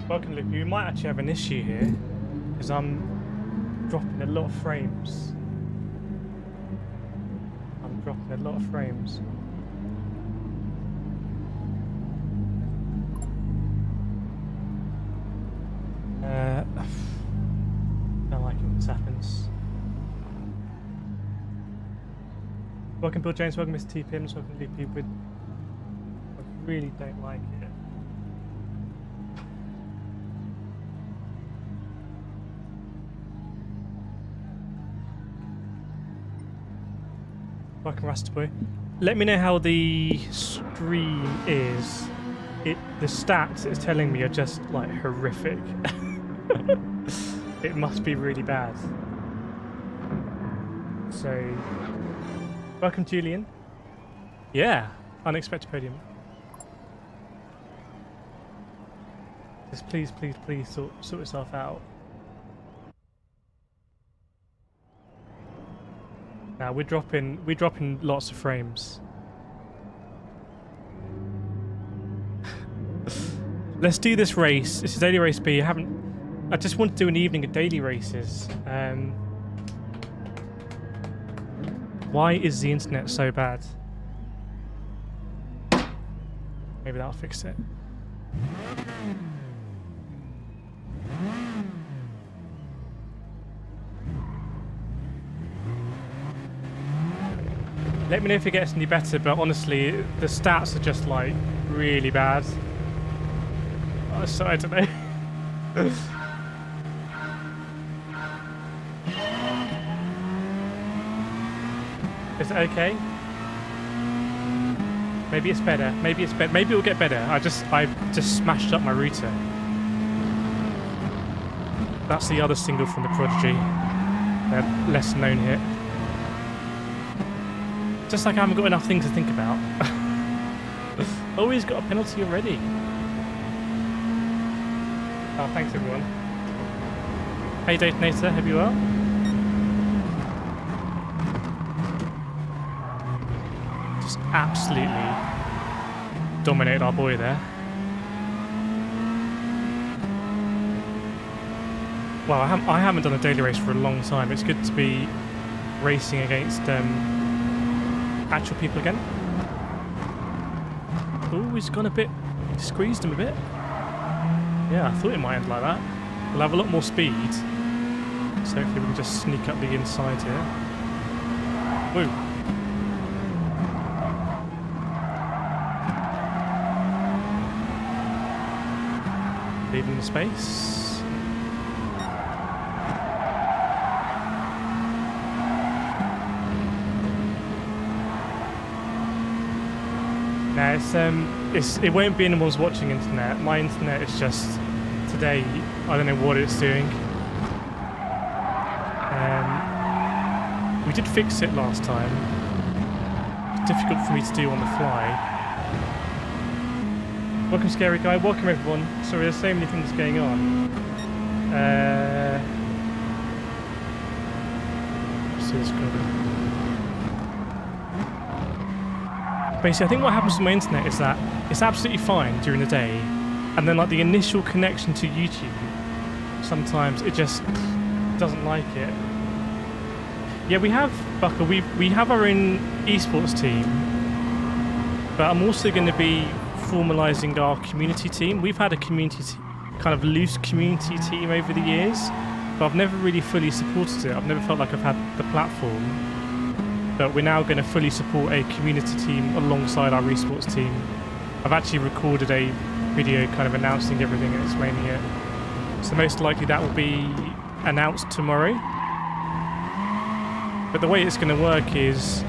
Welcome, Luke. You might actually have an issue here because I'm dropping a lot of frames. I'm dropping a lot of frames. Don't like it when this happens. Welcome, Bill James. Welcome, Mr. T. Pims. Welcome, Luke. I really don't like it. Welcome, Rasterboy. Let me know how the stream is. The stats it's telling me are just like horrific. It must be really bad. So, welcome, Julian. Yeah, unexpected podium. Just please sort yourself out. Now we're dropping lots of frames. Let's do this race. This is daily race B. I just want to do an evening of daily races. Why is the internet so bad? Maybe that'll fix it. Let me know if it gets any better, but honestly, the stats are just like really bad. So I don't know. Is it okay? Maybe it's better. Maybe it's better. Maybe it'll get better. I just smashed up my router. That's the other single from the Prodigy. Their lesser known hit. Just like I haven't got enough things to think about. Always got a penalty already. Oh, thanks everyone. Hey Detonator, hope you well. Just absolutely dominated our boy there. Well, I haven't done a daily race for a long time. It's good to be racing against actual people again. Oh, he's gone a bit, squeezed him a bit. Yeah, I thought it might end like that. We'll have a lot more speed, so hopefully we can just sneak up the inside here. Woo. Leaving the space. No, it won't be anyone's watching internet. My internet is just today. I don't know what it's doing. We did fix it last time. It's difficult for me to do on the fly. Welcome, Scary Guy. Welcome, everyone. Sorry, there's so many things going on. Basically, I think what happens to my internet is that it's absolutely fine during the day, and then like the initial connection to YouTube, sometimes it just doesn't like it. Yeah, we have, Bucker, we have our own esports team, but I'm also going to be formalising our community team. We've had a kind of loose community team over the years, but I've never really fully supported it. I've never felt like I've had the platform. But we're now going to fully support a community team alongside our esports team. I've actually recorded a video kind of announcing everything and explaining it. So most likely that will be announced tomorrow. But the way it's going to work is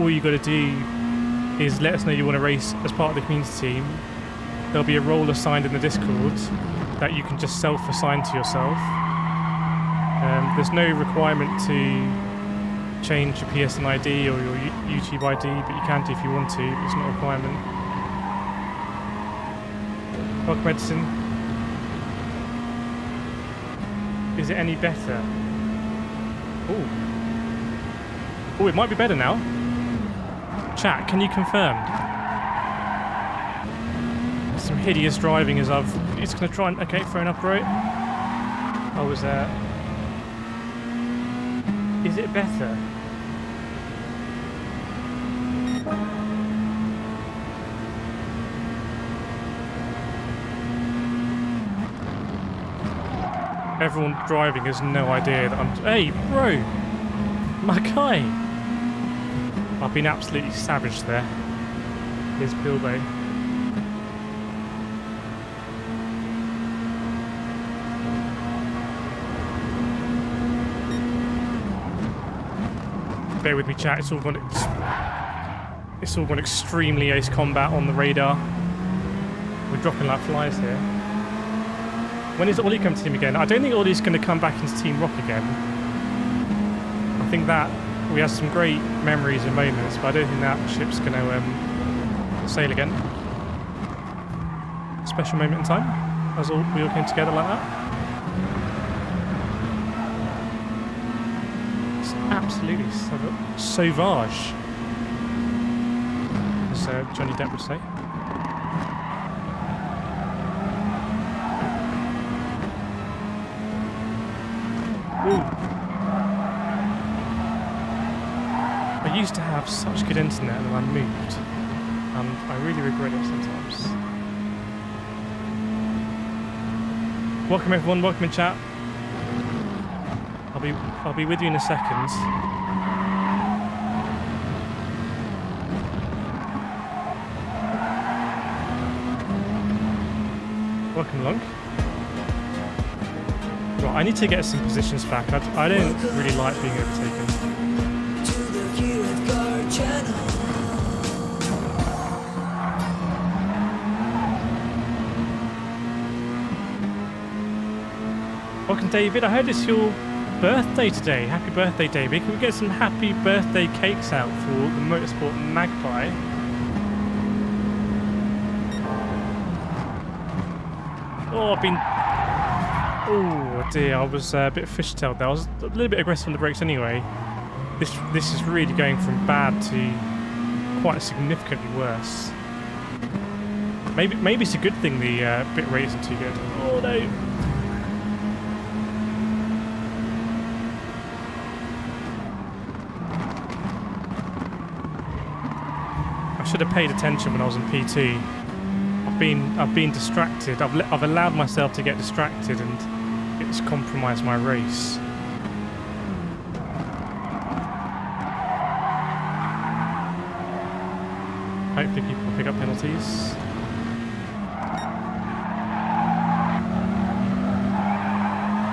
all you got to do is let us know you want to race as part of the community team. There'll be a role assigned in the Discord that you can just self-assign to yourself. There's no requirement to change your PSN ID or your YouTube ID, but you can do if you want to. It's not a requirement. Welcome, Edison. Is it any better? Oh, it might be better now. Chat, can you confirm? Some hideous driving as I've he's going to try and... Okay, fair enough, bro. I was there. Is it better? Everyone driving has no idea that I'm... Hey, bro! My guy! I've been absolutely savage there. Here's Bilbo. Bear with me, chat. It's all gone extremely ace combat on the radar. We're dropping like flies here. When is Ollie coming to team again? I don't think Ollie's going to come back into Team Rock again. I think that we had some great memories and moments, but I don't think that ship's going to sail again. Special moment in time, as we all came together like that. It's absolutely sauvage, as Johnny Depp would say. Ooh. I used to have such good internet and I moved, and I really regret it sometimes. Welcome everyone, welcome in chat. I'll be with you in a second. Welcome along. Right, I need to get some positions back. I don't really like being overtaken. To the KRT channel. Welcome, David. I heard it's your birthday today. Happy birthday, David. Can we get some happy birthday cakes out for the Motorsport Magpie? Oh, I've been... Oh dear, I was a bit fishtailed there. I was a little bit aggressive on the brakes anyway. This is really going from bad to quite significantly worse. Maybe it's a good thing the bit rate isn't too good. Oh no! I should have paid attention when I was in P2. I've been distracted. I've allowed myself to get distracted, and it's compromised my race. Hopefully people will pick up penalties.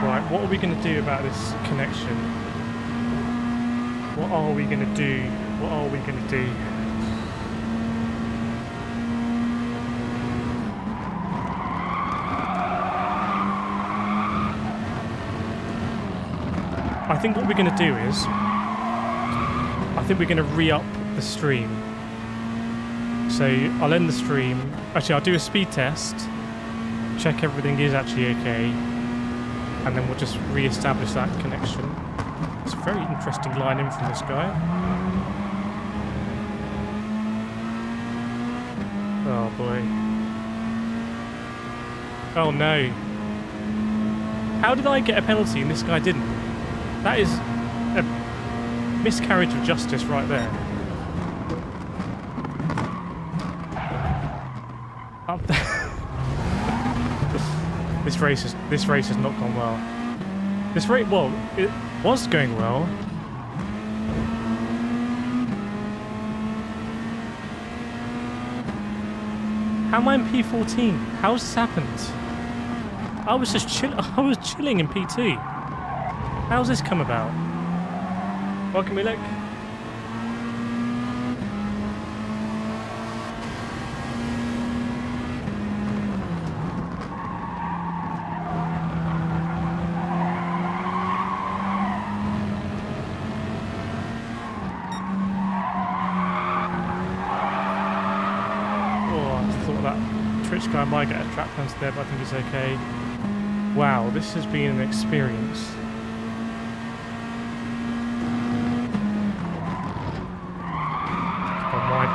Right, what are we going to do about this connection? What are we going to do? What are we going to do? I think what we're going to do is, I think we're going to re-up the stream. So I'll end the stream. Actually, I'll do a speed test, check everything is actually okay, and then we'll just re-establish that connection. It's a very interesting line in from this guy. Oh boy. Oh no. How did I get a penalty and this guy didn't? That is a miscarriage of justice right there. Up there. This race has not gone well. Well, it was going well. How am I in P14? How's this happened? I was chilling in P2. How's this come about? Welcome, Milik. Oh, I thought that Twitch guy might get a track penalty there, but I think he's okay. Wow, this has been an experience.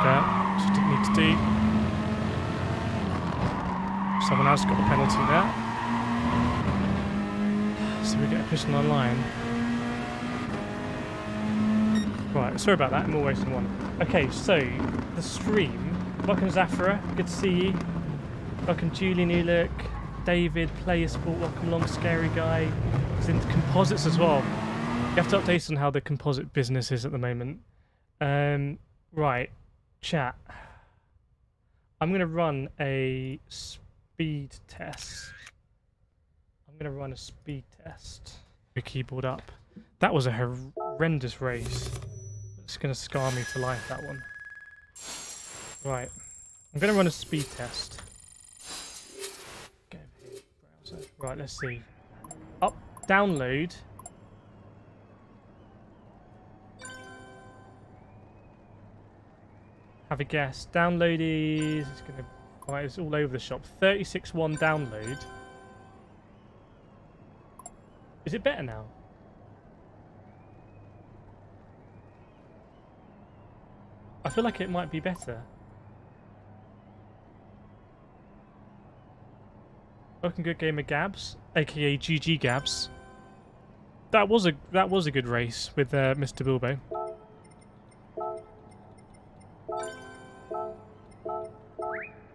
That just didn't need to do. Someone else got the penalty there. So we get a push on our line. Right, sorry about that, I'm always in one. Okay, so the stream. Welcome Zafra, good to see you. Welcome Julie, New Look, David, Player Sport, welcome along Scary Guy. It's into composites as well. You have to update on how the composite business is at the moment. Right, chat. I'm going to run a speed test. Your keyboard up. That was a horrendous race. It's going to scar me for life, that one. Right, I'm going to run a speed test. Go over here, browser. Right, let's see. Up, download. Have a guess. Download is... It's going to... Right, it's all over the shop. 36.1 download. Is it better now? I feel like it might be better. Welcome Good Gamer Gabs, aka GG Gabs. That was a good race with Mr. Bilbo.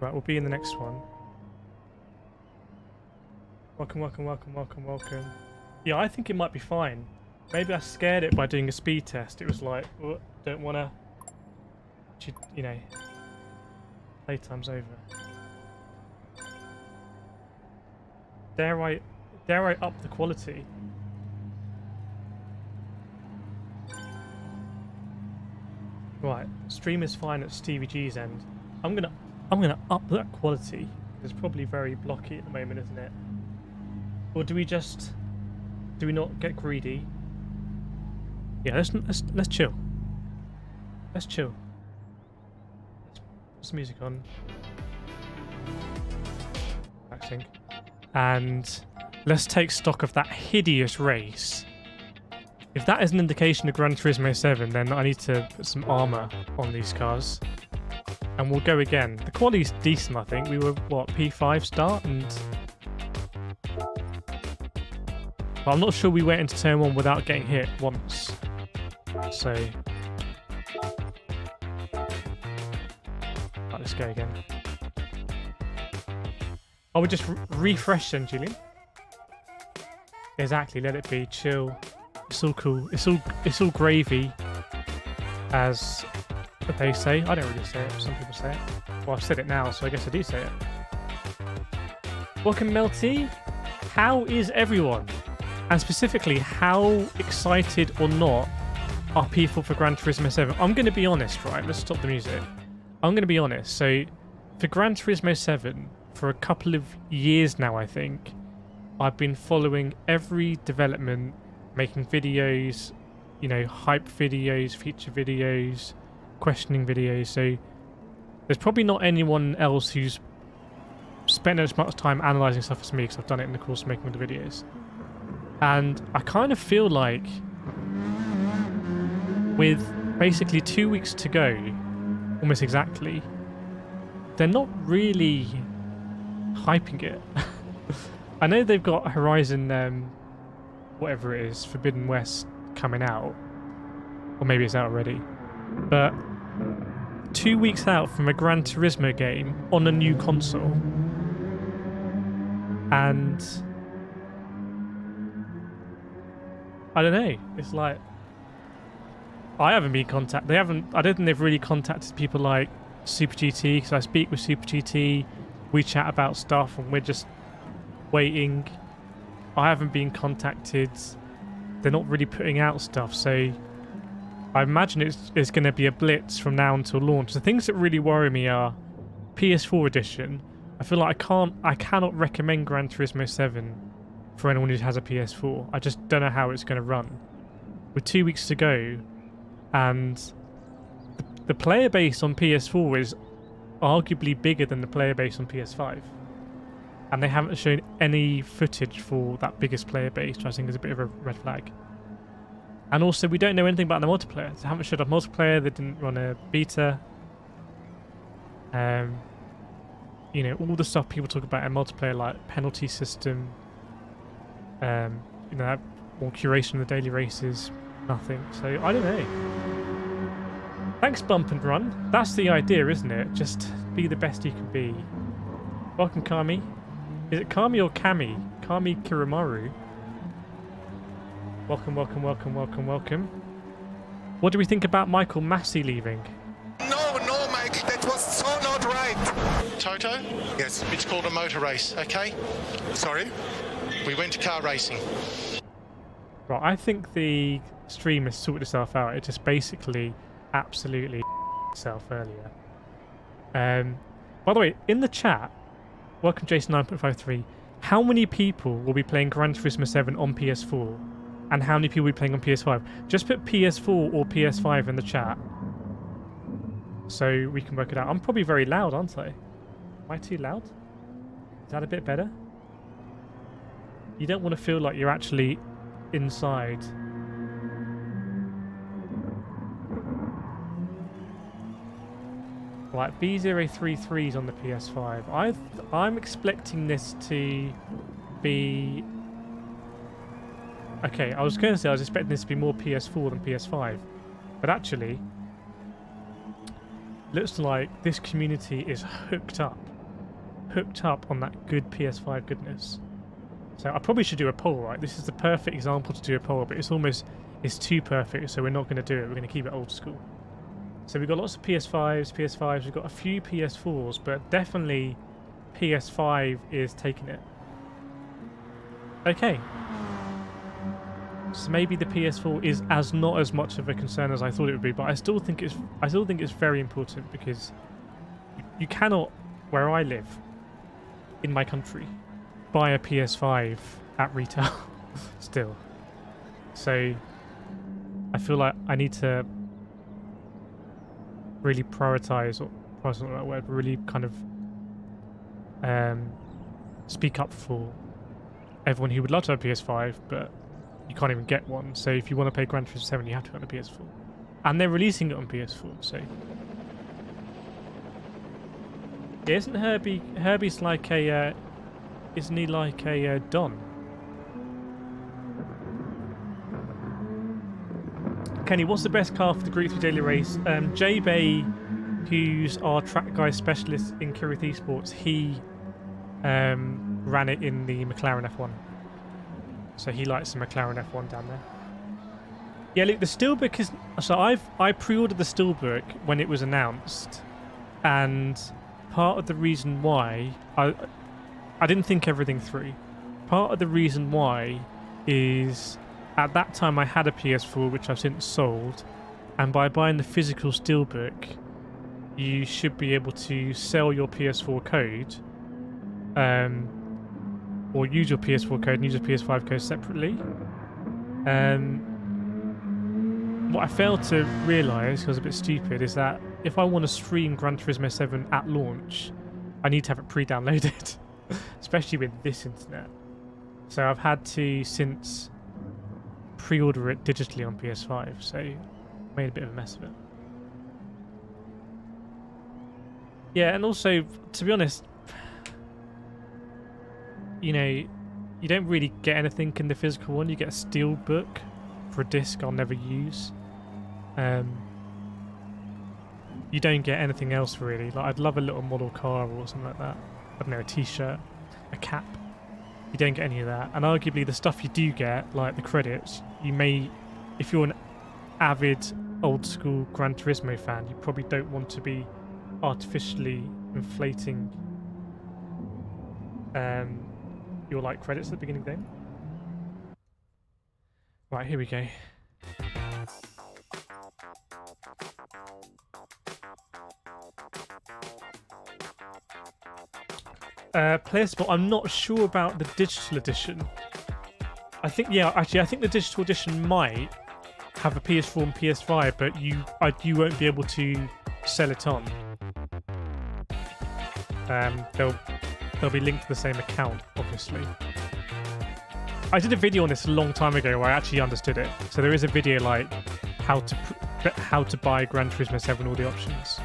Right, we'll be in the next one. Welcome, welcome, welcome, welcome, welcome. Yeah, I think it might be fine. Maybe I scared it by doing a speed test. It was like, oh, don't want to, you know, playtime's over. Dare I up the quality? Right, stream is fine at Stevie G's end. I'm gonna up that quality. It's probably very blocky at the moment, isn't it? Or do we not get greedy? Yeah, let's chill. Let's chill. Let's put some music on. Relaxing. And let's take stock of that hideous race. If that is an indication of Gran Turismo 7, then I need to put some armour on these cars. And we'll go again. The quality's decent, I think. We were, what, P5 start? And but I'm not sure we went into turn 1 without getting hit once. So... Right, let's go again. Oh, we just refresh then, Julian. Exactly, let it be, chill. It's all cool. It's all gravy, as they say. I don't really say it. Some people say it. Well, I've said it now, so I guess I do say it. Welcome, Melty. How is everyone? And specifically, how excited or not are people for Gran Turismo 7? I'm going to be honest, right? Let's stop the music. I'm going to be honest. So, for Gran Turismo 7, for a couple of years now, I think, I've been following every development, making videos, you know, hype videos, feature videos, questioning videos. So there's probably not anyone else who's spent as much time analysing stuff as me, because I've done it in the course of making the videos. And I kind of feel like with basically 2 weeks to go, almost exactly, they're not really hyping it. I know they've got Horizon, whatever it is, Forbidden West coming out, or maybe it's out already, but 2 weeks out from a Gran Turismo game on a new console, and I don't know, it's like, I haven't been contacted, I don't think they've really contacted people like Super GT, because I speak with Super GT, we chat about stuff, and we're just waiting. I haven't been contacted. They're not really putting out stuff, so I imagine it's going to be a blitz from now until launch. The things that really worry me are PS4 edition. I feel like I cannot recommend Gran Turismo 7 for anyone who has a PS4. I just don't know how it's going to run. With 2 weeks to go, and the player base on PS4 is arguably bigger than the player base on PS5. And they haven't shown any footage for that biggest player base, which I think is a bit of a red flag. And also, we don't know anything about the multiplayer. They haven't showed off multiplayer, they didn't run a beta. You you know, all the stuff people talk about in multiplayer, like penalty system, you know, that more curation of the daily races, nothing. So I don't know. Thanks, Bump and Run. That's the idea, isn't it? Just be the best you can be. Welcome, Kami. Is it Kami or Kami? Kami Kiramaru. Welcome, welcome, welcome, welcome, welcome. What do we think about Michael Massey leaving? No, Mike, that was so not right. Toto? Yes. It's called a motor race, okay? Sorry? We went to car racing. Right, I think the stream has sorted itself out. It just basically absolutely itself earlier. By the way, in the chat, welcome Jason 9.53. How many people will be playing Gran Turismo 7 on PS4? And how many people will be playing on PS5? Just put PS4 or PS5 in the chat, so we can work it out. I'm probably very loud, aren't I? Am I too loud? Is that a bit better? You don't want to feel like you're actually inside. Right, B033's on the PS5. I'm expecting this to be... Okay, I was going to say I was expecting this to be more PS4 than PS5. But actually, looks like this community is hooked up on that good PS5 goodness. So I probably should do a poll, right? This is the perfect example to do a poll, but it's too perfect, so we're not going to do it. We're going to keep it old school. So we've got lots of PS5s, we've got a few PS4s, but definitely PS5 is taking it. Okay. So maybe the PS4 is not as much of a concern as I thought it would be, but I still think it's very important, because you cannot, where I live, in my country, buy a PS5 at retail still. So I feel like I need to really prioritize, or prioritize not that word, but really kind of speak up for everyone who would love to have a PS5, but you can't even get one. So if you want to play Gran Turismo 7, you have to have a PS4. And they're releasing it on PS4, so... Isn't Herbie's like a... isn't he like a Don? Kenny, what's the best car for the Group 3 daily race? J-Bay, who's our track guy specialist in Kireth Esports, he ran it in the McLaren F1. So he likes the McLaren F1 down there. Yeah, look, the Steelbook is... So I pre-ordered the Steelbook when it was announced, and part of the reason why... I didn't think everything through. Part of the reason why is at that time I had a PS4 which I've since sold, and by buying the physical Steelbook you should be able to sell your PS4 code, or use your PS4 code and use your PS5 code separately. What I failed to realise, because I was a bit stupid, is that if I want to stream Gran Turismo 7 at launch, I need to have it pre-downloaded. Especially with this internet. So I've had to since pre-order it digitally on PS5, so made a bit of a mess of it. Yeah, and also, to be honest, you know, you don't really get anything in the physical one. You get a steel book for a disc I'll never use. You don't get anything else really. Like, I'd love a little model car or something like that. I don't know, a t-shirt, a cap. You don't get any of that. And arguably the stuff you do get, like the credits, you may, if you're an avid old school Gran Turismo fan, you probably don't want to be artificially inflating your like credits at the beginning of the game. Right, here we go. PlayStation, I'm not sure about the digital edition. I think, yeah, actually, I think the digital edition might have a PS4 and PS5, but you won't be able to sell it on. They'll be linked to the same account, obviously. I did a video on this a long time ago where I actually understood it. So there is a video like how to buy Gran Turismo 7, all the options.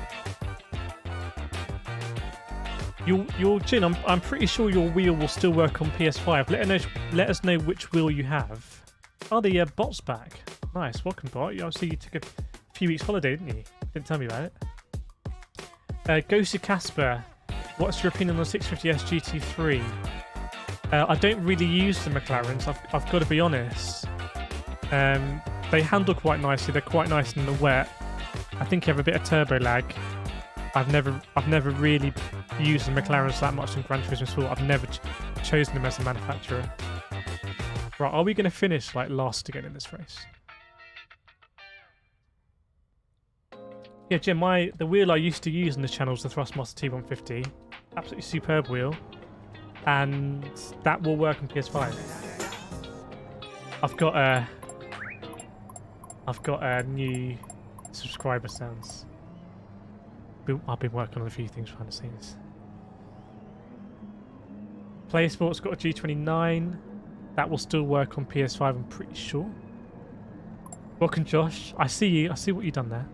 Your Jin, I'm pretty sure your wheel will still work on PS5. Let us know which wheel you have. Oh, the bot's back. Nice, welcome bot. Obviously you took a few weeks holiday, didn't you? Didn't tell me about it. Ghosted Casper, what's your opinion on the 650S GT3? I don't really use the McLarens. I've got to be honest. They handle quite nicely. They're quite nice in the wet. I think you have a bit of turbo lag. I've never really used the McLarens that much in Gran Turismo Sport. I've never chosen them as a manufacturer. Right, are we going to finish like last again in this race? Yeah, Jim, the wheel I used to use on this channel was the Thrustmaster T150. Absolutely superb wheel. And that will work on PS5. I've got a new subscriber sounds. I've been working on a few things behind the scenes. PlaySport's got a G29. That will still work on PS5, I'm pretty sure. Welcome, Josh. I see you. I see what you've done there.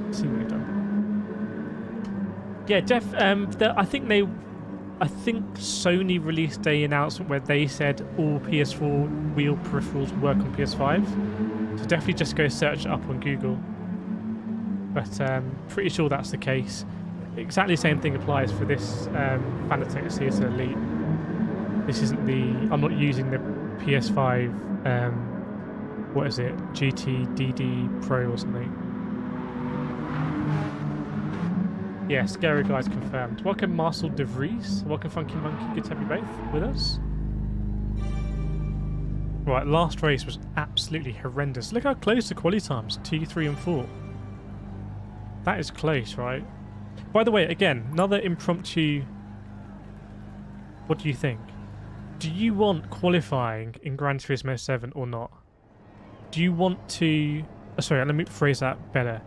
I see what you've done. Yeah, I think Sony released an announcement where they said all PS4 wheel peripherals work on PS5. So definitely just go search it up on Google. But pretty sure that's the case. Exactly the same thing applies for this Fanatec CS Elite. This isn't I'm not using the PS5, what is it? GT DD Pro or something. Yes, Scary Guys confirmed. Welcome Marshal De Vries. Welcome Funky Monkey. Good to have you both with us. Right, last race was absolutely horrendous. Look how close the quality times, 2, 3 and 4. That is close, right? By the way, again, another impromptu... What do you think? Do you want qualifying in Gran Turismo 7 or not? Do you want to... Oh, sorry, let me phrase that better.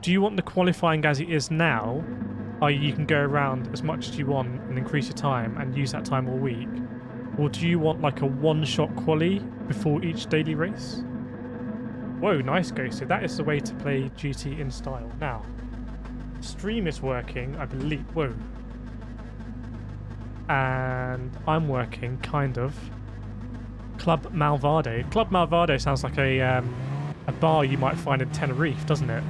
Do you want the qualifying as it is now, i.e. you can go around as much as you want and increase your time and use that time all week? Or do you want like a one-shot quali before each daily race? Whoa, nice Ghosted. That is the way to play GT in style. Now, stream is working, I believe. Whoa. And I'm working, kind of. Club Malvado. Club Malvado sounds like a bar you might find in Tenerife, doesn't it?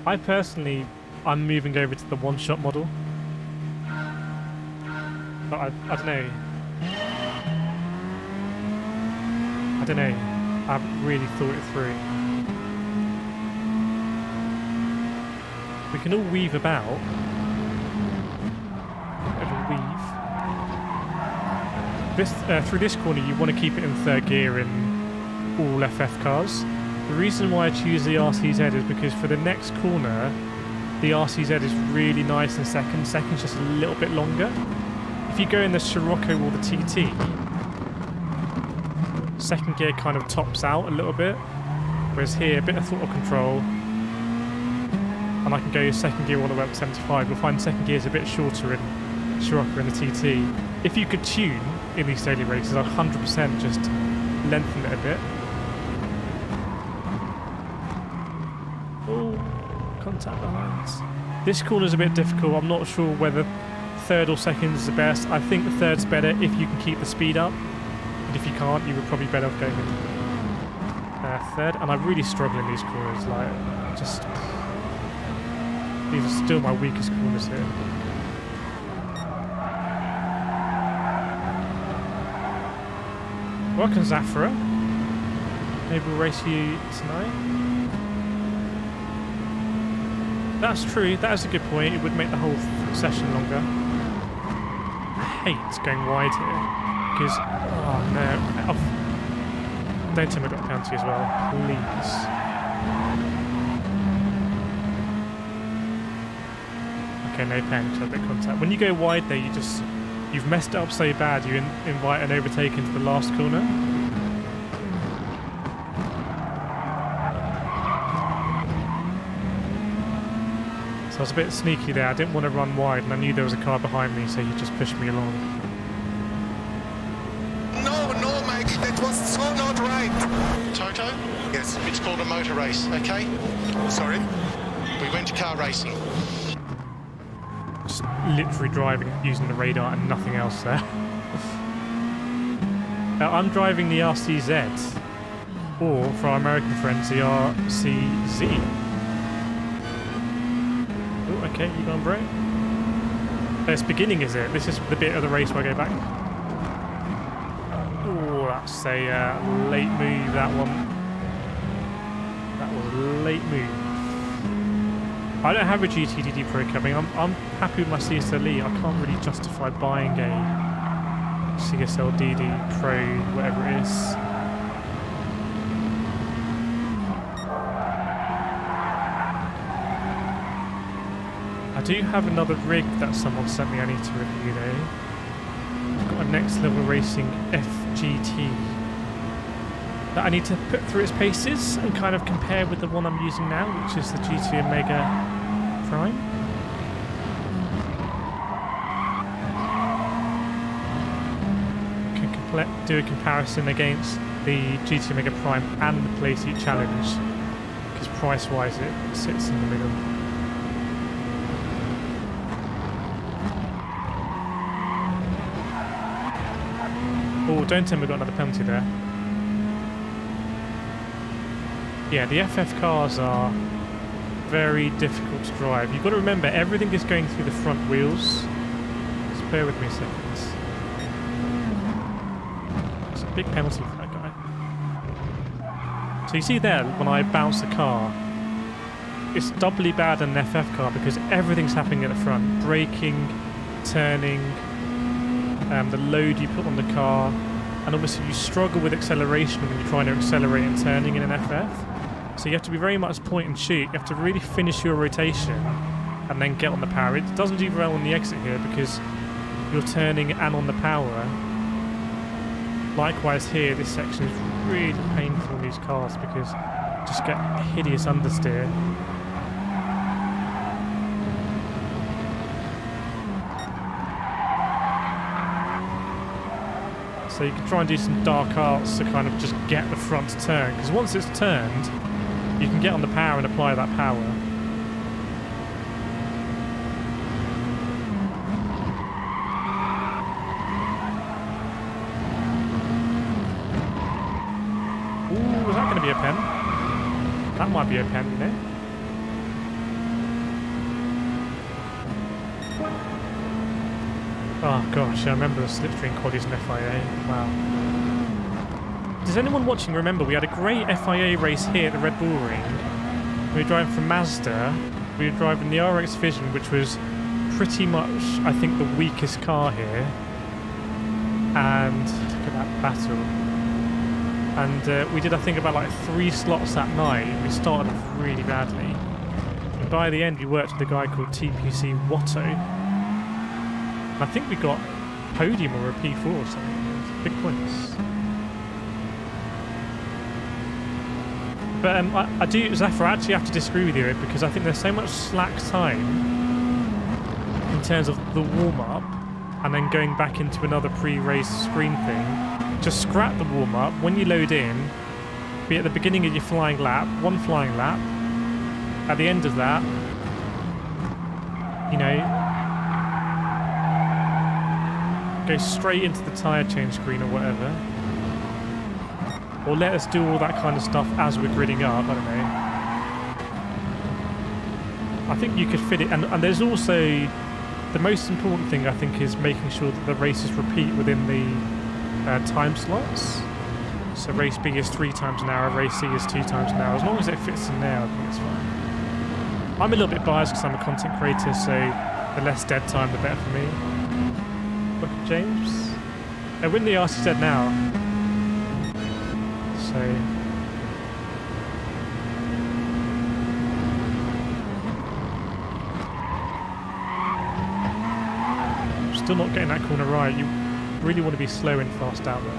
I'm moving over to the one-shot model. But I don't know. I don't know. I haven't really thought it through. We can all weave about. Through this corner, you want to keep it in third gear in all FF cars. The reason why I choose the RCZ is because for the next corner, the RCZ is really nice in second. Second's just a little bit longer. If you go in the Scirocco or the TT, second gear kind of tops out a little bit. Whereas here, a bit of throttle control. And I can go second gear all the way up to 75. You'll find second gear is a bit shorter in Scirocco and the TT. If you could tune in these daily races, I'd 100% just lengthen it a bit. Oh, contact lines. This corner's a bit difficult. I'm not sure whether third or second is the best. I think the third's better if you can keep the speed up. And if you can't, you would probably better off going in third. And I really struggle in these corners. Like, just... These are still my weakest corners here. Welcome, Zafra. Maybe we'll race you tonight. That's true. That is a good point. It would make the whole session longer. I hate going wide here because, oh no, don't tell me I got a penalty as well, please. Okay, no pen, so a bit of contact. When you go wide there, you've messed it up so bad you invite an overtake into the last corner. So I was a bit sneaky there. I didn't want to run wide and I knew there was a car behind me, so he just pushed me along. No, Mike, that was so not right. Toto? Yes. It's It's called a motor race, okay? Sorry? We went to car racing. Just literally driving using the radar and nothing else there. I'm driving the RCZ, or for our American friends, the RCZ. Oh, okay, you gone, bro? It's beginning, is it? This is the bit of the race where I go back. Oh, that's a late move, that one. That was a late move. I don't have a GTDD Pro coming. I'm happy with my CSLE. I can't really justify buying a CSL DD Pro, whatever it is. I do have another rig that someone sent me I need to review though. I've got a Next Level Racing FGT that I need to put through its paces and kind of compare with the one I'm using now, which is the GT Omega Prime. Do a comparison against the GT Omega Prime and the Playseat Challenge, because price-wise it sits in the middle. Oh, don't tell me we've got another penalty there. Yeah, the FF cars are very difficult to drive. You've got to remember, everything is going through the front wheels. Just bear with me a second. Big penalty for that guy. So you see there, when I bounce the car, it's doubly bad in an FF car because everything's happening at the front. Braking, turning, the load you put on the car, and obviously you struggle with acceleration when you're trying to accelerate and turning in an FF. So you have to be very much point and shoot. You have to really finish your rotation and then get on the power. It doesn't do well on the exit here because you're turning and on the power. Likewise here, this section is really painful in these cars because you just get hideous understeer. So you can try and do some dark arts to kind of just get the front to turn, because once it's turned, you can get on the power and apply that power. Ooh, is that going to be a pen? That might be a pen, you know? Oh gosh, I remember the slipstream qualities in FIA. Wow. Does anyone watching remember we had a great FIA race here at the Red Bull Ring? We were driving from Mazda. We were driving the RX Vision, which was pretty much, I think, the weakest car here. And look at that battle. And we did, I think, about like 3 slots that night. We started off really badly. And by the end, we worked with a guy called TPC Watto. I think we got podium or a P4 or something. Big points. But I do, Zafar, I actually have to disagree with you because I think there's so much slack time in terms of the warm-up and then going back into another pre-race screen thing. Just scrap the warm-up. When you load in, be at the beginning of your flying lap, 1 flying lap. At the end of that, you know, go straight into the tyre change screen or whatever. Or let us do all that kind of stuff as we're gridding up, I don't know. I think you could fit it, and there's also, the most important thing I think is making sure that the races repeat within the time slots. So race B is 3 times an hour, race C is 2 times an hour. As long as it fits in there, I think it's fine. I'm a little bit biased because I'm a content creator, so the less dead time, the better for me. Look at James. We're in the RCZ now. So still not getting that corner right. You really want to be slow and fast out there.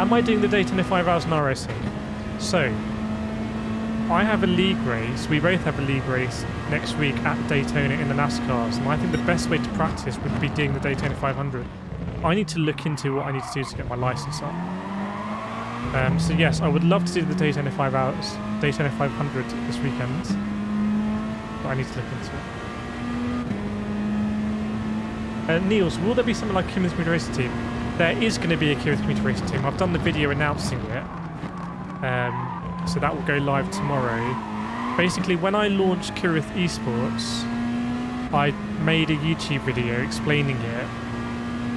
Am I doing the Daytona 5 hours in racing? So I have a league race. We both have a league race next week at Daytona in the NASCARs, and I think the best way to practice would be doing the Daytona 500. I need to look into what I need to do to get my license up. So yes, I would love to do the Daytona 500 this weekend, but I need to look into it. Niels, will there be something like Kireth Community Racing Team? There is going to be a Kireth Community Racing Team. I've done the video announcing it, so that will go live tomorrow. Basically, when I launched Kireth Esports, I made a YouTube video explaining it,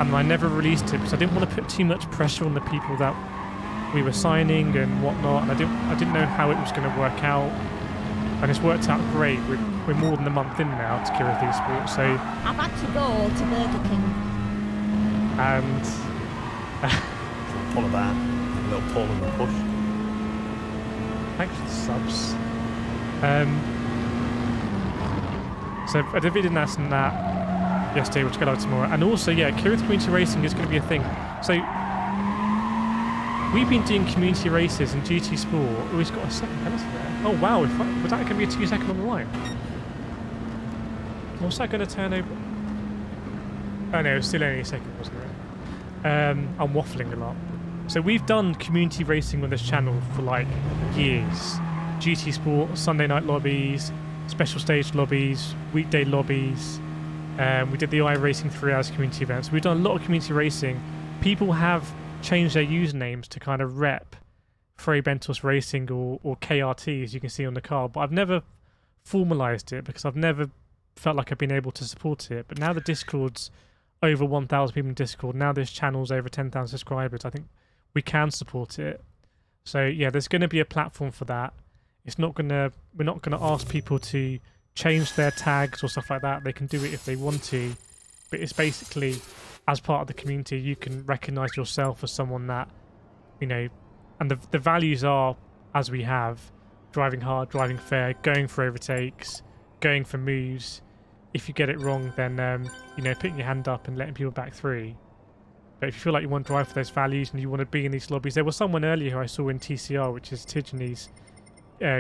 and I never released it because I didn't want to put too much pressure on the people that we were signing and whatnot, and I didn't know how it was going to work out, and it's worked out great. We're more than a month in now to Kireth Esports, so I've had to go to Burger King. And full of that, a little pull in the push. thanks for the subs. So I did a video announcing that yesterday, which will go live tomorrow, and also Kireth Community Racing is going to be a thing. So we've been doing community races in GT Sport. Oh, he's got a second penalty there. Oh wow, was that going to be a 2-second on the line? What's that going to turn over? Oh no, it was still only a second, wasn't it? I'm waffling a lot. So we've done community racing on this channel for like years. GT Sport, Sunday night lobbies, special stage lobbies, weekday lobbies. We did the iRacing 3 hours community events. We've done a lot of community racing. People have changed their usernames to kind of rep Frey Bentos Racing or KRT, as you can see on the car, but I've never formalized it because I've never felt like I've been able to support it. But now the Discord's over 1,000 people in Discord, now this channel's over 10,000 subscribers, I think we can support it. So yeah, there's going to be a platform for that. We're not going to ask people to change their tags or stuff like that. They can do it if they want to, but it's basically, as part of the community, you can recognize yourself as someone that, you know, and the values are, as we have, driving hard, driving fair, going for overtakes, going for moves. If you get it wrong, then you know, putting your hand up and letting people back through. But if you feel like you want to drive for those values and you want to be in these lobbies, there was someone earlier who I saw in TCR, which is Tidgeny's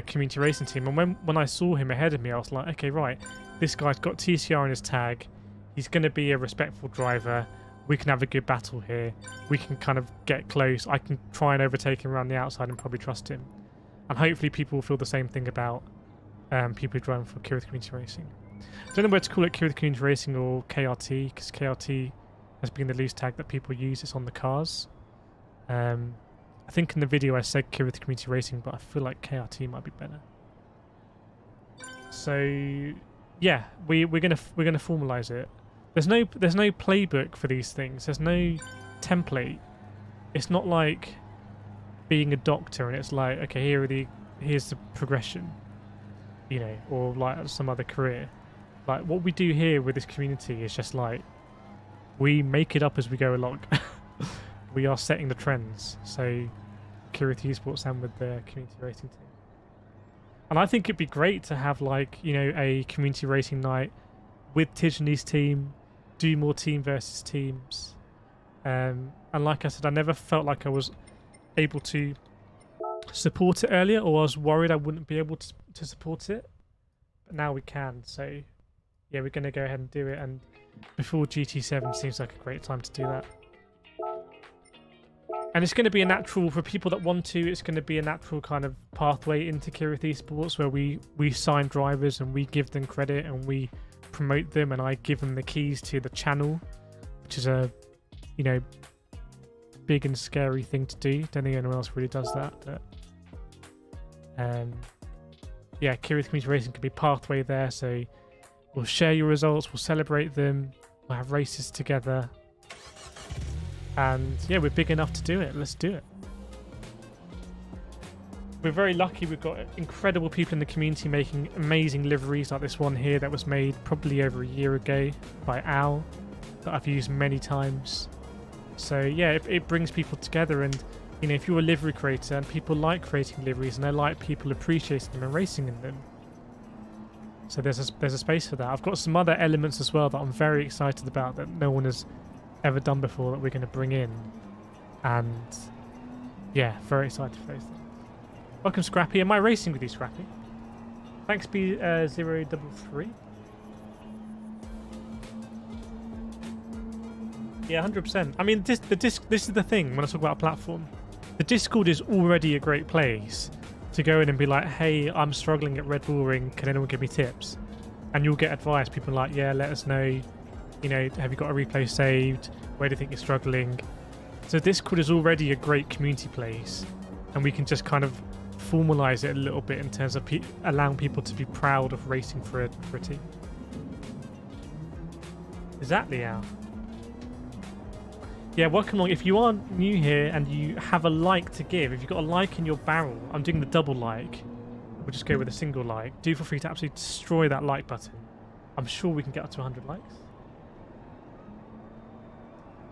community racing team, and when I saw him ahead of me, I was like, okay, right, this guy's got TCR in his tag, he's going to be a respectful driver, we can have a good battle here, we can kind of get close, I can try and overtake him around the outside and probably trust him. And hopefully people will feel the same thing about people who drive for Kireth Community Racing. I don't know whether to call it Kireth Community Racing or KRT, because KRT has been the loose tag that people use. It's on the cars. I think in the video I said Kireth Community Racing, but I feel like KRT might be better. So yeah, we're gonna formalize it. There's no playbook for these things. There's no template. It's not like being a doctor and it's like, okay, here's the progression, you know, or like some other career. Like what we do here with this community is just like we make it up as we go along. We are setting the trends. So Kireth Esports and with the community racing team. And I think it'd be great to have like, you know, a community racing night with Tidgeny's team, do more team versus teams. And like I said, I never felt like I was able to support it earlier, or I was worried I wouldn't be able to support it. But now we can. So yeah, we're going to go ahead and do it. And before GT7 seems like a great time to do that. And it's going to be a natural, for people that want to, it's going to be a natural kind of pathway into Kireth Esports where we sign drivers and we give them credit and we promote them, and I give them the keys to the channel, which is a, you know, big and scary thing to do. Don't think anyone else really does that. But yeah, Kireth Community Racing could be pathway there. So we'll share your results, we'll celebrate them, we'll have races together. And yeah, we're big enough to do it. Let's do it. We're very lucky. We've got incredible people in the community making amazing liveries like this one here that was made probably over a year ago by Al, that I've used many times. So yeah, it brings people together. And you know, if you're a livery creator and people like creating liveries and they like people appreciating them and racing in them, so there's a space for that. I've got some other elements as well that I'm very excited about that no one has ever done before that we're going to bring in, and yeah, very excited for those things. Welcome Scrappy. Am I racing with you, Scrappy? Thanks B033. Yeah, 100%. I mean, this is the thing when I talk about a platform. The Discord is already a great place to go in and be like, hey, I'm struggling at Red Bull Ring, can anyone give me tips? And you'll get advice. People are like, yeah, let us know, you know, have you got a replay saved? Where do you think you're struggling? So Discord is already a great community place, and we can just kind of formalize it a little bit in terms of allowing people to be proud of racing for a team. Exactly, Al. Yeah, welcome along. If you are new here and you have a like to give, if you've got a like in your barrel, I'm doing the double like. We'll just go with a single like. Do feel free to absolutely destroy that like button. I'm sure we can get up to 100 likes.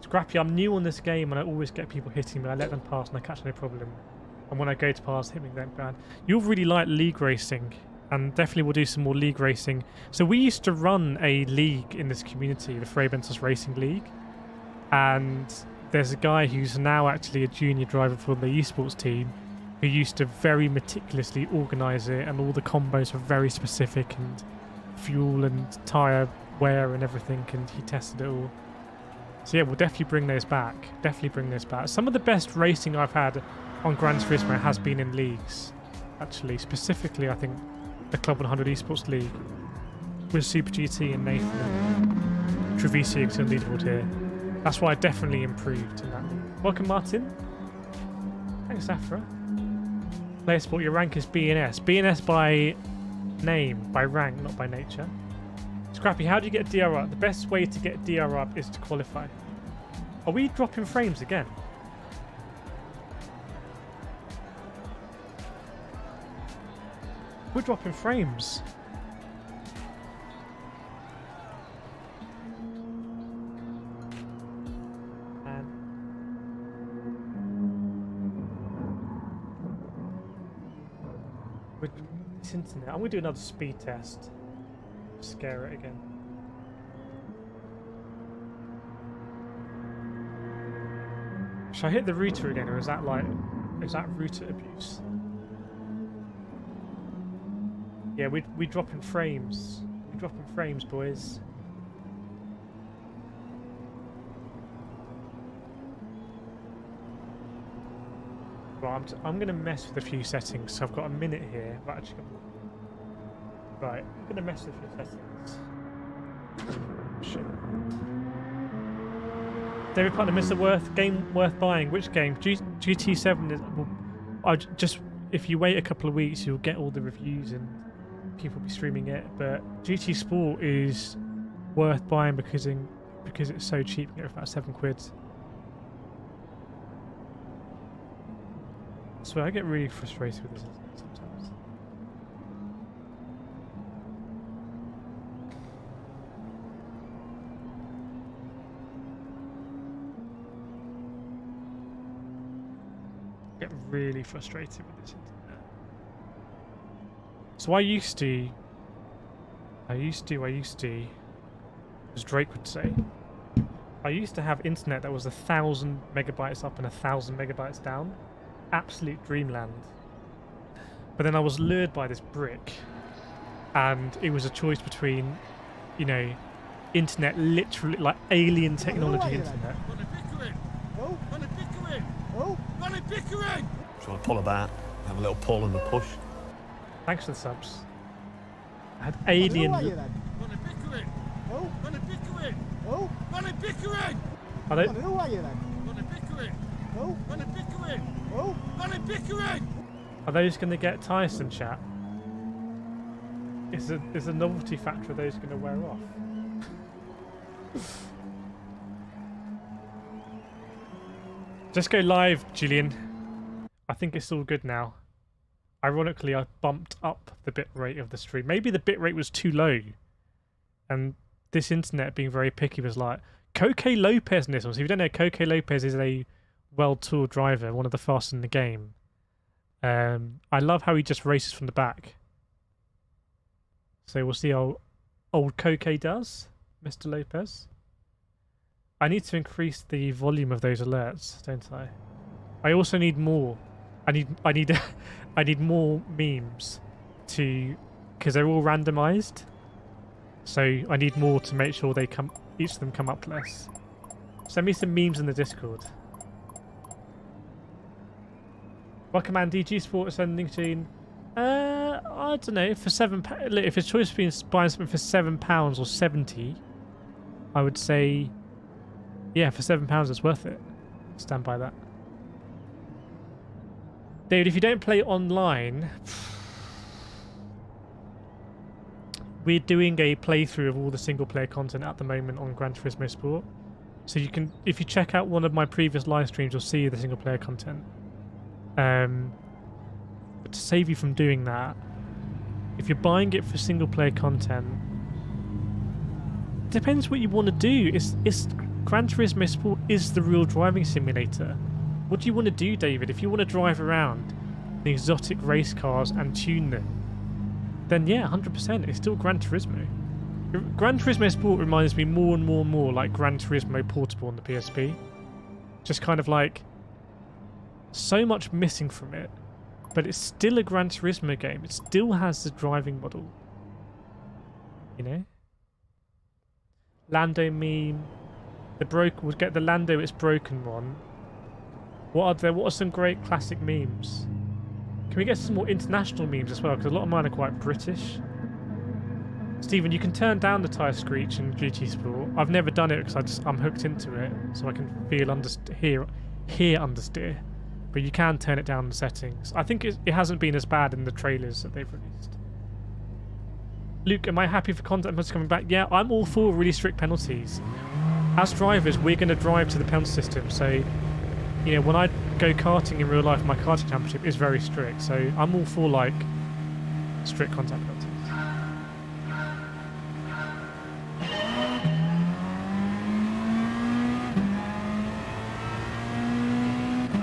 Scrappy, I'm new on this game and I always get people hitting me. I let them pass and I catch no problem. And when I go to pass, hit me, then bad. You'll really like league racing, and definitely we'll do some more league racing. So we used to run a league in this community, the Freybentos Racing League. And there's a guy who's now actually a junior driver for the esports team who used to very meticulously organise it, and all the combos were very specific, and fuel and tyre wear and everything, and he tested it all. So yeah, we'll definitely bring those back. Definitely bring those back. Some of the best racing I've had on Gran Turismo has been in leagues, actually. Specifically, I think the Club 100 Esports League with Super GT and Nathan and Trevisius and leaderboard here. That's why I definitely improved in that. Welcome, Martin. Thanks, Afra. Player Sport, your rank is BNS. BNS by name, by rank, not by nature. Scrappy, how do you get DR up? The best way to get DR up is to qualify. Are we dropping frames again? We're dropping frames. With this internet, I'm going to do another speed test. Scare it again. Should I hit the router again, or is that router abuse? Yeah, we dropping frames. We're dropping frames, boys. Right, I'm going to mess with a few settings. So I've got a minute here. Right, actually, right, I'm going to mess with a few settings. Shit. David Putnam, Mr. Worth, game worth buying. Which game? GT7 is. Well, if you wait a couple of weeks, you'll get all the reviews and people will be streaming it. But GT Sport is worth buying because it's so cheap. You get it for about £7. I swear, I get really frustrated with this sometimes. I get really frustrated with this internet. So I used to, as Drake would say, I used to have internet that was 1,000 megabytes up and 1,000 megabytes down. Absolute dreamland. But then I was lured by this brick, and it was a choice between, you know, internet, literally like alien technology internet. Shall I pull a bat? Have a little pull and a push. Thanks for the subs. I had alien. Are those going to get tiresome, chat? Is the novelty factor of those going to wear off? Just go live, Julian. I think it's all good now. Ironically, I bumped up the bitrate of the stream. Maybe the bitrate was too low, and this internet being very picky was like, Coque Lopez in this one. So if you don't know, Coque Lopez is a World Tour driver, one of the fastest in the game. I love how he just races from the back. So we'll see how old Coque does, Mr. Lopez. I need to increase the volume of those alerts, don't I? I also need more. I need more memes because they're all randomized. So I need more to make sure each of them come up less. Send me some memes in the Discord. Welcome, Andy. G Sport sending to I don't know. For £7, if it's choice between buying something for £7 or 70, I would say, yeah, for £7 it's worth it. Stand by that. David, if you don't play online, we're doing a playthrough of all the single-player content at the moment on Gran Turismo Sport. So you can, if you check out one of my previous live streams, you'll see the single-player content. But to save you from doing that, if you're buying it for single-player content, it depends what you want to do. It's Gran Turismo Sport is the real driving simulator. What do you want to do, David? If you want to drive around the exotic race cars and tune them, then yeah, 100%, it's still Gran Turismo. Gran Turismo Sport reminds me more and more and more like Gran Turismo Portable on the PSP. Just kind of like, so much missing from it, but it's still a Gran Turismo game. It still has the driving model. You know? Lando meme. We'll get the Lando It's Broken one. What are some great classic memes? Can we get some more international memes as well? Because a lot of mine are quite British. Stephen, you can turn down the tyre screech in GT Sport. I've never done it because I'm hooked into it, so I can hear understeer. But you can turn it down in the settings. I think it hasn't been as bad in the trailers that they've released. Luke, am I happy for content penalties coming back? Yeah, I'm all for really strict penalties. As drivers, we're going to drive to the penalty system, so you know, when I go karting in real life, my karting championship is very strict, so I'm all for like strict contact penalties.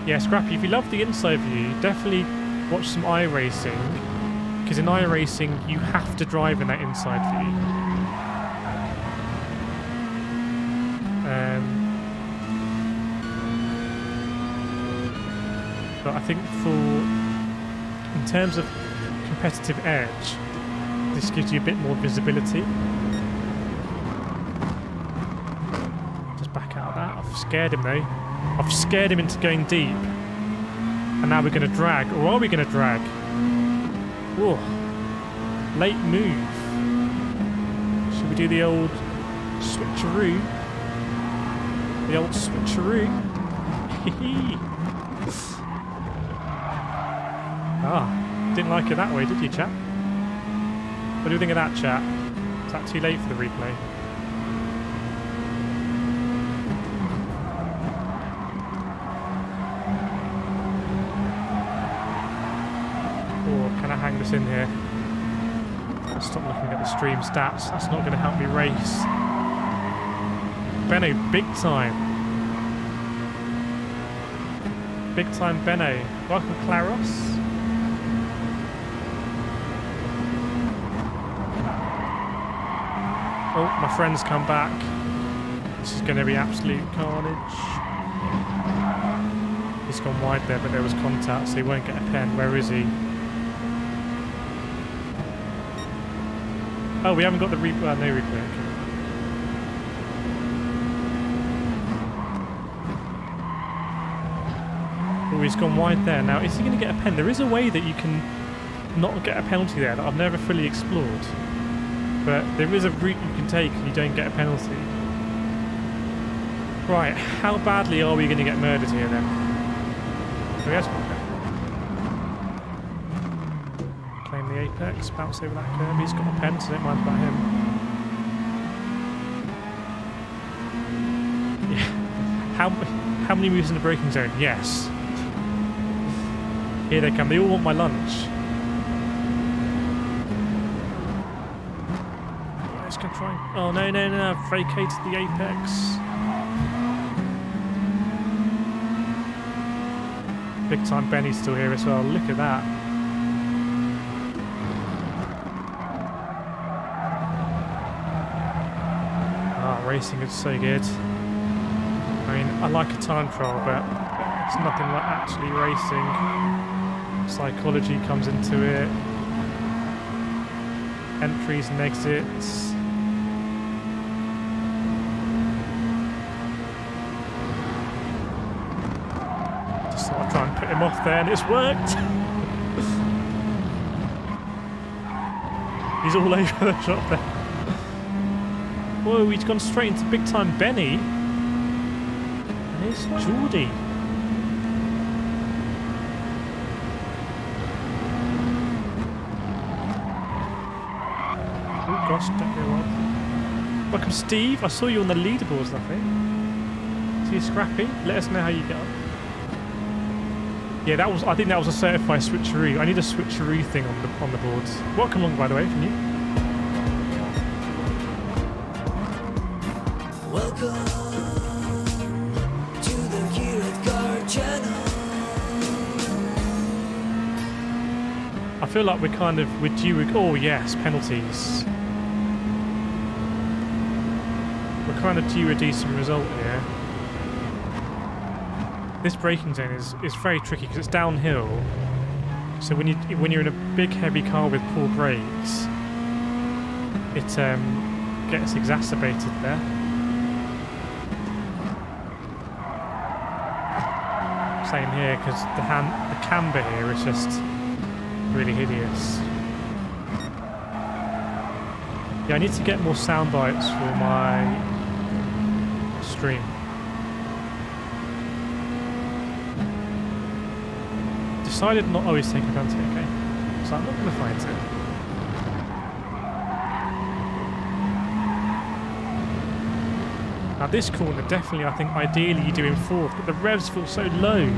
Yeah, Scrappy, if you love the inside view, definitely watch some iRacing, because in iRacing you have to drive in that inside view. But I think in terms of competitive edge, this gives you a bit more visibility. Just back out of that. I've scared him though. I've scared him into going deep. And now we're going to drag. Or are we going to drag? Whoa. Late move. Should we do the old switcheroo? The old switcheroo. Didn't like it that way, did you, chat? What do you think of that, chat? Is that too late for the replay? Or can I hang this in here? I'll stop looking at the stream stats. That's not going to help me race. Benno, big time. Big time Benno. Welcome, Claros. Oh, my friend's come back. This is going to be absolute carnage. He's gone wide there, but there was contact, so he won't get a pen. Where is he? Oh, we haven't got the replay. No replay. Okay. Oh, he's gone wide there. Now, is he going to get a pen? There is a way that you can not get a penalty there that I've never fully explored. But there is a route you can take and you don't get a penalty. Right, how badly are we going to get murdered here then? Oh, yes, claim the apex, bounce over that curb. He's got a pen, so don't mind about him. Yeah. How many moves in the braking zone? Yes. Here they come. They all want my lunch. Try. Oh no, I've vacated the apex. Big time Benny's still here as well. Look at that. Racing is so good. I mean, I like a time trial, but it's nothing like actually racing. Psychology comes into it. Entries and exits. him off there, and it's worked. He's all over the shop there. Whoa, he's gone straight into big time Benny. And it's Geordie. Oh gosh, don't go wide. Welcome, Steve. I saw you on the leaderboards, I think. See you, Scrappy. Let us know how you get on. Yeah, that was. I think that was a certified switcheroo. I need a switcheroo thing on the boards. Welcome along, by the way, from you. Welcome to the KRT channel. I feel like we're due. Oh yes, penalties. We're kind of due a decent result here. This braking zone is very tricky because it's downhill. So when you're in a big heavy car with poor brakes, it gets exacerbated there. Same here because the camber here is just really hideous. Yeah, I need to get more sound bites for my stream. Decided not always take advantage, okay? So I'm not going to fight it. Now this corner, definitely, I think, ideally you do in fourth, but the revs feel so low.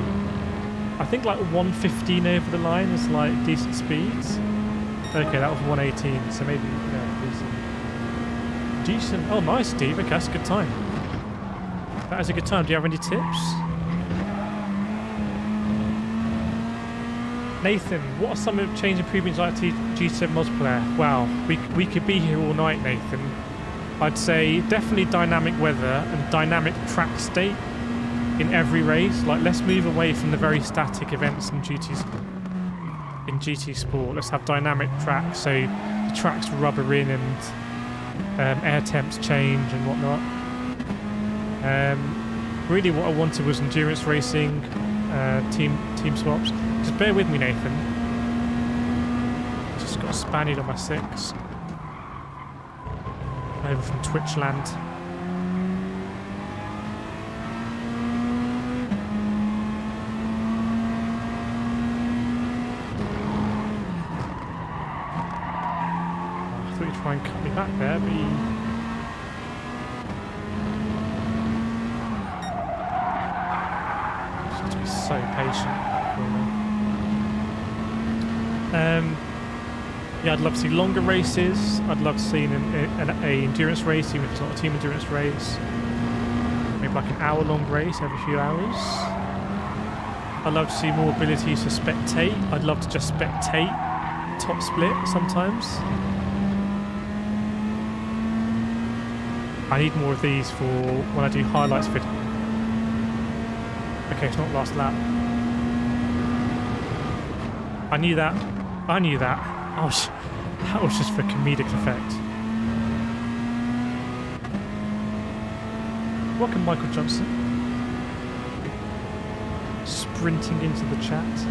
I think like 115 over the line is like decent speeds. Okay, that was 118, so maybe, yeah, decent. Decent. Oh, nice, Steve. Okay, that's a good time. That is a good time. Do you have any tips? Nathan, what are some of the change improvements like to G7 multiplayer? Wow, we could be here all night, Nathan. I'd say definitely dynamic weather and dynamic track state in every race. Like, let's move away from the very static events in GT Sport. Let's have dynamic tracks, so the tracks rubber in and air temps change and whatnot. Really, what I wanted was endurance racing, team swaps. Just bear with me, Nathan. Just got Spaniard on my 6. Over from Twitchland. I thought you'd try and cut me back there, but you... Just have to be so patient. Yeah, I'd love to see longer races. I'd love to see an endurance race, even if it's not a team endurance race. Maybe like an hour-long race every few hours. I'd love to see more abilities to spectate. I'd love to just spectate top split sometimes. I need more of these for when I do highlights video. Okay, it's not last lap. I knew that. I knew that. Oh, that was just for comedic effect. Welcome, Michael Johnson. Sprinting into the chat.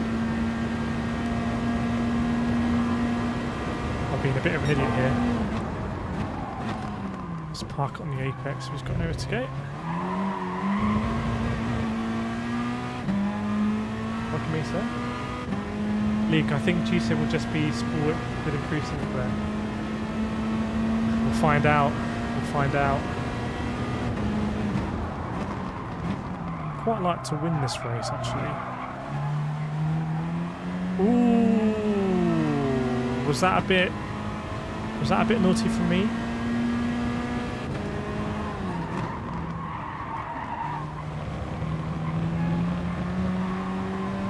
I've been a bit of an idiot here. Let's park on the apex. We've got nowhere to go. Welcome, Eesa. League, I think G7 will just be sport with improved single player. We'll find out. We'll find out. Quite like to win this race, actually. Ooh, was that a bit naughty from me?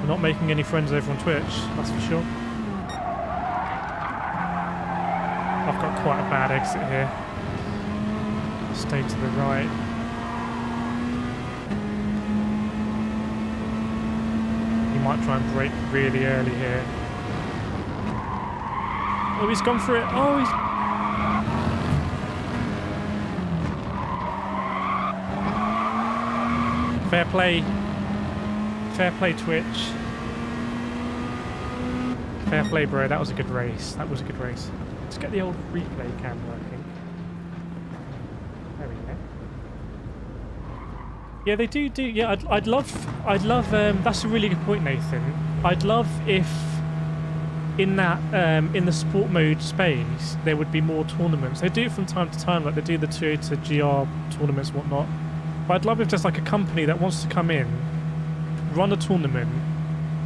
Not making any friends over on Twitch, that's for sure. I've got quite a bad exit here. Stay to the right. He might try and brake really early here. Oh, he's gone for it. Oh, he's... Fair play. Fair play, Twitch. Fair play, bro. That was a good race. That was a good race. Let's get the old replay cam working. There we go. Yeah, they do. Yeah, I'd love. That's a really good point, Nathan. I'd love if in that in the sport mode space there would be more tournaments. They do it from time to time, like they do the Toyota GR tournaments, and whatnot. But I'd love if there's like a company that wants to come in, run a tournament,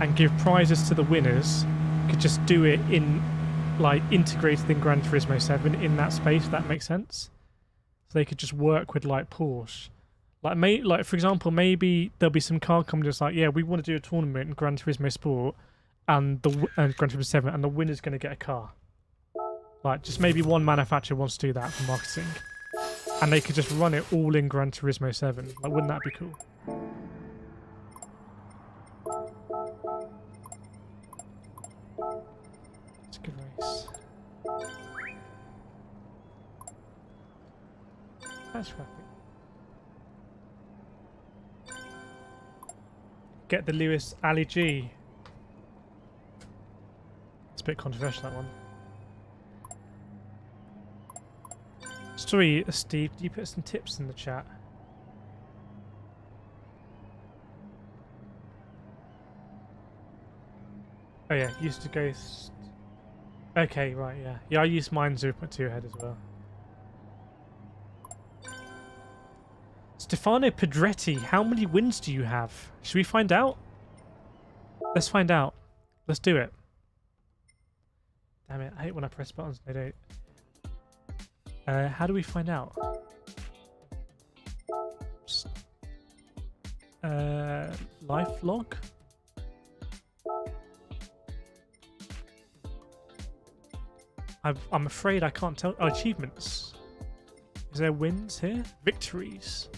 and give prizes to the winners. Could just do it in like integrated in Gran Turismo 7 in that space. If that makes sense. So they could just work with like Porsche. Like for example, maybe there'll be some car companies like, yeah, we want to do a tournament in Gran Turismo Sport and Gran Turismo 7, and the winner's going to get a car. Like, just maybe one manufacturer wants to do that for marketing, and they could just run it all in Gran Turismo 7. Like, wouldn't that be cool? It's a good race. That's rapid. Get the Lewis Ali G. It's a bit controversial, that one. Sorry, Steve, did you put some tips in the chat? Oh yeah, used to go... Okay, right, yeah. Yeah, I used mine 0.2 ahead as well. Stefano Pedretti, how many wins do you have? Should we find out? Let's find out. Let's do it. Damn it, I hate when I press buttons and they don't. How do we find out? Life log? I'm afraid I can't tell. Oh, achievements. Is there wins here? Victories.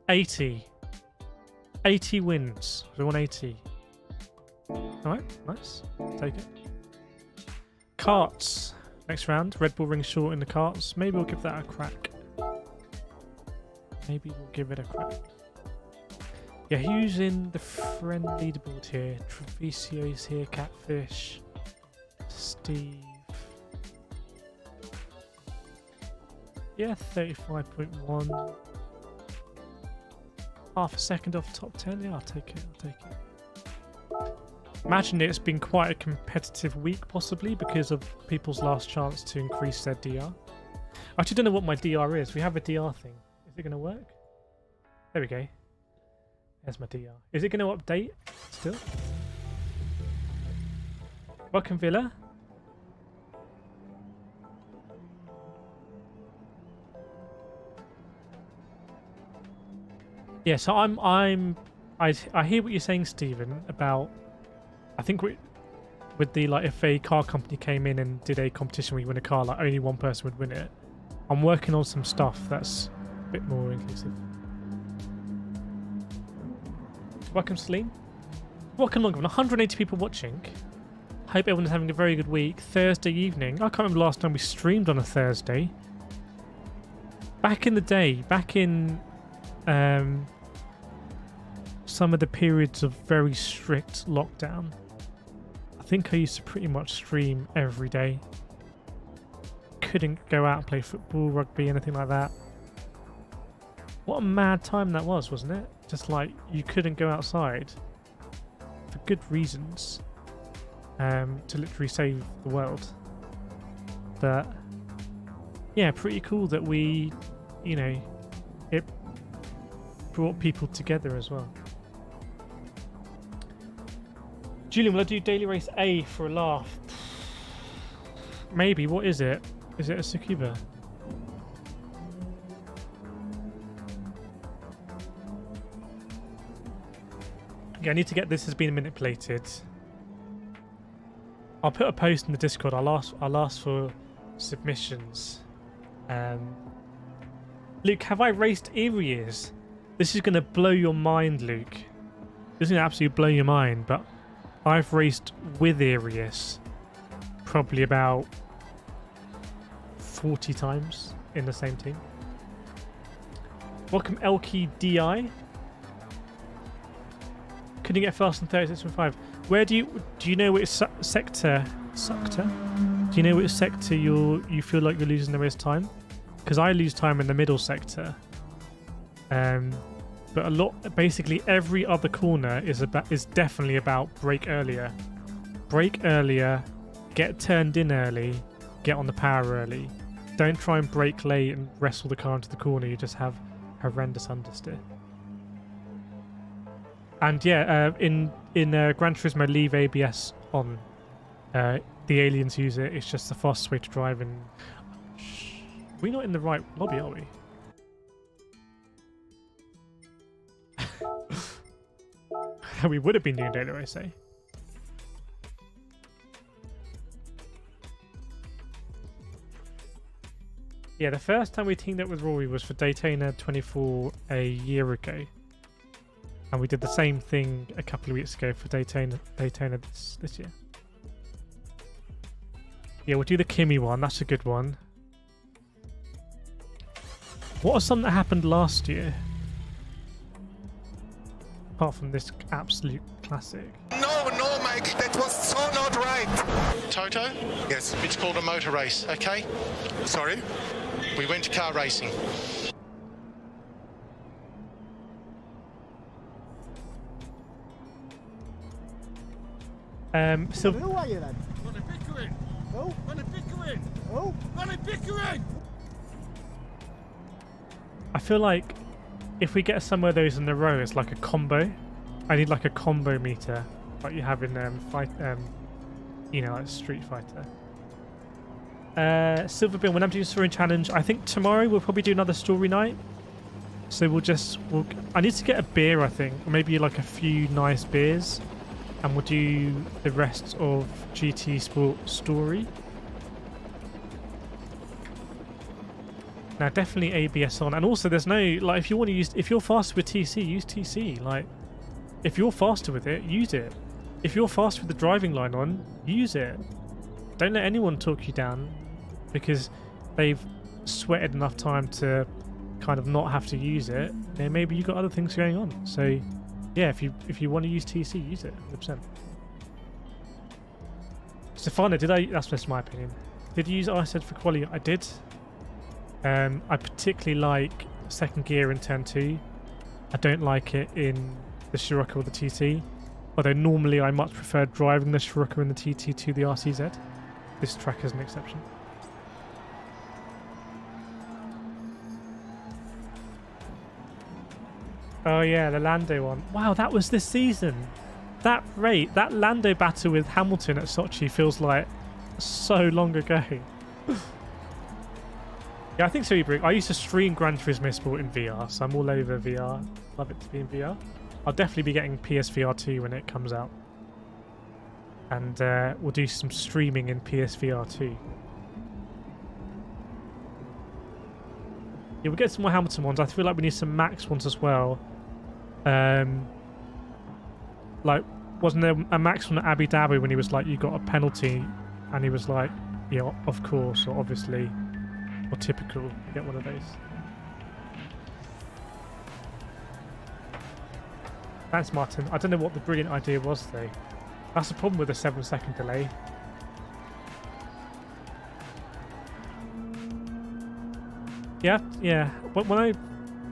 80. 80 wins. We want 80. Alright, nice. Take it. Karts. Next round. Red Bull ring short in the karts. Maybe we'll give that a crack. Maybe we'll give it a crack. Yeah, who's in the friend leaderboard here? Trevisio's here. Catfish. Steve. Yeah, 35.1. Half a second off top 10. Yeah, I'll take it. I'll take it. Imagine it's been quite a competitive week, possibly, because of people's last chance to increase their DR. I actually don't know what my DR is. We have a DR thing. Is it going to work? There we go. There's my DR. Is it going to update still? Welcome, Villa. Yeah, so I hear what you're saying, Stephen, about I think with the like if a car company came in and did a competition where you win a car, like only one person would win it. I'm working on some stuff that's a bit more inclusive. Welcome, Celine. Welcome along with 180 people watching. Hope everyone's having a very good week. Thursday evening. I can't remember the last time we streamed on a Thursday. Back in the day, back in some of the periods of very strict lockdown, I think I used to pretty much stream every day. Couldn't go out and play football, rugby, anything like that. What a mad time that was, wasn't it? Just like you couldn't go outside for good reasons to literally save the world. But yeah, pretty cool that we, you know, it brought people together as well. Julian, will I do Daily Race A for a laugh? Maybe. What is it? Is it a Tsukuba? Yeah, I need to get this has been manipulated. I'll put a post in the Discord. I'll ask for submissions. Luke, have I raced areas? This is going to blow your mind, Luke. This is going to absolutely blow your mind, but I've raced with Arius probably about 40 times in the same team. Welcome, Elky DI. Couldn't get fast in 36.5. Where do you know which sector? Do you know which sector you feel like you're losing the most time? Because I lose time in the middle sector. But basically every other corner is definitely about brake earlier. Brake earlier, get turned in early, get on the power early. Don't try and brake late and wrestle the car into the corner. You just have horrendous understeer. And yeah, in Gran Turismo, leave ABS on. The aliens use it. It's just the fastest way to drive. And we're not in the right lobby, are we? We would have been doing data, I say. Yeah, the first time we teamed up with Rory was for Daytona 24 a year ago. And we did the same thing a couple of weeks ago for Daytona this year. Yeah, we'll do the Kimmy one. That's a good one. What was something that happened last year? Apart from this absolute classic. No, Mike, that was so not right. Toto? Yes. It's called a motor race, okay? Sorry? We went to car racing. So Who are you then? Ronnie Pickering! Who? Ronnie Pickering! Who? Ronnie Pickering! I feel like if we get some of those in a row, it's like a combo. I need like a combo meter, like you have in like Street Fighter. Silver Bill, when I'm doing Story Challenge, I think tomorrow we'll probably do another story night. So I need to get a beer, I think, or maybe like a few nice beers, and we'll do the rest of GT Sport Story. Now, definitely ABS on, and also there's no like if you're faster with TC, use TC. Like, if you're faster with it, use it. If you're faster with the driving line on, use it. Don't let anyone talk you down because they've sweated enough time to kind of not have to use it. Then maybe you've got other things going on. So, yeah, if you want to use TC, use it 100%. Stefano, that's just my opinion. Did you use ISED for quality? I did. I particularly like second gear in turn 2. I don't like it in the Scirocco or the TT. Although normally I much prefer driving the Scirocco and the TT to the RCZ. This track is an exception. Oh yeah, the Lando one. Wow, that was this season. That Lando battle with Hamilton at Sochi feels like so long ago. Yeah, I think so, Ibrik. I used to stream Gran Turismo Sport in VR, so I'm all over VR. Love it to be in VR. I'll definitely be getting PSVR 2 when it comes out. And we'll do some streaming in PSVR 2. Yeah, we'll get some more Hamilton ones. I feel like we need some Max ones as well. Like, wasn't there a Max from Abu Dhabi when he was like, you got a penalty? And he was like, yeah, of course, or obviously, or typical. You get one of those. Thanks, Martin. I don't know what the brilliant idea was, though. That's the problem with a 7-second delay. Yeah. When I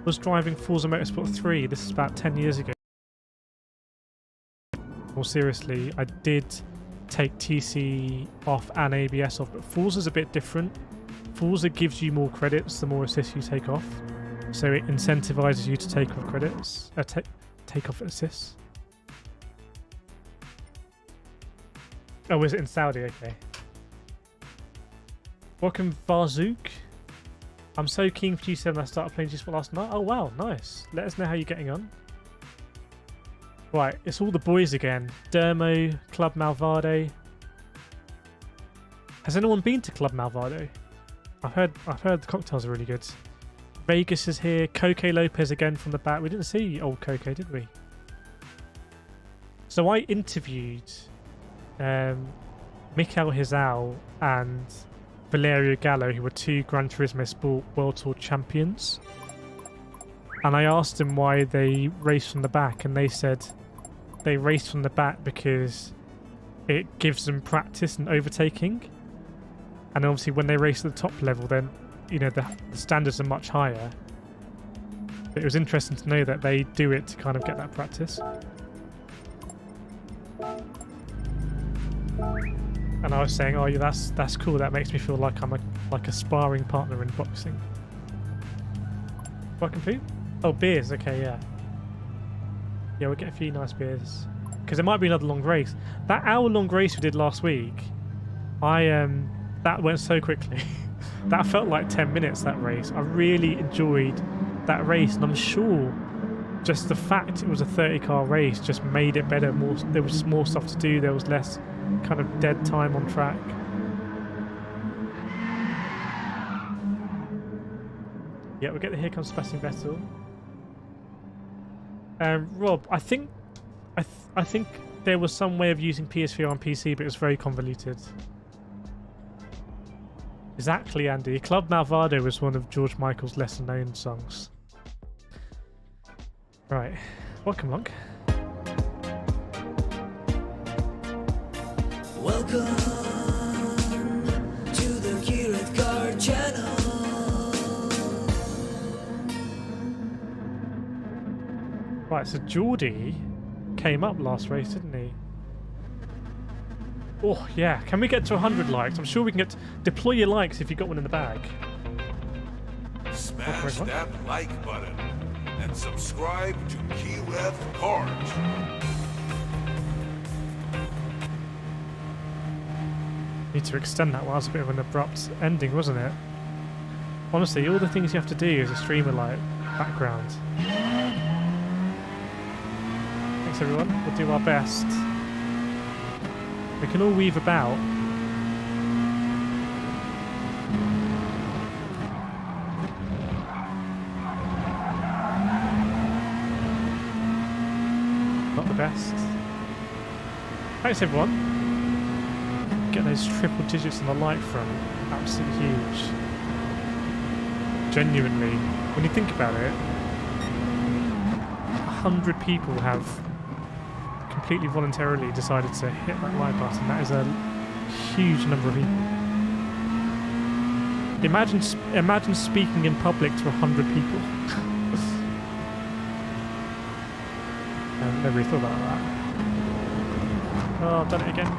was driving Forza Motorsport 3, this is about 10 years ago. More seriously, I did take TC off and ABS off, but Forza's a bit different. Forza gives you more credits the more assists you take off, so it incentivizes you to take off credits, take off assists. Oh, was it in Saudi? Okay. Welcome, Varzook. I'm so keen for G7 I started playing G-Sport last night. Oh wow, nice. Let us know how you're getting on. Right, it's all the boys again. Dermo, Club Malvado. Has anyone been to Club Malvado? I've heard the cocktails are really good. Vegas is here. Coque Lopez again from the back. We didn't see old Coque, did we? So I interviewed Mikel Hizal and Valerio Gallo, who were 2 Gran Turismo Sport World Tour champions. And I asked them why they raced from the back, and they said they race from the back because it gives them practice in overtaking. And obviously when they race at the top level, then, you know, the standards are much higher. But it was interesting to know that they do it to kind of get that practice. And I was saying, oh yeah, that's cool. That makes me feel like I'm like a sparring partner in boxing. Welcome food? Oh, beers. Okay, yeah. Yeah, we'll get a few nice beers. Because there might be another long race. That hour-long race we did last week, that went so quickly. That felt like 10 minutes, that race. I really enjoyed that race, and I'm sure just the fact it was a 30-car race just made it better. There was just more stuff to do. There was less kind of dead time on track. Yeah, we'll get the Here Comes Sebastian Vettel. Rob, I think there was some way of using PSVR on PC, but it was very convoluted. Exactly, Andy. Club Malvado was one of George Michael's lesser-known songs. Right. Welcome, Monk. Welcome to the KRT channel. Right, so Geordie came up last race, didn't he? Oh, yeah. Can we get to 100 likes? I'm sure we can get... Deploy your likes if you got one in the bag. Smash that like button and subscribe to kirethkart. Need to extend that. Well, that was a bit of an abrupt ending, wasn't it? Honestly, all the things you have to do as a streamer, like background. Thanks, everyone. We'll do our best. We can all weave about. Not the best. Thanks, everyone. Get those triple digits on the like front. Absolutely huge. Genuinely. When you think about it, 100 people have completely voluntarily decided to hit that like button. That is a huge number of people. Imagine speaking in public to 100 people. Never really thought about that. Oh, I've done it again.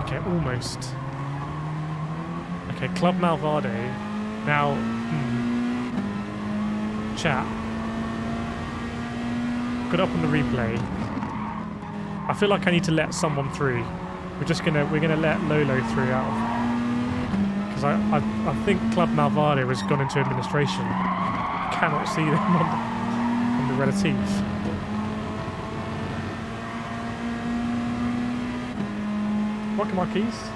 Okay, almost. Okay, Club Malvado. Now, chat. Got up on the replay. I feel like I need to let someone through. We're gonna let Lolo through out of, because I think Club Malvado has gone into administration. I cannot see them on the relative. Welcome, Marquise.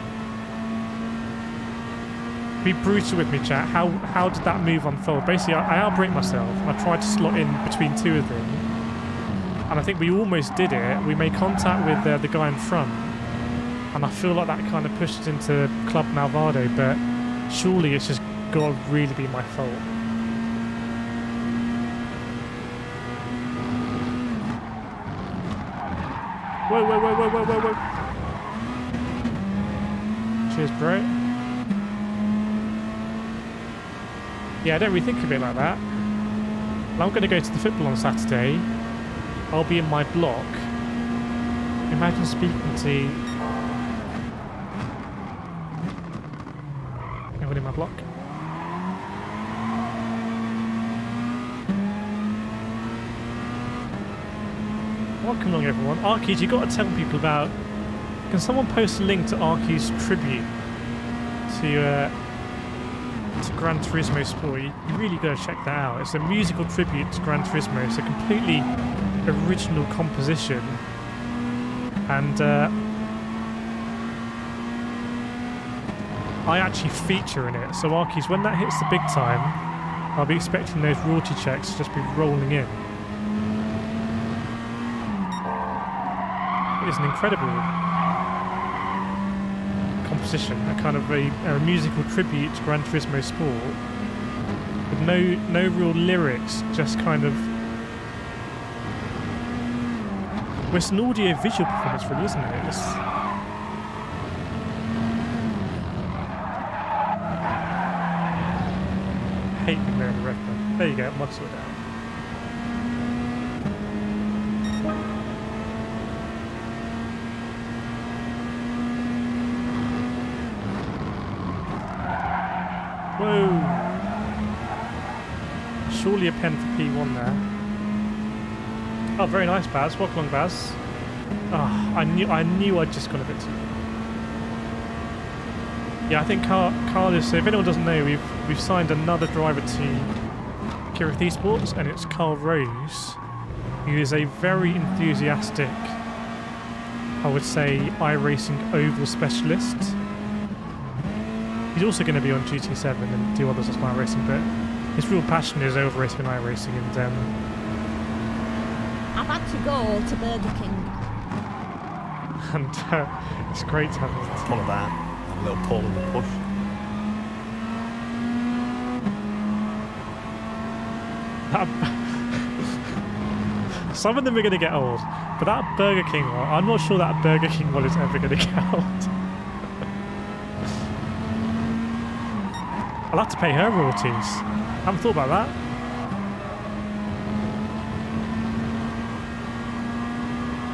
Be brutal with me, chat. How did that move unfold? Basically, I outbraked myself and I tried to slot in between two of them. And I think we almost did it. We made contact with the guy in front. And I feel like that kind of pushed us into Club Malvado, but surely it's just got to really be my fault. Whoa, whoa, whoa, whoa, whoa, whoa, whoa. Cheers, bro. Yeah, I don't really think of it like that. Well, I'm going to go to the football on Saturday. I'll be in my block. Imagine speaking to everyone in my block. Welcome along, everyone. Arkies, you've got to tell people about... Can someone post a link to Arkies' tribute to Gran Turismo Spoerl? You really got to check that out. It's a musical tribute to Gran Turismo. It's a completely original composition, and I actually feature in it. So Arkies, when that hits the big time, I'll be expecting those royalty checks to just be rolling in. It is an incredible composition, a kind of a musical tribute to Gran Turismo Sport, with no real lyrics, just kind of Well, it's an audio-visual performance, really, isn't it? Hate McLaren red gun. There you go, mod sort down. Whoa! Surely a pen for P1 there. Oh, very nice, Baz. Welcome along, Baz. Oh, I knew I'd just gone a bit too. Yeah, I think Carl so if anyone doesn't know, we've signed another driver to Kireth Esports, and it's Carl Rose, who is a very enthusiastic, I would say, iRacing oval specialist. He's also going to be on GT7 and do others as iRacing, but his real passion is oval racing and iRacing, and I've had to go to Burger King. and it's great to have him. Follow that. A little pull and a push. Some of them are going to get old, but that Burger King one, I'm not sure that Burger King one is ever going to get old. I'll have to pay her royalties. Haven't thought about that.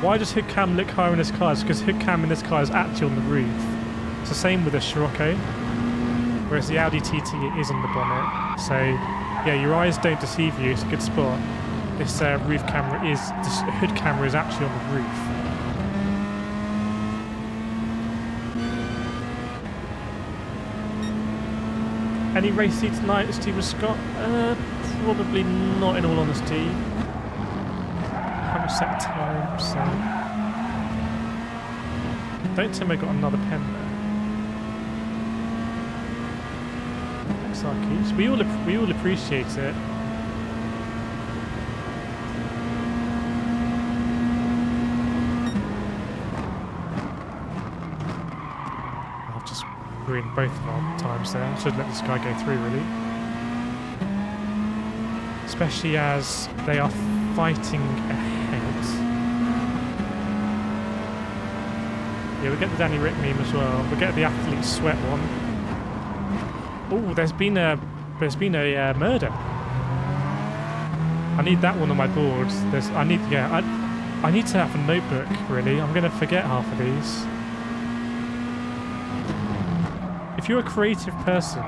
Why does hood cam look higher in this car? It's because hood cam in this car is actually on the roof. It's the same with the Scirocco, whereas the Audi TT is on the bonnet. So yeah, your eyes don't deceive you. It's a good spot. This roof camera is, this hood camera is actually on the roof. Any race seat tonight, Stephen Scott? Probably not, in all honesty. Haven't set time, so. Don't tell me I got another pen there. Thanks, we all appreciate it. I've just ruined both of our times there. Should let this guy go through, really. Especially as they are fighting ahead. Yeah, we get the Danny Rick meme as well. We get the athlete sweat one. Oh, there's been a murder. I need that one on my board. I need to have a notebook, really. I'm gonna forget half of these. If you're a creative person,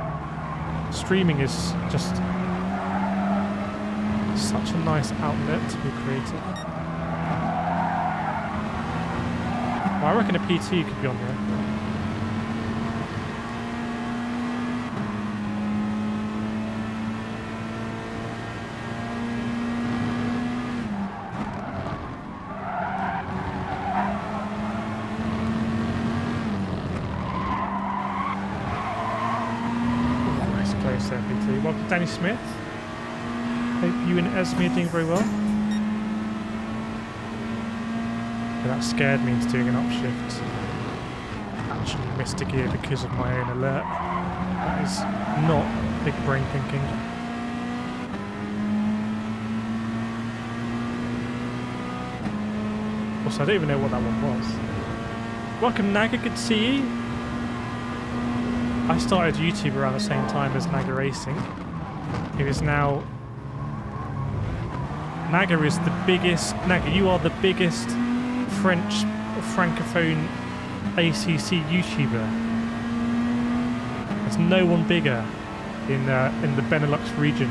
streaming is just such a nice outlet to be creative. Well, I reckon a P2 could be on there. Nice close there, P2. Welcome, Danny Smith. Hope you and Esme are doing very well. Yeah, that scared me into doing an upshift. Actually missed a gear because of my own alert. That is not big brain thinking. Also, I don't even know what that one was. Welcome, Naga, good to see you. I started YouTube around the same time as Naga Racing. It is now... Naga is the biggest... Naga, you are the biggest French Francophone ACC YouTuber. There's no one bigger in the Benelux region.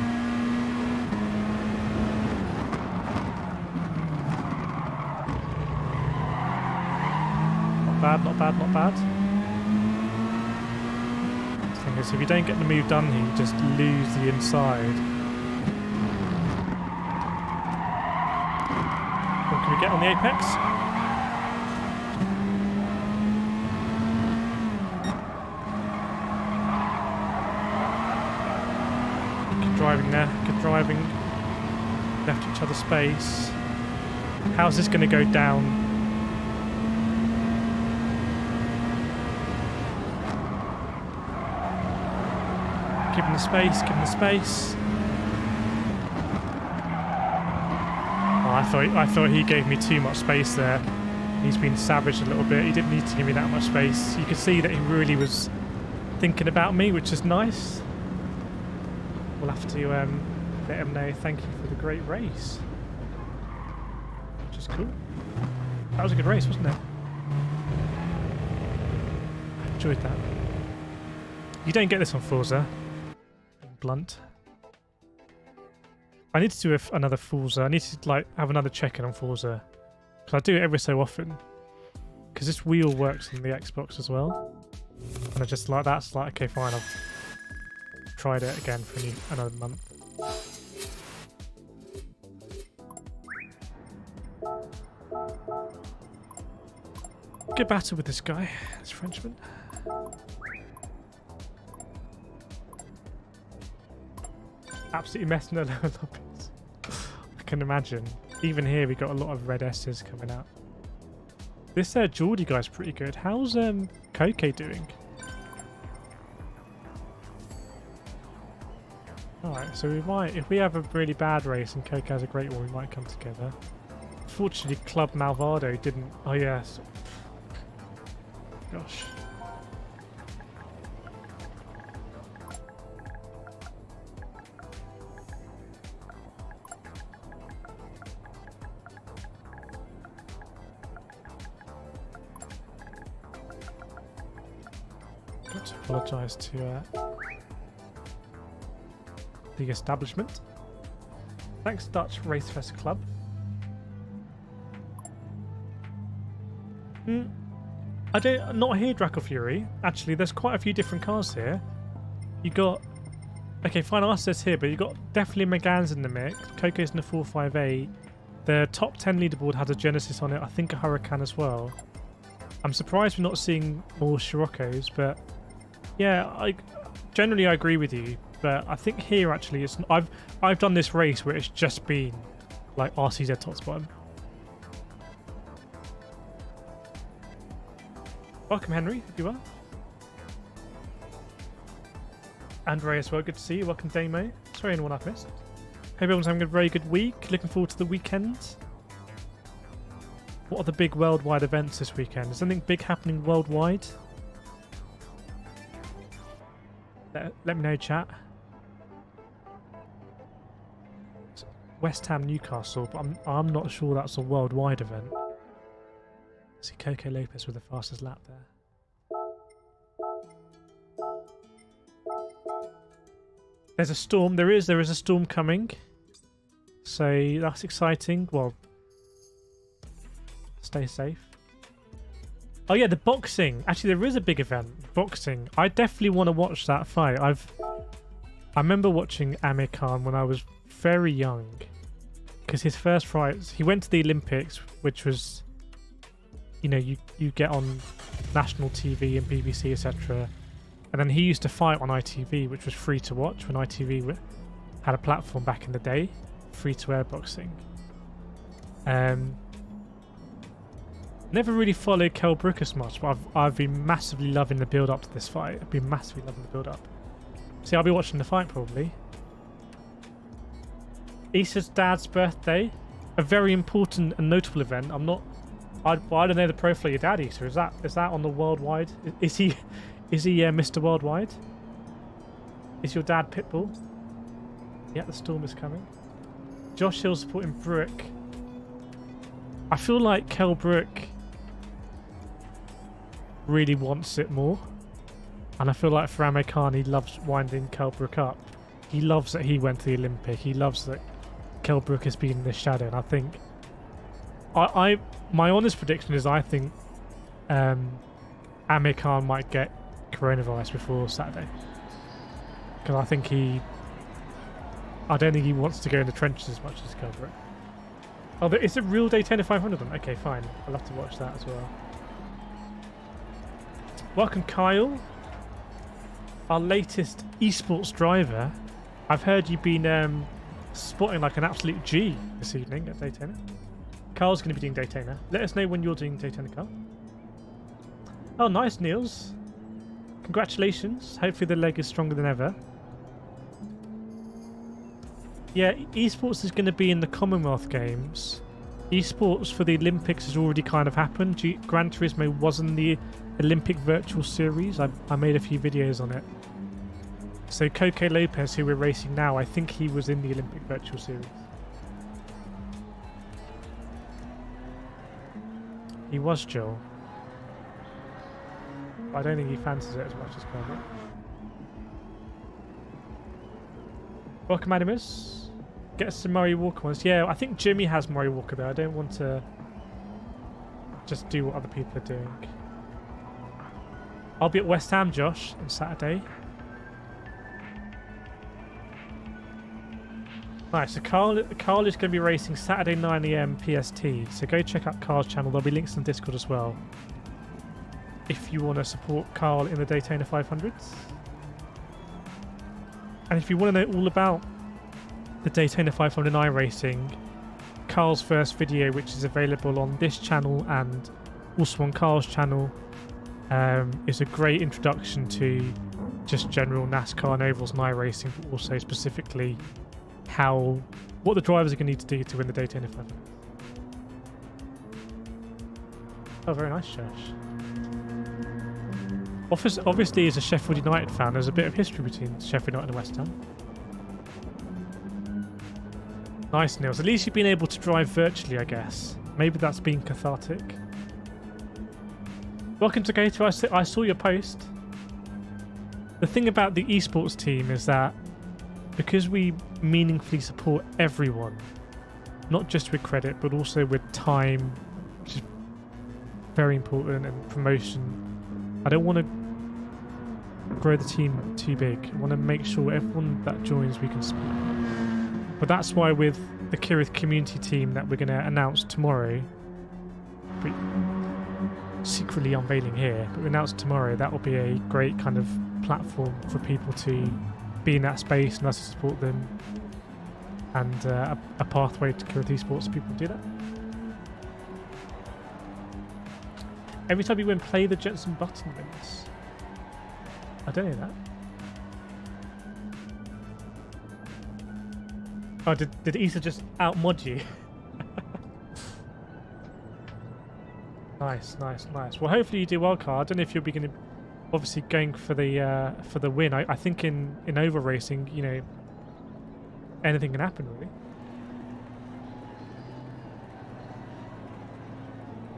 Not bad, not bad, not bad. The thing is, if you don't get the move done here, you just lose the inside. Well, can we get on the apex? Good driving there, good driving. Left each other space. How's this going to go down? Give him the space, give him the space. Oh, I I thought he gave me too much space there. He's been savaged a little bit. He didn't need to give me that much space. You could see that he really was thinking about me, which is nice. We'll have to let him know thank you for the great race. Which is cool. That was a good race, wasn't it? I enjoyed that. You don't get this on Forza. Being blunt. I need to do another Forza. I need to like have another check-in on Forza. Because I do it every so often. Because this wheel works on the Xbox as well. And I just like, that's like, okay, fine, I've tried it again for another month. Good battle with this guy, this Frenchman. Absolutely messing the lower lobbies. I can imagine. Even here we got a lot of red S's coming out. This Geordie guy's pretty good. How's Koke doing? Alright, so we might, if we have a really bad race and Koke has a great one, we might come together. Fortunately, Club Malvado didn't. Oh yes. Gosh. Got to apologise to the establishment. Thanks, Dutch Racefest Club. Not here, Draco Fury. Actually, there's quite a few different cars here. You got, okay, fine, I says here, but you got definitely McGann's in the mix. Koke's in the 458. The top 10 leaderboard has a Genesis on it. I think a Huracan as well. I'm surprised we're not seeing more Scirocco's, but yeah, I agree with you. But I think here actually, it's I've done this race where it's just been like RCZ top spot. Welcome, Henry, if you are. Andre as well, good to see you. Welcome, Damo. Sorry, anyone I've missed. Hope everyone's having a very good week. Looking forward to the weekend. What are the big worldwide events this weekend? Is anything big happening worldwide? Let me know, chat. West Ham, Newcastle, but I'm not sure that's a worldwide event. See Coco Lopez with the fastest lap there. There's a storm. There is a storm coming. So that's exciting. Well, stay safe. Oh yeah, the boxing. Actually, there is a big event. Boxing. I definitely want to watch that fight. I remember watching Amir Khan when I was very young. Because his first fight, he went to the Olympics, which was, you know, you get on national TV and BBC, etc. And then he used to fight on ITV, which was free to watch when ITV had a platform back in the day, free to air boxing. Never really followed Kell Brook as much, but I've been massively loving the build up to this fight. I've been massively loving the build up. See, I'll be watching the fight probably. Easa's dad's birthday, a very important and notable event. I don't know the profile of your dad, Easa. Is that on the worldwide? Is he Mr. Worldwide? Is your dad Pitbull? Yeah, the storm is coming. Josh Hill supporting Brook. I feel like Kell Brook really wants it more. And I feel like for Amir Khan, he loves winding Kell Brook up. He loves that he went to the Olympic. He loves that Kell Brook has been in the shadow. And I think... my honest prediction is I think Amir Khan might get coronavirus before Saturday. Because I think I don't think he wants to go in the trenches as much as Kell Brook. Oh, it's a real Daytona 500 then? Okay, fine. I'll have to watch that as well. Welcome, Kyle. Our latest esports driver. I've heard you've been spotting like an absolute G this evening at Daytona. Carl's going to be doing Daytona. Let us know when you're doing Daytona, Carl. Oh, nice, Niels. Congratulations. Hopefully the leg is stronger than ever. Yeah, esports is going to be in the Commonwealth Games. Esports for the Olympics has already kind of happened. Gran Turismo was in the Olympic Virtual Series. I made a few videos on it. So Coco Lopez, who we're racing now, I think he was in the Olympic Virtual Series. He was Joel. I don't think he fancies it as much as Callum. Welcome, Animus. Get us some Murray Walker ones. Yeah, I think Jimmy has Murray Walker though. I don't want to just do what other people are doing. I'll be at West Ham, Josh, on Saturday. Nice, so Carl is going to be racing Saturday 9 AM PST. So go check out Carl's channel. There'll be links in Discord as well. If you want to support Carl in the Daytona 500s. And if you want to know all about the Daytona 500 iRacing, Carl's first video, which is available on this channel and also on Carl's channel, is a great introduction to just general NASCAR and ovals and iRacing, but also specifically what the drivers are going to need to do to win the Daytona 500. Oh, very nice, Josh. Obviously, as a Sheffield United fan, there's a bit of history between Sheffield United and West Ham. Nice, Nils. At least you've been able to drive virtually, I guess. Maybe that's been cathartic. Welcome to Gator. I saw your post. The thing about the esports team is that because we meaningfully support everyone, not just with credit, but also with time, which is very important, and promotion, I don't want to grow the team too big. I want to make sure everyone that joins we can support. But that's why with the Kireth community team that we're going to announce tomorrow, secretly unveiling here, but we announce tomorrow, that will be a great kind of platform for people to be in that space and us to support them, and a pathway to Kireth Esports so people do that. Every time you win, play the Jensen Button wins. I don't know that. Oh, did Eesa just outmod you? Nice. Well, hopefully you do well, Carl. I don't know if you'll be obviously going for the win. I think in oval racing, you know, anything can happen really.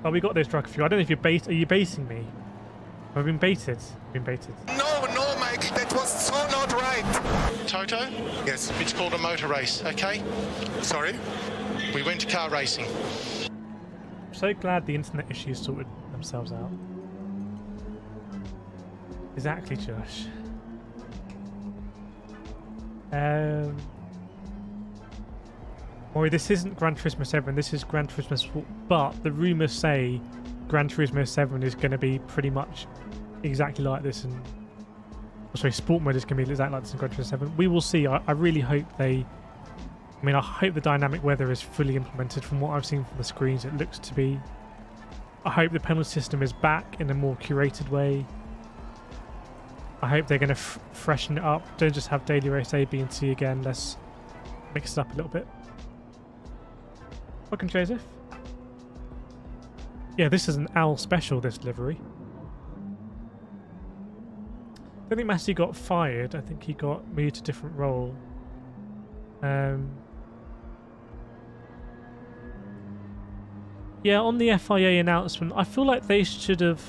Oh, we got this drug for you. I don't know if you're are you basing me? I've been baited. No, Mike, that was so not right. Toto? Yes. It's called a motor race, okay? Sorry? We went to car racing. I'm so glad the internet issues sorted themselves out. Exactly, Josh. Or this isn't Gran Turismo 7, this is Gran Turismo Sport, but the rumours say Gran Turismo 7 is going to be pretty much exactly like this, and Sport Mode is going to be exactly like this in Gran Turismo 7. We will see. I really hope I hope the dynamic weather is fully implemented. From what I've seen from the screens, it looks to be. I hope the penalty system is back in a more curated way. I hope they're going to freshen it up. Don't just have daily race A, B and C again. Let's mix it up a little bit. Welcome, Joseph. Yeah, this is an owl special, this livery. I don't think Massey got fired. I think he got moved to a different role. Yeah, on the FIA announcement, I feel like they should have...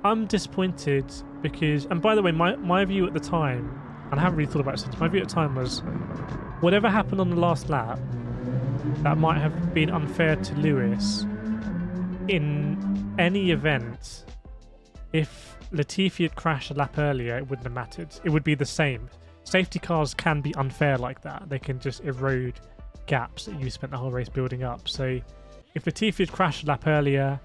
I'm disappointed because... And by the way, my view at the time, and I haven't really thought about it since, my view at the time was whatever happened on the last lap that might have been unfair to Lewis, in any event, if Latifi had crashed a lap earlier, it wouldn't have mattered. It would be the same. Safety cars can be unfair like that. They can just erode gaps that you spent the whole race building up. So if Latifi had crashed a lap earlier,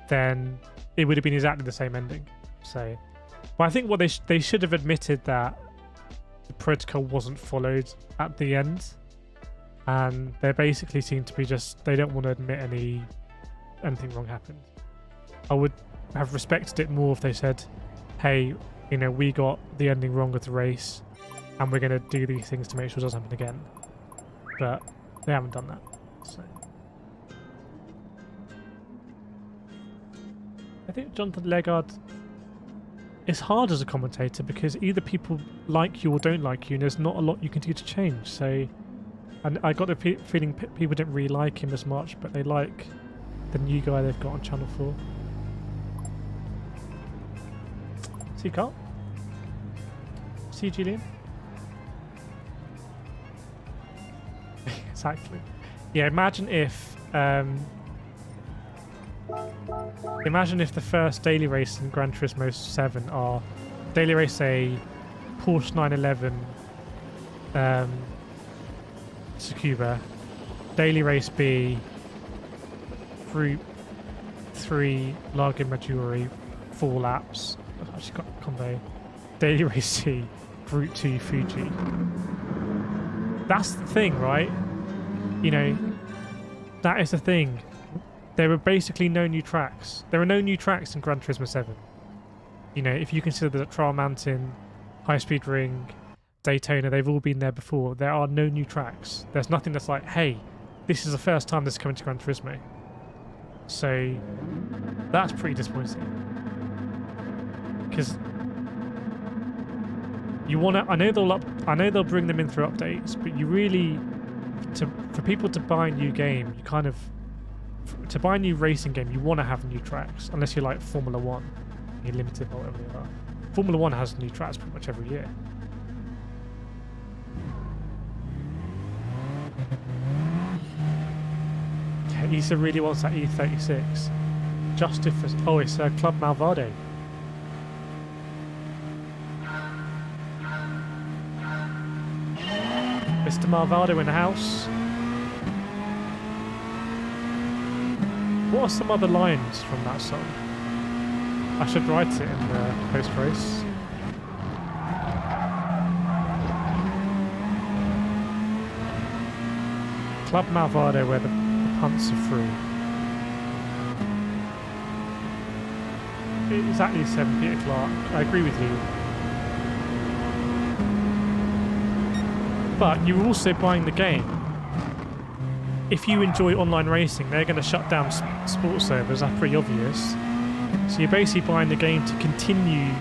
then it would have been exactly the same ending. So, but I think what they should have admitted that the protocol wasn't followed at the end, and they basically seem to be they don't want to admit anything wrong happened. I would have respected it more if they said, hey, you know, we got the ending wrong of the race and we're going to do these things to make sure it doesn't happen again. But they haven't done that. So think Jonathan Legard. It's hard as a commentator because either people like you or don't like you, and there's not a lot you can do to change. So, and I got the feeling people didn't really like him as much, but they like the new guy they've got on Channel 4. See Carl? See Julian? Exactly. Yeah, imagine if the first daily race in Gran Turismo 7 are daily race A, Porsche 911, Tsukuba, daily race B, Group 3, Largo Maggiore, 4 laps. I've actually got a combo. Daily race C, Group 2, Fuji. That's the thing, right? You know, that is the thing. There were basically no new tracks. There are no new tracks in Gran Turismo 7. You know, if you consider the Trial Mountain, High Speed Ring, Daytona, they've all been there before. There are no new tracks. There's nothing that's like, hey, this is the first time this is coming to Gran Turismo. So that's pretty disappointing. Because you want to, I know they'll bring them in through updates, but you really, for people to buy a new game, you kind of, to buy a new racing game, you want to have new tracks, unless you're like Formula 1, you're limited or whatever they are. Formula 1 has new tracks pretty much every year. Eesa really wants that E36. Just if it's, oh, it's Club Malvado. Mr. Malvado in the house. What are some other lines from that song? I should write it in the post-race. Club Malvado, where the punts are free. Exactly 7 Peter Clark. I agree with you. But you're also buying the game. If you enjoy online racing, they're going to shut down sports servers. That's pretty obvious. So you're basically buying the game to continue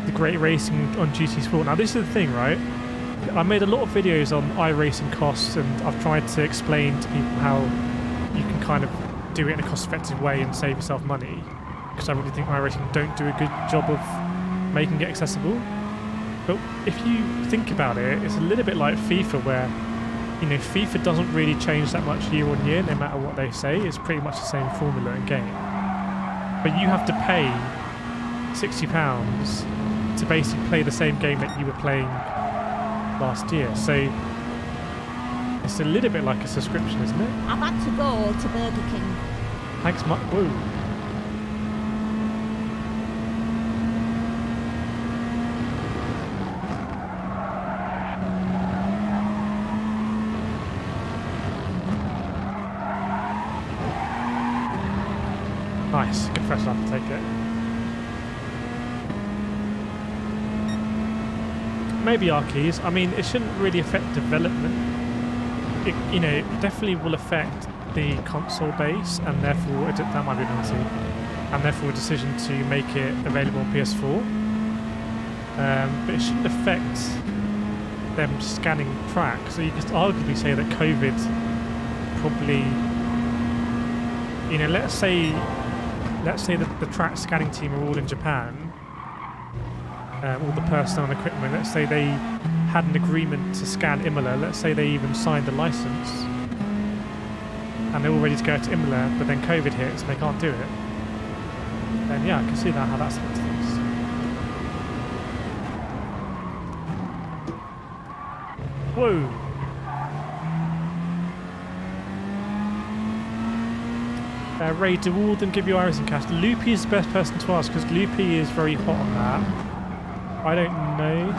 the great racing on GT Sport. Now this is the thing, right? I made a lot of videos on iRacing costs, and I've tried to explain to people how you can kind of do it in a cost-effective way and save yourself money. Because I really think iRacing don't do a good job of making it accessible. But if you think about it, it's a little bit like FIFA, where, you know, FIFA doesn't really change that much year on year, no matter what they say. It's pretty much the same formula and game. But you have to pay £60 to basically play the same game that you were playing last year. So it's a little bit like a subscription, isn't it? I've had to go to Burger King. Thanks, Mike. Whoa. Nice, good fresh lap to take it. Maybe our keys. I mean, it shouldn't really affect development. It, you know, it definitely will affect the console base, and therefore that might be a penalty, and therefore a decision to make it available on PS4. But it shouldn't affect them scanning tracks. So you could arguably say that COVID probably, you know, let's say that the track scanning team are all in Japan, all the personnel and equipment. Let's say they had an agreement to scan Imola. Let's say they even signed a license, and they're all ready to go to Imola, but then COVID hits and they can't do it. Then yeah, I can see how that's affected things. Whoa! Ray, do all of them give you iRacing cash? Loopy is the best person to ask, because Loopy is very hot on that. I don't know.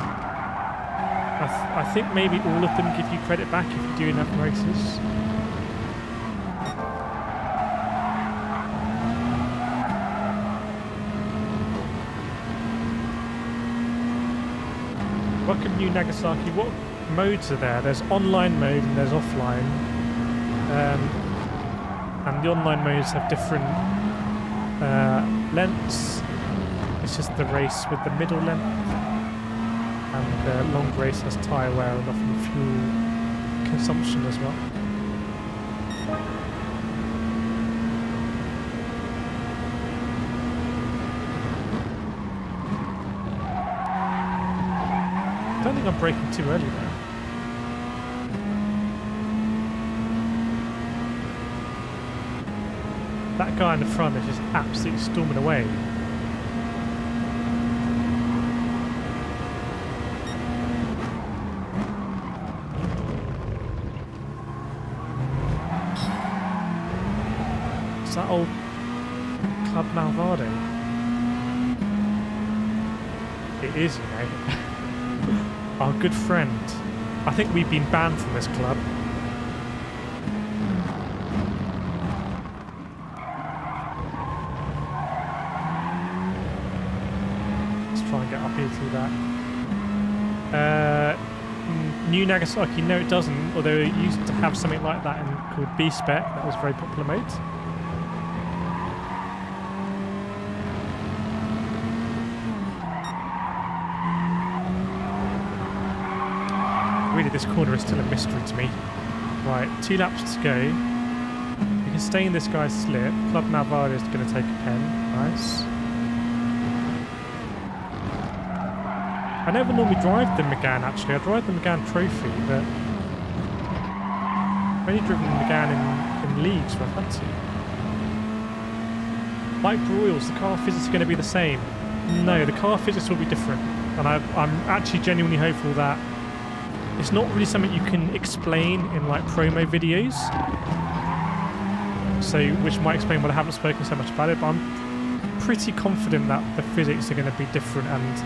I think maybe all of them give you credit back if you do enough races. Welcome, New Nagasaki. What modes are there? There's online mode and there's offline. And the online modes have different lengths. It's just the race with the middle length. And the long race has tyre wear and often fuel consumption as well. I don't think I'm braking too early there. That guy in the front is just absolutely storming away. It's that old Club Malvado. It is, you know. Our good friend. I think we've been banned from this club. Let's try and get up here through that. New Nagasaki, no it doesn't, although it used to have something like that called B-Spec, that was very popular mode. Really, this corner is still a mystery to me. Right, 2 laps to go. We can stay in this guy's slip. Club Malvado is going to take a pen. Nice. I never normally drive the Megane, actually. I drive the Megane Trophy, but I've only driven the Megane in leagues where I've had to. Like Broyles, the car physics are going to be the same. No, the car physics will be different. And I'm actually genuinely hopeful that it's not really something you can explain in like promo videos, so which might explain why I haven't spoken so much about it, but I'm pretty confident that the physics are going to be different and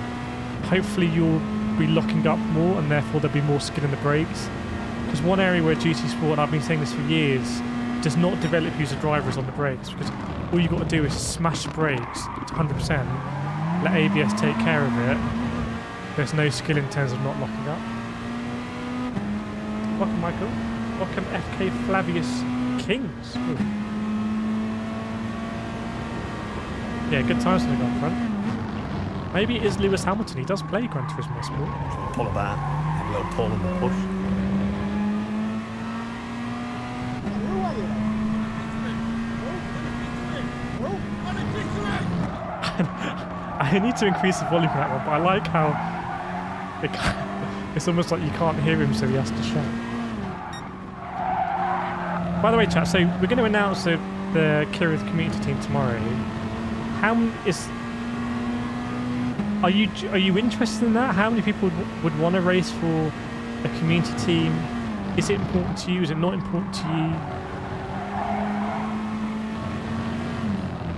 hopefully you'll be locking up more and therefore there'll be more skill in the brakes. Because one area where GT Sport, and I've been saying this for years, does not develop user drivers on the brakes, because all you've got to do is smash the brakes to 100%, let ABS take care of it. There's no skill in terms of not locking up. Welcome, Michael. Welcome, FK Flavius Kings. Ooh. Yeah, good times on the guy in front. Maybe it is Lewis Hamilton. He does play Gran Turismo Sport. Pull about. A little pull and a push. I need to increase the volume of that one, but I like how it's almost like you can't hear him, so he has to shout. By the way, chat, so we're going to announce the Kireth community team tomorrow. Are you interested in that? How many people would want to race for a community team? Is it important to you? Is it not important to you?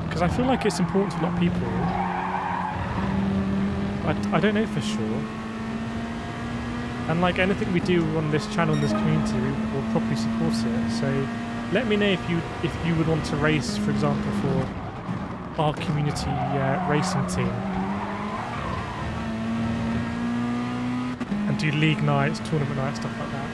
Because I feel like it's important to a lot of people. I don't know for sure. And like anything we do on this channel, in this community, we will probably support it. So let me know if you would want to race, for example, for our community racing team. And do league nights, tournament nights, stuff like that.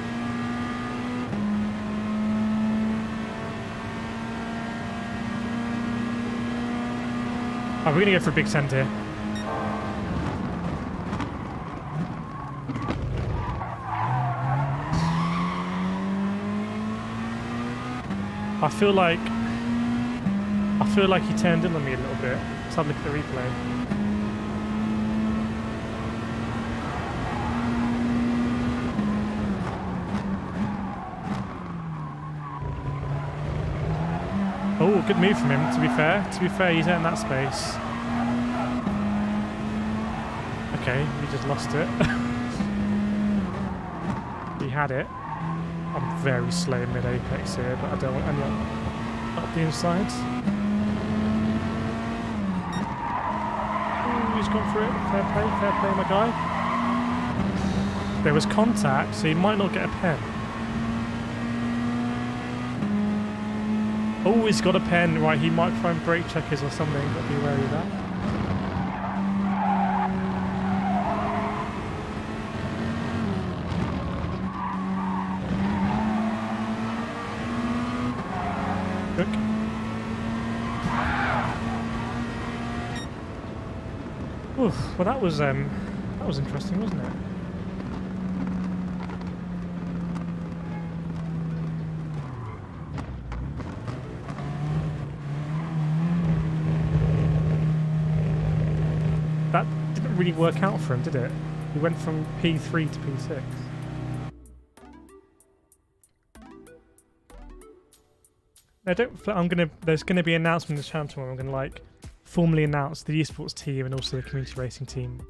We're going to go for a big send here. I feel like he turned in on me a little bit. Let's have a look at the replay. Oh, good move from him, to be fair. To be fair, he's in that space. Okay, he just lost it. He had it. I'm very slow mid-apex here, but I don't want any up the inside. Ooh, he's gone for it. Fair play, my guy. There was contact, so he might not get a pen. Oh, he's got a pen. Right, he might try and brake checkers or something. Got to be wary of that. Oof, well, that was interesting, wasn't it? That didn't really work out for him, did it? He went from P3 to P6. I don't. There's gonna be an announcement in the channel tomorrow. I'm gonna like formally announce the esports team and also the community racing team.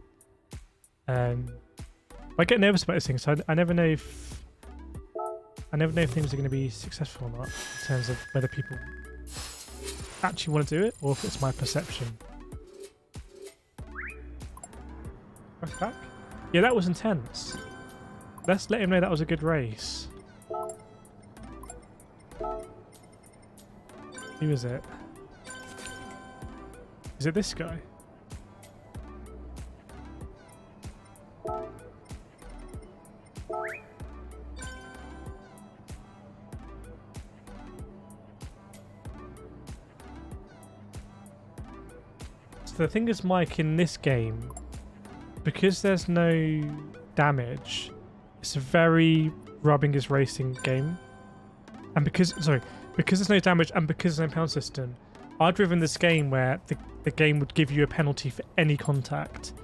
I get nervous about this thing, so I never know if things are going to be successful or not in terms of whether people actually want to do it or if it's my perception. Rush back? Yeah, that was intense. Let's let him know that was a good race. Who is it? Is it this guy? So the thing is, Mike, in this game, because there's no damage, it's a very rubbing is racing game. And because there's no damage and because there's no penalty system, I've driven this game where the game would give you a penalty for any contact,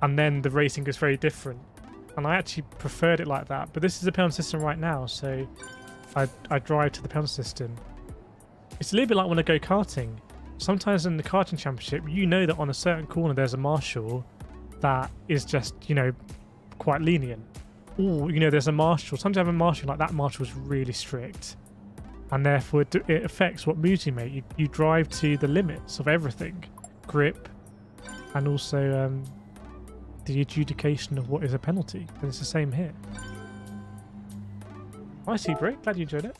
and then the racing is very different. And I actually preferred it like that. But this is a penalty system right now, so I drive to the penalty system. It's a little bit like when I go karting. Sometimes in the karting championship, you know that on a certain corner there's a Marshal that is just, you know, quite lenient. Or, you know, there's a Marshal. Sometimes you have a Marshal, like that Marshal's really strict. And therefore it affects what moves you make. You drive to the limits of everything. Grip, and also the adjudication of what is a penalty. And it's the same here. Nice break. Glad you enjoyed it.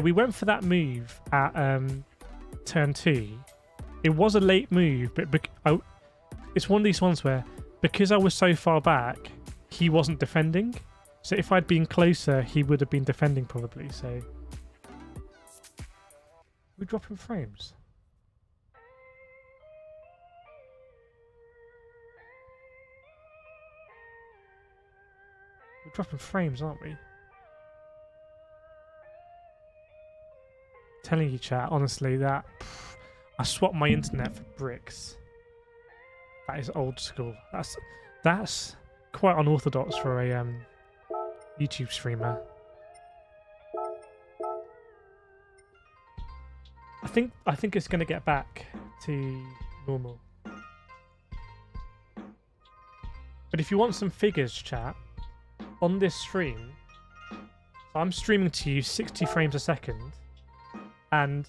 We went for that move at turn 2. It was a late move, but it's one of these ones where because I was so far back, he wasn't defending. So if I'd been closer, he would have been defending probably. So we're dropping frames. We're dropping frames, aren't we? Telling you, chat, honestly, that I swapped my internet for bricks. That is old school. That's quite unorthodox for a YouTube streamer. I think it's going to get back to normal. But if you want some figures, chat, on this stream, I'm streaming to you 60 frames a second, and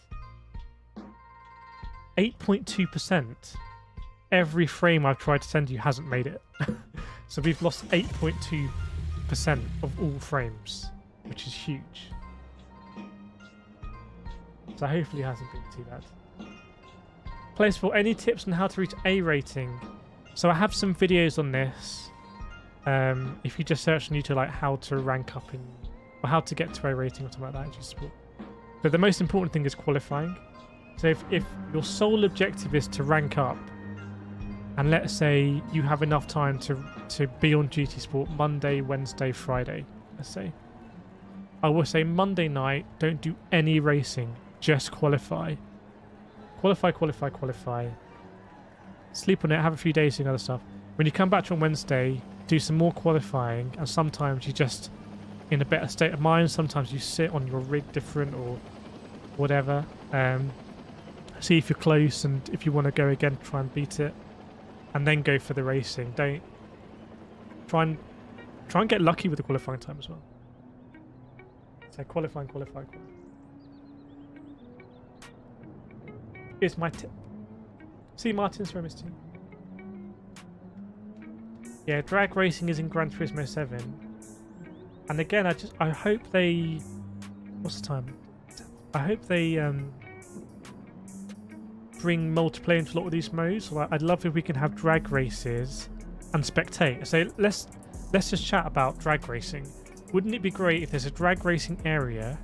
8.2% every frame I've tried to send you hasn't made it. So we've lost 8.2% of all frames, which is huge. So hopefully it hasn't been too bad. Players, for any tips on how to reach A rating? So I have some videos on this. If you just search on YouTube, like how to rank up in, or how to get to A rating or something like that, just sport. But the most important thing is qualifying. So if your sole objective is to rank up, and let's say you have enough time to be on GT Sport Monday, Wednesday, Friday, let's say. I will say Monday night, don't do any racing, just qualify. Qualify. Sleep on it, have a few days doing other stuff. When you come back on Wednesday, do some more qualifying, and sometimes you just in a better state of mind. Sometimes you sit on your rig different or whatever. See if you're close, and if you want to go again, try and beat it, and then go for the racing. Don't try and get lucky with the qualifying time as well. So qualify. Here's my tip. See Martin's from his team. Yeah, drag racing is in Gran Turismo 7. And again, I hope they... What's the time? I hope they bring multiplayer into a lot of these modes. So I'd love if we can have drag races and spectate. So let's just chat about drag racing. Wouldn't it be great if there's a drag racing area,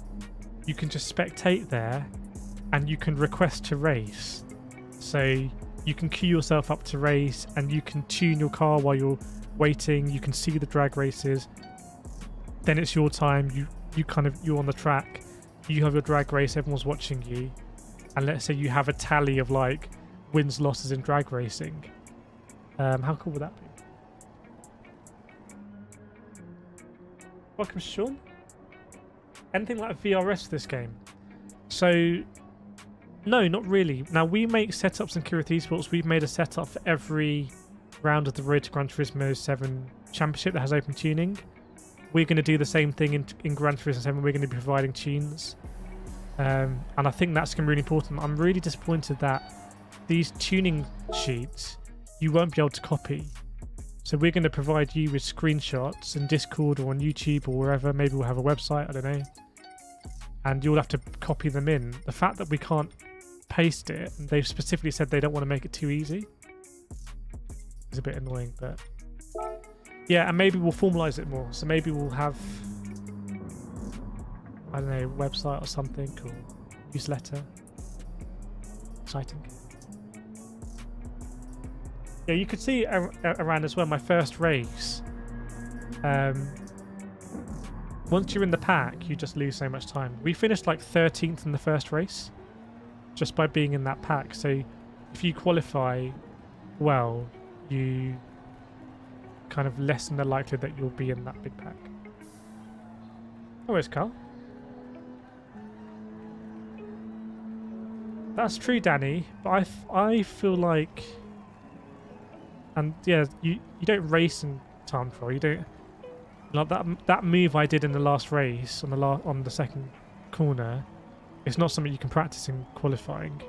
you can just spectate there, and you can request to race. So you can queue yourself up to race, and you can tune your car while you're waiting. You can see the drag races. Then it's your time. You're on the track. You have your drag race. Everyone's watching you, and let's say you have a tally of like wins, losses in drag racing. How cool would that be? Welcome, Sean. Anything like VRS for this game? So, no, not really. Now, we make setups in Kireth Esports. We've made a setup for every round of the Road to Gran Turismo 7 Championship that has open tuning. We're going to do the same thing in Gran Turismo 7. We're going to be providing tunes. And I think that's going to be really important. I'm really disappointed that these tuning sheets, you won't be able to copy. So we're going to provide you with screenshots in Discord or on YouTube or wherever. Maybe we'll have a website, I don't know. And you'll have to copy them in. The fact that we can't paste it, and they've specifically said they don't want to make it too easy, is a bit annoying, but yeah, and maybe we'll formalize it more. So maybe we'll have, I don't know, website or something, or newsletter. Exciting. Yeah, you could see around as well, my first race. Once you're in the pack, you just lose so much time. We finished like 13th in the first race, just by being in that pack. So if you qualify well, you kind of lessen the likelihood that you'll be in that big pack. Oh, where's Carl? That's true, Danny, but I feel like... And yeah, you don't race in time trial. You don't like that move I did in the last race on the second corner. It's not something you can practice in qualifying.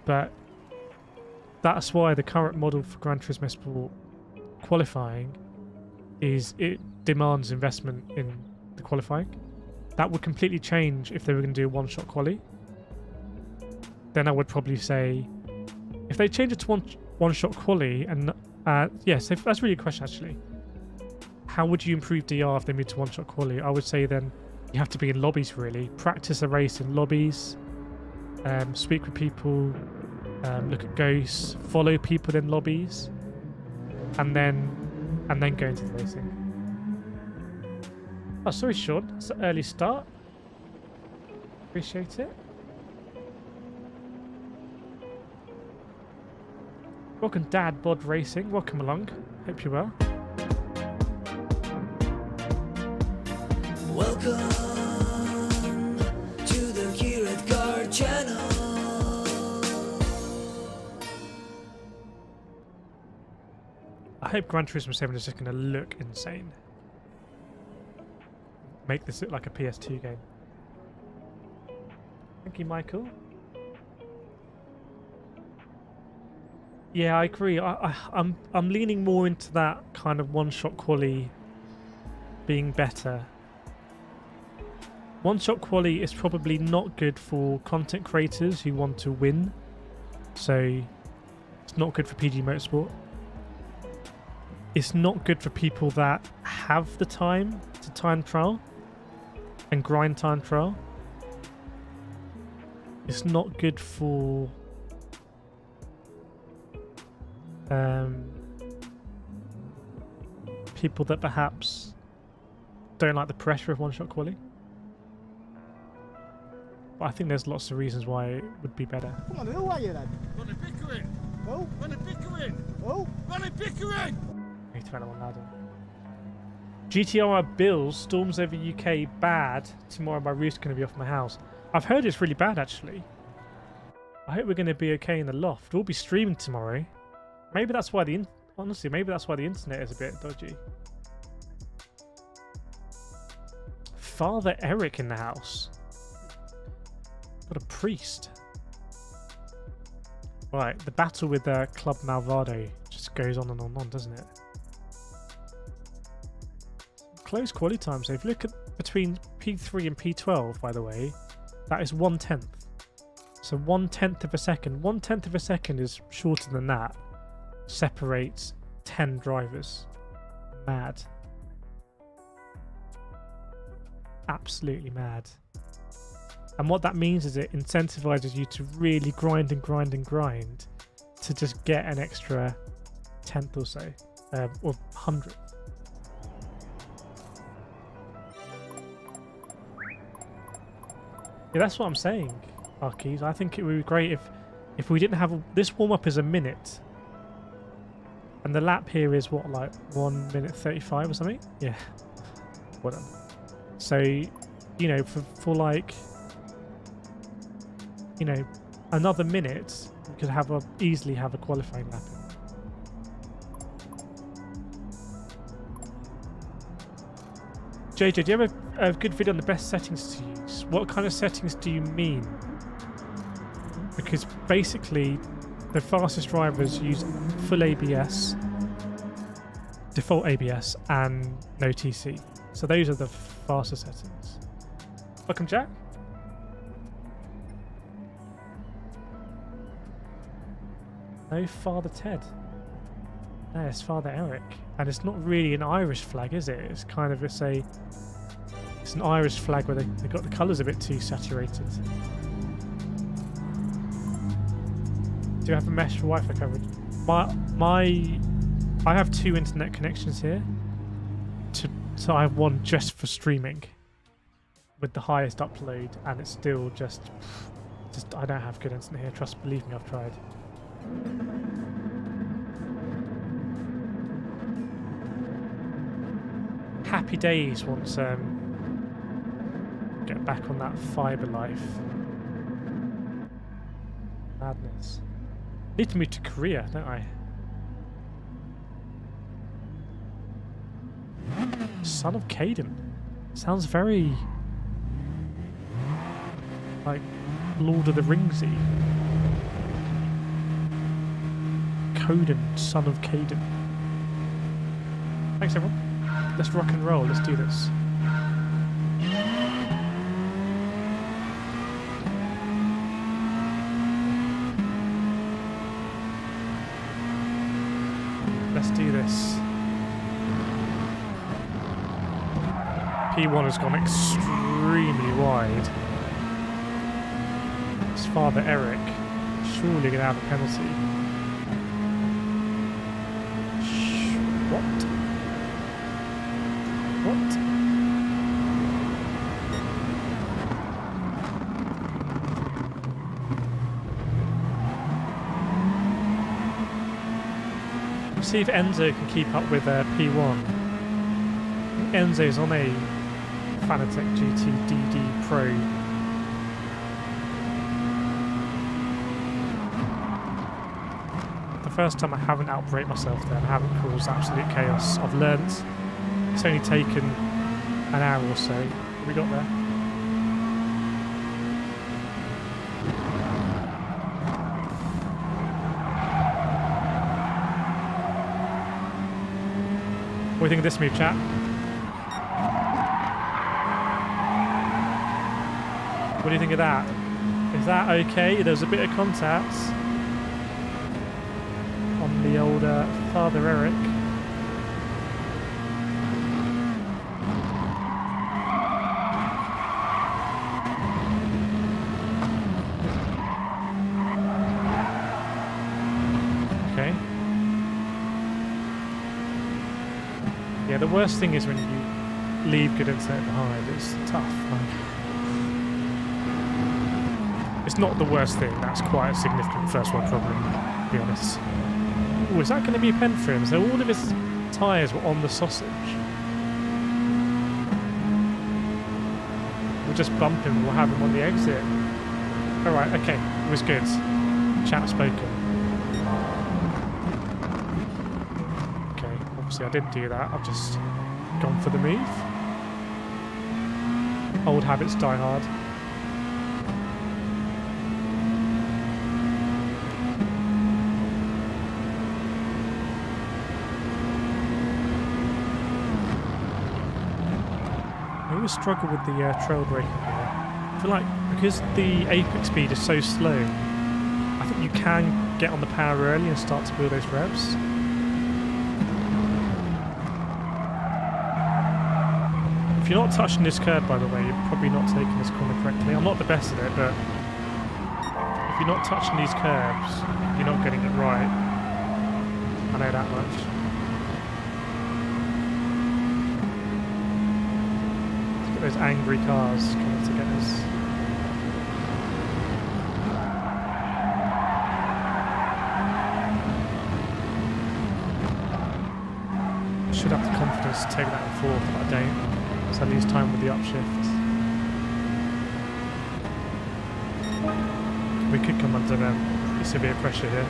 But that's why the current model for Gran Turismo Sport qualifying is it demands investment in the qualifying. That would completely change if they were going to do a one-shot quali. Then I would probably say, if they change it to one-shot quali, and yes, that's really a question actually. How would you improve DR if they moved to one-shot quali? I would say then you have to be in lobbies really. Practice a race in lobbies, speak with people, look at ghosts, follow people in lobbies, and then go into the racing. Oh, sorry, Sean. It's an early start. Appreciate it. Welcome, Dad Bod Racing. Welcome along. Hope you're well. Welcome to the kirethkart channel. I hope Gran Turismo 7 is just going to look insane. Make this look like a PS2 game. Thank you, Michael. Yeah, I agree. I'm leaning more into that kind of one-shot quali being better. One-shot quali is probably not good for content creators who want to win. So it's not good for PG Motorsport. It's not good for people that have the time to time trial and grind time trial. It's not good for people that perhaps don't like the pressure of one-shot quali. But I think there's lots of reasons why it would be better. Come on, who are you then? Ronnie Pickering. Who? Ronnie Pickering. Who? Ronnie Pickering. I need to find that one louder. GTR Bills storms over UK bad. Tomorrow my roof's going to be off my house. I've heard it's really bad actually. I hope we're going to be okay in the loft. We'll be streaming tomorrow. Maybe that's why honestly, maybe that's why the internet is a bit dodgy. Father Eric in the house. What a priest. Right, the battle with Club Malvado just goes on and on, doesn't it? Close quality time. So if you look at between P3 and P12, by the way, that is 1/10. So 1/10 of a second. 1/10 of a second is shorter than that. Separates 10 drivers. Mad. Absolutely mad. And what that means is it incentivizes you to really grind and grind and grind to just get an extra tenth or so, or 100th. Yeah, that's what I'm saying, Arkeys. I think it would be great if we didn't have this warm-up is a minute, and the lap here is what, like 1 minute 35 or something? Yeah, whatever. So, you know, for like, you know, another minute, we could have easily have a qualifying lap. JJ, do you have a good video on the best settings to use? What kind of settings do you mean? Because basically, the fastest drivers use full ABS, default ABS, and no TC. So those are the fastest settings. Welcome, Jack. No Father Ted. No, it's Father Eric. And it's not really an Irish flag, is it? It's kind of, it's an Irish flag where they got the colours a bit too saturated. Do you have a mesh for Wi-Fi coverage? I have 2 internet connections here. So I have one just for streaming with the highest upload, and it's still just I don't have good internet here. Believe me, I've tried. Happy days once get back on that fibre life. Madness. Need to move to Korea, don't I? Son of Caden. Sounds very like Lord of the Ringsy. Coden, son of Caden. Thanks everyone. Let's rock and roll, let's do this. Let's do this. P1 has gone extremely wide. His father Eric surely gonna have a penalty. What? What? See if Enzo can keep up with P1. Enzo's on a Fanatec GT DD Pro. The first time I haven't outbraked myself there and I haven't caused absolute chaos. I've learnt. It's only taken an hour or so. What we got there? What do you think of this move, chat? What do you think of that? Is that okay? There's a bit of contact on the old Father Eric. Okay. Yeah, the worst thing is when you leave good internet behind. It's tough. It's not the worst thing. That's quite a significant first world problem, to be honest. Ooh, is that going to be a pen for him? So all of his tyres were on the sausage. We'll just bump him. We'll have him on the exit. All right. Okay. It was good. Chat spoken. Okay. Obviously, I didn't do that. I've just gone for the move. Old habits die hard. Struggle with the trail braking here. I feel like because the apex speed is so slow, I think you can get on the power early and start to build those revs. If If you're not touching this curb, by the way, you're probably not taking this corner correctly. I'm not the best at it, but if you're not touching these curbs, you're not getting it right. I know that much. Look at those angry cars coming to get us. Should have the confidence to take that in fourth, but I don't. So I lose time with the upshift. We could come under severe pressure here.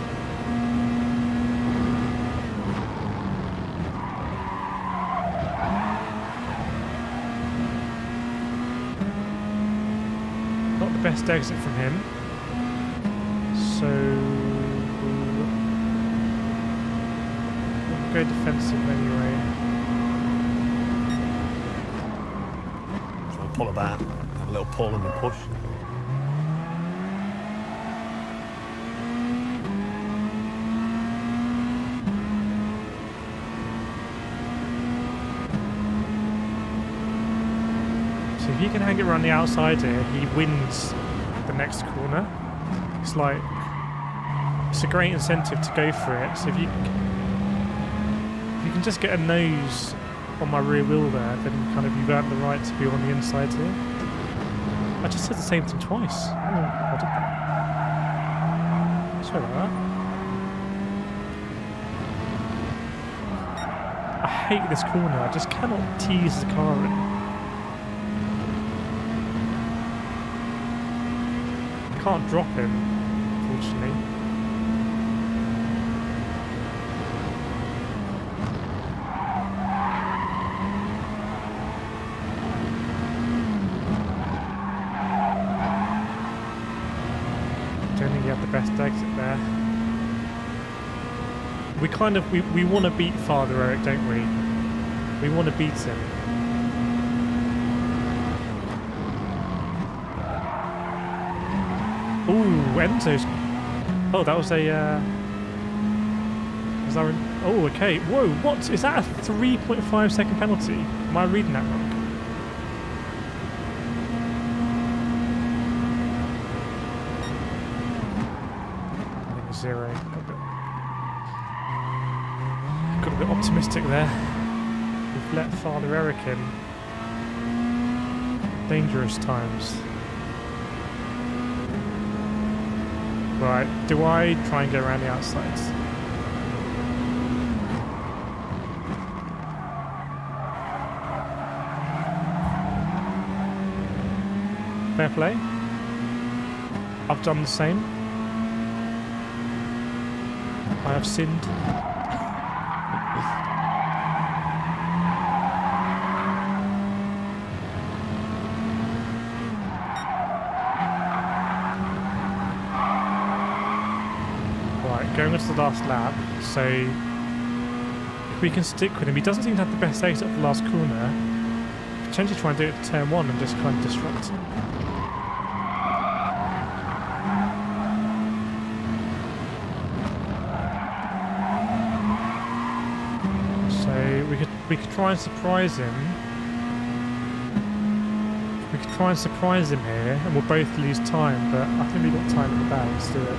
Not the best exit from him. So we'll go defensive anyway. So we'll pull about, have a little pull and a push. So if he can hang it around the outside here, he wins the next corner. It's like, it's a great incentive to go for it. So if you can just get a nose on my rear wheel there, then kind of you've earned the right to be on the inside here. I just said the same thing twice. Oh, I did that. Sorry about that. I hate this corner. I just cannot tease the car in. I can't drop him, unfortunately. Don't think he had the best exit there. We want to beat Father Eric, don't we? We want to beat him. Ooh, Enzo's. Oh, that was a. Was that? Oh, okay. Whoa, what is that? A 3.5 second penalty? Am I reading that wrong? I think it's 0. Got a bit optimistic there. We've let Father Eric in. Dangerous times. Right, do I try and go around the outsides? Fair play. I've done the same. I have sinned. Going into the last lap, so if we can stick with him, he doesn't seem to have the best exit at the last corner. Potentially try and do it to turn 1 and just kind of disrupt him. So we could try and surprise him. We could try and surprise him here, and we'll both lose time. But I think we've got time in the bag. Let's do it.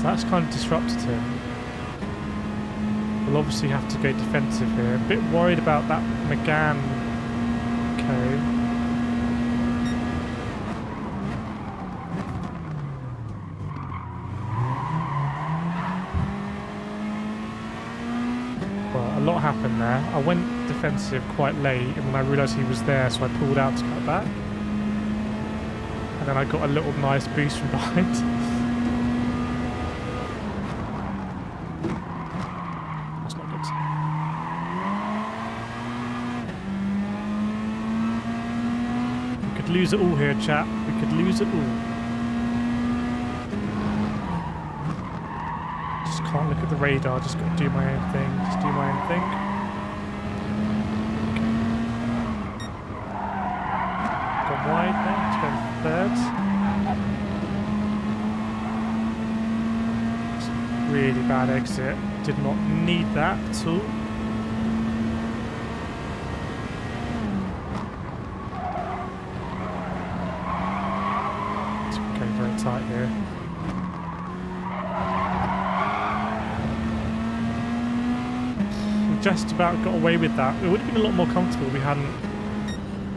That's kind of disrupted him. We'll obviously have to go defensive here. A bit worried about that McGann code. Well, a lot happened there. I went defensive quite late, and then I realised he was there, so I pulled out to cut back. And then I got a little nice boost from behind. Lose it all here, chap. We could lose it all. Just can't look at the radar. Just got to do my own thing. Just do my own thing. Okay. Got wide there. Let's go third. bad exit. Did not need that at all. It's going very tight here. We just about got away with that. It would have been a lot more comfortable if we hadn't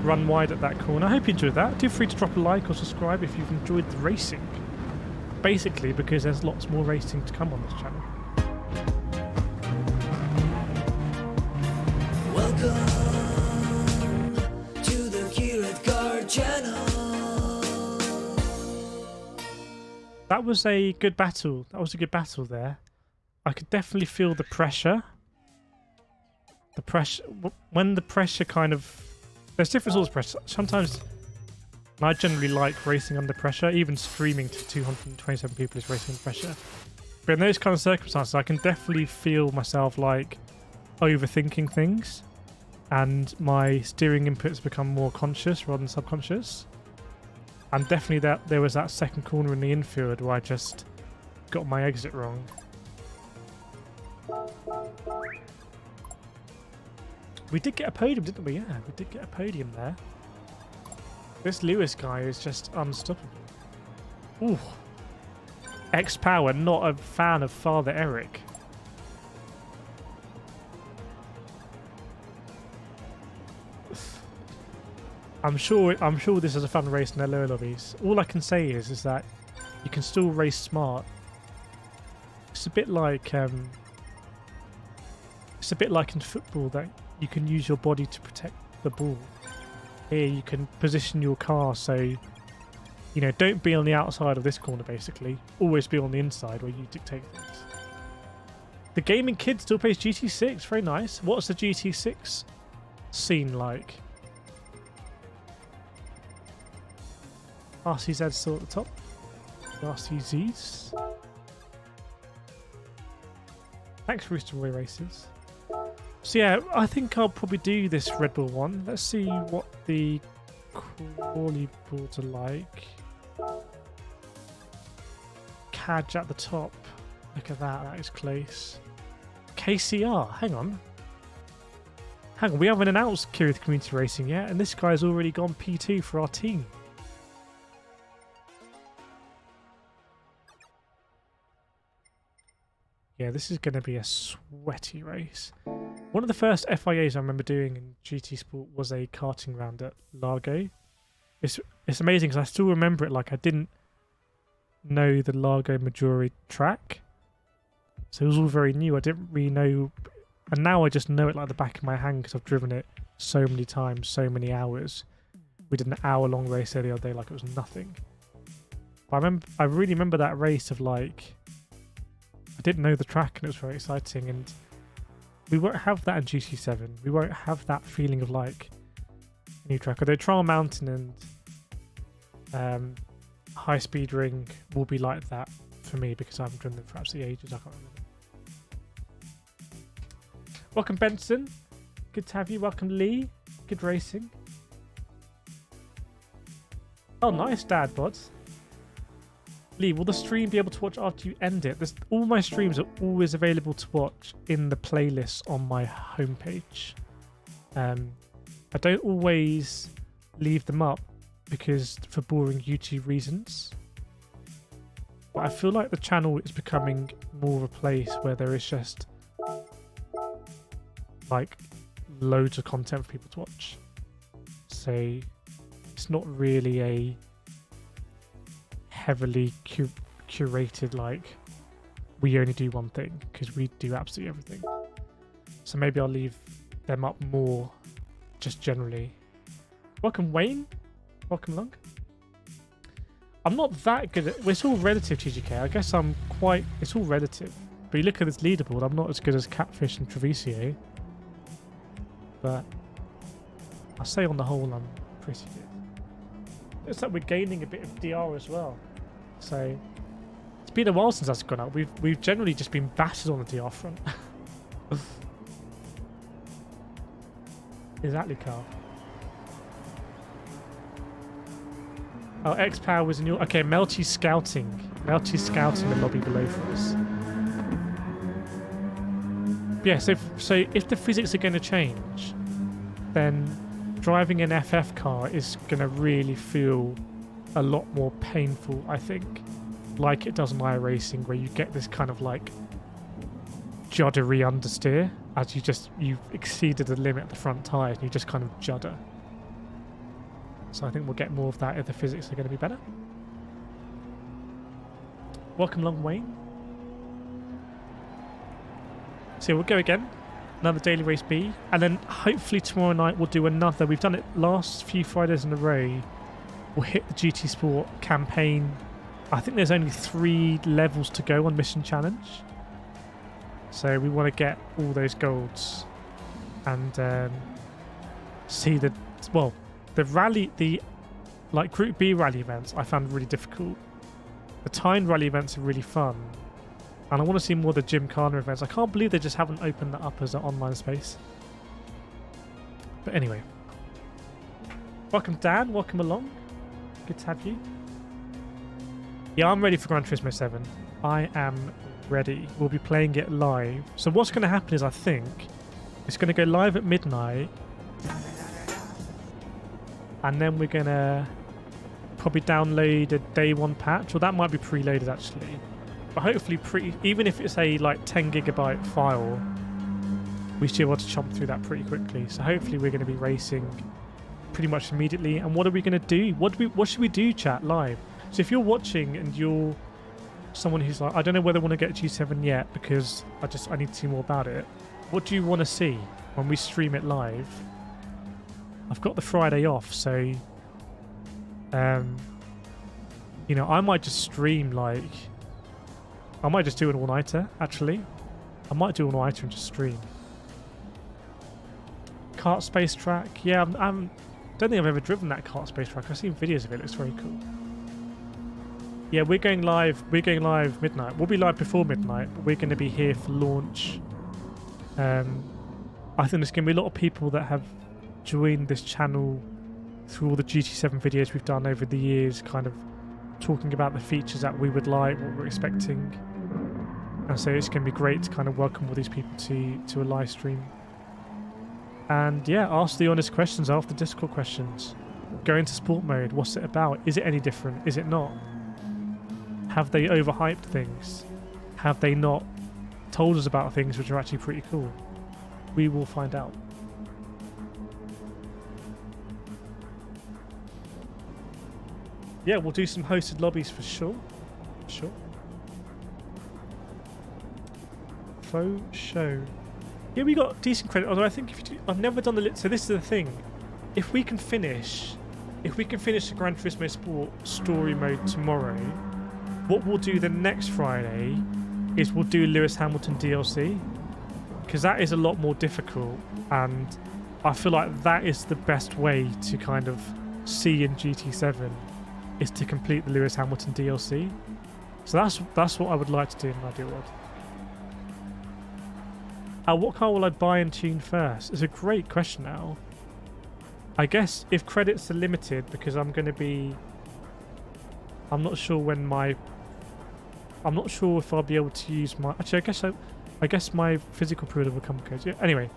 run wide at that corner. I hope you enjoyed that. Feel free to drop a like or subscribe if you've enjoyed the racing. Basically because there's lots more racing to come on this channel. Welcome to the KRT channel. That was a good battle. That was a good battle there. I could definitely feel the pressure. The pressure, when the pressure kind of... There's different sorts of pressure. Sometimes I generally like racing under pressure. Even streaming to 227 people is racing under pressure. But in those kind of circumstances, I can definitely feel myself like overthinking things. And my steering inputs become more conscious rather than subconscious. And definitely there was that second corner in the infield where I just got my exit wrong. We did get a podium, didn't we? Yeah, we did get a podium there. This Lewis guy is just unstoppable. Ooh. X-Power, not a fan of Father Eric. I'm sure this is a fun race in their lower lobbies. All I can say is that you can still race smart. It's a bit like in football that you can use your body to protect the ball. Here you can position your car so, you know, don't be on the outside of this corner basically. Always be on the inside where you dictate things. The gaming kid still plays GT6, very nice. What's the GT6 scene like? RCZ still at the top. RCZs. Thanks, Rooster Roy Races. So yeah, I think I'll probably do this Red Bull one. Let's see what the crawly boards are like. Cadge at the top. Look at that, that is close. KCR, hang on. Hang on, we haven't announced Kireth Community Racing yet, and this guy's already gone P2 for our team. Yeah, this is going to be a sweaty race. One of the first FIAs I remember doing in GT Sport was a karting round at Largo. It's amazing because I still remember it like I didn't know the Largo Maggiore track. So it was all very new. I didn't really know... And now I just know it like the back of my hand because I've driven it so many times, so many hours. We did an hour-long race there the other day like it was nothing. But I really remember that race of like... I didn't know the track and it was very exciting, and we won't have that in GT7. We won't have that feeling of like a new track. Although Trial Mountain and High Speed Ring will be like that for me because I haven't driven them for absolutely ages. I can't remember. Welcome Benson, good to have you. Welcome Lee, good racing. Oh nice dad bods. Lee, will the stream be able to watch after you end it? All my streams are always available to watch in the playlist on my homepage. I don't always leave them up because for boring YouTube reasons. But I feel like the channel is becoming more of a place where there is just like loads of content for people to watch. So it's not really a heavily curated like we only do one thing, because we do absolutely everything. So maybe I'll leave them up more just generally. Welcome Wayne, welcome along. I'm not that good at... Well, it's all relative, TGK. I guess I'm quite... It's all relative. But you look at this leaderboard, I'm not as good as Catfish and Treviso. But I'll say on the whole I'm pretty good. It's like we're gaining a bit of DR as well. So it's been a while since that's gone up. We've generally just been battered on the DR front. Exactly, Carl. Oh, X-Power was in your... Okay, Melchi's scouting. Melchi's scouting the lobby below for us. yeah, so if the physics are going to change, then driving an FF car is going to really feel a lot more painful, I think, like it does in iRacing, where you get this kind of like juddery understeer as you've exceeded the limit of the front tyres and you just kind of judder. So I think we'll get more of that if the physics are going to be better. Welcome along, Wayne. So we'll go again, another daily race B, and then hopefully tomorrow night we'll do another. We've done it last few Fridays in a row. We'll hit the GT Sport campaign. I think there's only 3 levels to go on Mission Challenge. So we want to get all those golds and see the rally, the like Group B rally events I found really difficult. The timed rally events are really fun. And I want to see more of the Gymkhana events. I can't believe they just haven't opened that up as an online space. But anyway. Welcome, Dan. Welcome along. Good to have you. Yeah, I'm ready for Gran Turismo 7. I am ready. We'll be playing it live. So what's going to happen is, I think, it's going to go live at midnight. And then we're going to probably download a day 1 patch. Or that might be preloaded, actually. But hopefully, even if it's a like 10 gigabyte file, we should be able to chomp through that pretty quickly. So hopefully we're going to be racing pretty much immediately. And what are we going to do? What should we do, chat, live? So if you're watching and you're someone who's like, I don't know whether I want to get G7 yet because I need to see more about it. What do you want to see when we stream it live? I've got the Friday off, so you know, I might just stream like. I might just do an all-nighter, actually. I might do an all-nighter and just stream. Kart Space Track. Yeah, I don't think I've ever driven that Kart Space Track. I've seen videos of it. It looks very cool. Yeah, we're going live. We're going live midnight. We'll be live before midnight, but we're going to be here for launch. I think there's going to be a lot of people that have joined this channel through all the GT7 videos we've done over the years, kind of talking about the features that we would like, what we're expecting. And so it's going to be great to kind of welcome all these people to a live stream. And yeah, ask the honest questions after Discord questions. Go into sport mode. What's it about? Is it any different? Is it not? Have they overhyped things? Have they not told us about things which are actually pretty cool? We will find out. Yeah, we'll do some hosted lobbies for sure. Sure. Faux show. Yeah, we got decent credit. Although I think I've never done the so this is the thing. If we can finish the Gran Turismo Sport story mode tomorrow, what we'll do the next Friday is we'll do Lewis Hamilton DLC, because that is a lot more difficult, and I feel like that is the best way to kind of see in GT7 is to complete the Lewis Hamilton DLC. So that's what I would like to do in an ideal world. What car will I buy and tune first? It's a great question now. I guess if credits are limited, because I'm going to be... I'm not sure when my... I'm not sure if I'll be able to use my... Actually, I guess my physical pre-order will come codes. Yeah, anyway,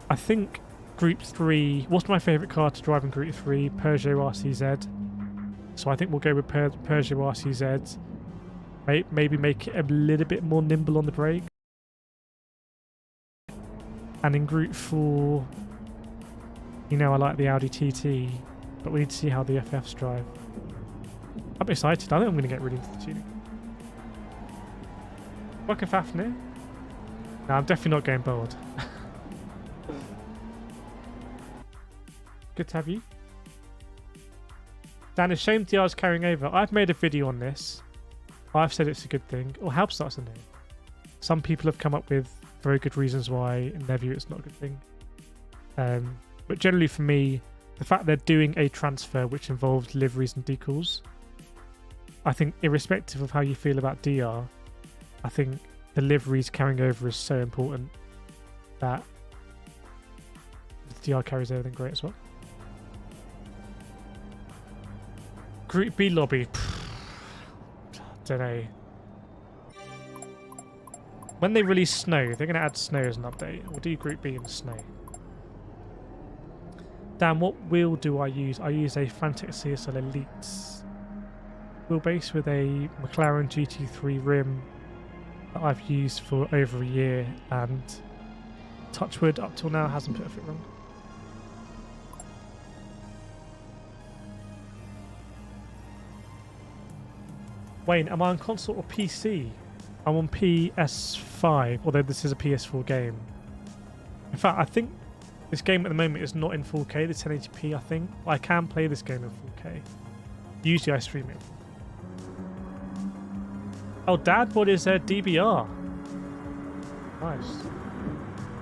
I think Group 3... What's my favourite car to drive in Group 3? Peugeot RCZ. So I think we'll go with Peugeot RCZ. Maybe make it a little bit more nimble on the brake. And in Group 4, you know, I like the Audi TT, but we need to see how the FFs drive. I'm excited. I think I'm going to get really into the tuning. Welcome, Fafnir. No, I'm definitely not going bold. Good to have you. Dan, it's a shame DR's carrying over. I've made a video on this. I've said it's a good thing. Or helps us in it. Some people have come up with very good reasons why, in their view, it's not a good thing. But generally for me, the fact they're doing a transfer which involves liveries and decals, I think irrespective of how you feel about DR, I think the liveries carrying over is so important that if the DR carries over, then great as well. Group B lobby. Don't know. When they release snow, they're going to add snow as an update. We'll do Group B in snow. Dan, what wheel do I use? I use a Fanatec CSL Elite wheelbase with a McLaren GT3 rim that I've used for over a year, and touchwood up till now hasn't put a foot wrong. Wayne, am I on console or PC? I'm on PS5, although this is a PS4 game. In fact, I think this game at the moment is not in 4K, the 1080p I think. I can play this game in 4K. Usually I stream it. Oh, Dad, what is DBR? Nice.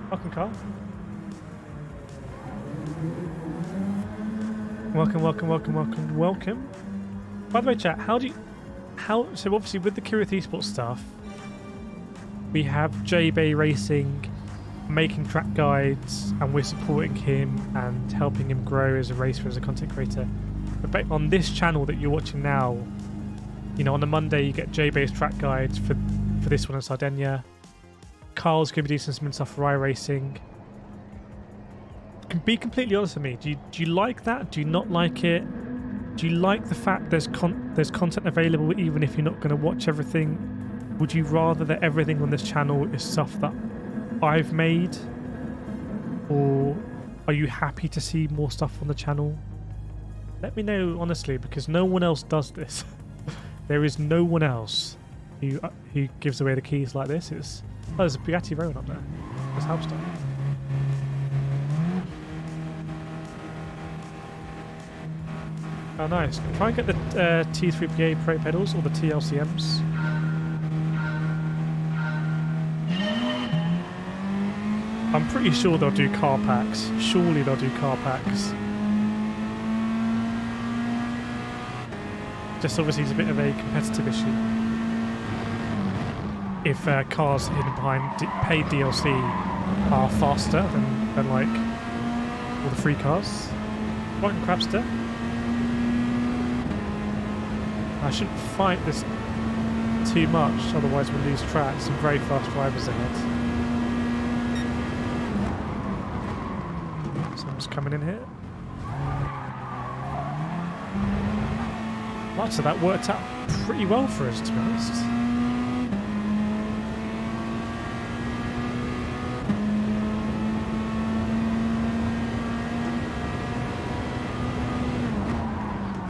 Welcome, Carl. Welcome. By the way, chat, so obviously with the Kireth Esports stuff, we have J-Bay Racing making track guides, and we're supporting him and helping him grow as a racer, as a content creator. But on this channel that you're watching now, you know, on a Monday you get J-Bay's track guides for this one in Sardinia. Carl's going to be doing some stuff for iRacing. Be completely honest with me. Do you like that? Do you not like it? Do you like the fact there's content available even if you're not going to watch everything? Would you rather that everything on this channel is stuff that I've made? Or are you happy to see more stuff on the channel? Let me know honestly, because no one else does this. There is no one else who gives away the keys like this. There's a Bugatti Veyron up there. There's Halston. Oh, nice. Try and get the T3PA Pro pedals or the TLCMs. I'm pretty sure they'll do car packs. Surely they'll do car packs. Just obviously it's a bit of a competitive issue. If cars hidden behind paid DLC are faster than like all the free cars. Right, Crabster. I shouldn't fight this too much, otherwise we'll lose track. Some very fast drivers ahead. Someone's coming in here. Right, so that worked out pretty well for us, to be honest.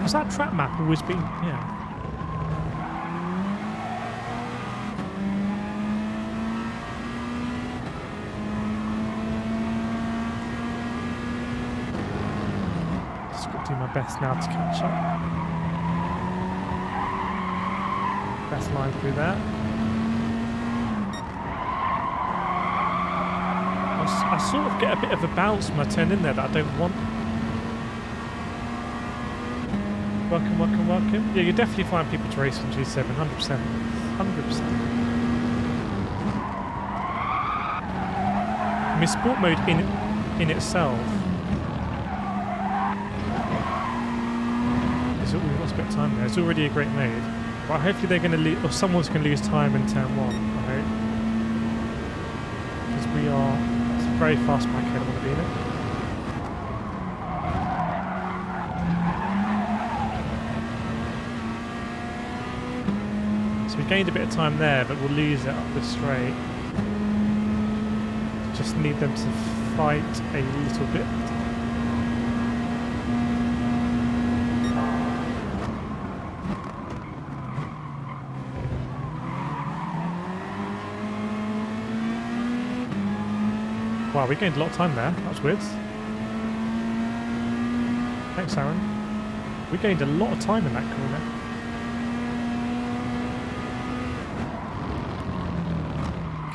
Has that track map always been... yeah. Just got to do my best now to catch up. Best line through there. I sort of get a bit of a bounce when I turn in there that I don't want. Welcome. Yeah, you definitely find people to race on G7, 100%. 100%. I mean, sport mode in itself is... we've lost a bit of time there. It's already a great mode. But hopefully they're going to lose, or someone's going to lose time in turn 1, I hope. Because we are... it's a very fast bike, I don't want to be in it. So we gained a bit of time there, but we'll lose it up the straight. Just need them to fight a little bit. Wow, we gained a lot of time there. That was weird. Thanks, Aaron. We gained a lot of time in that corner.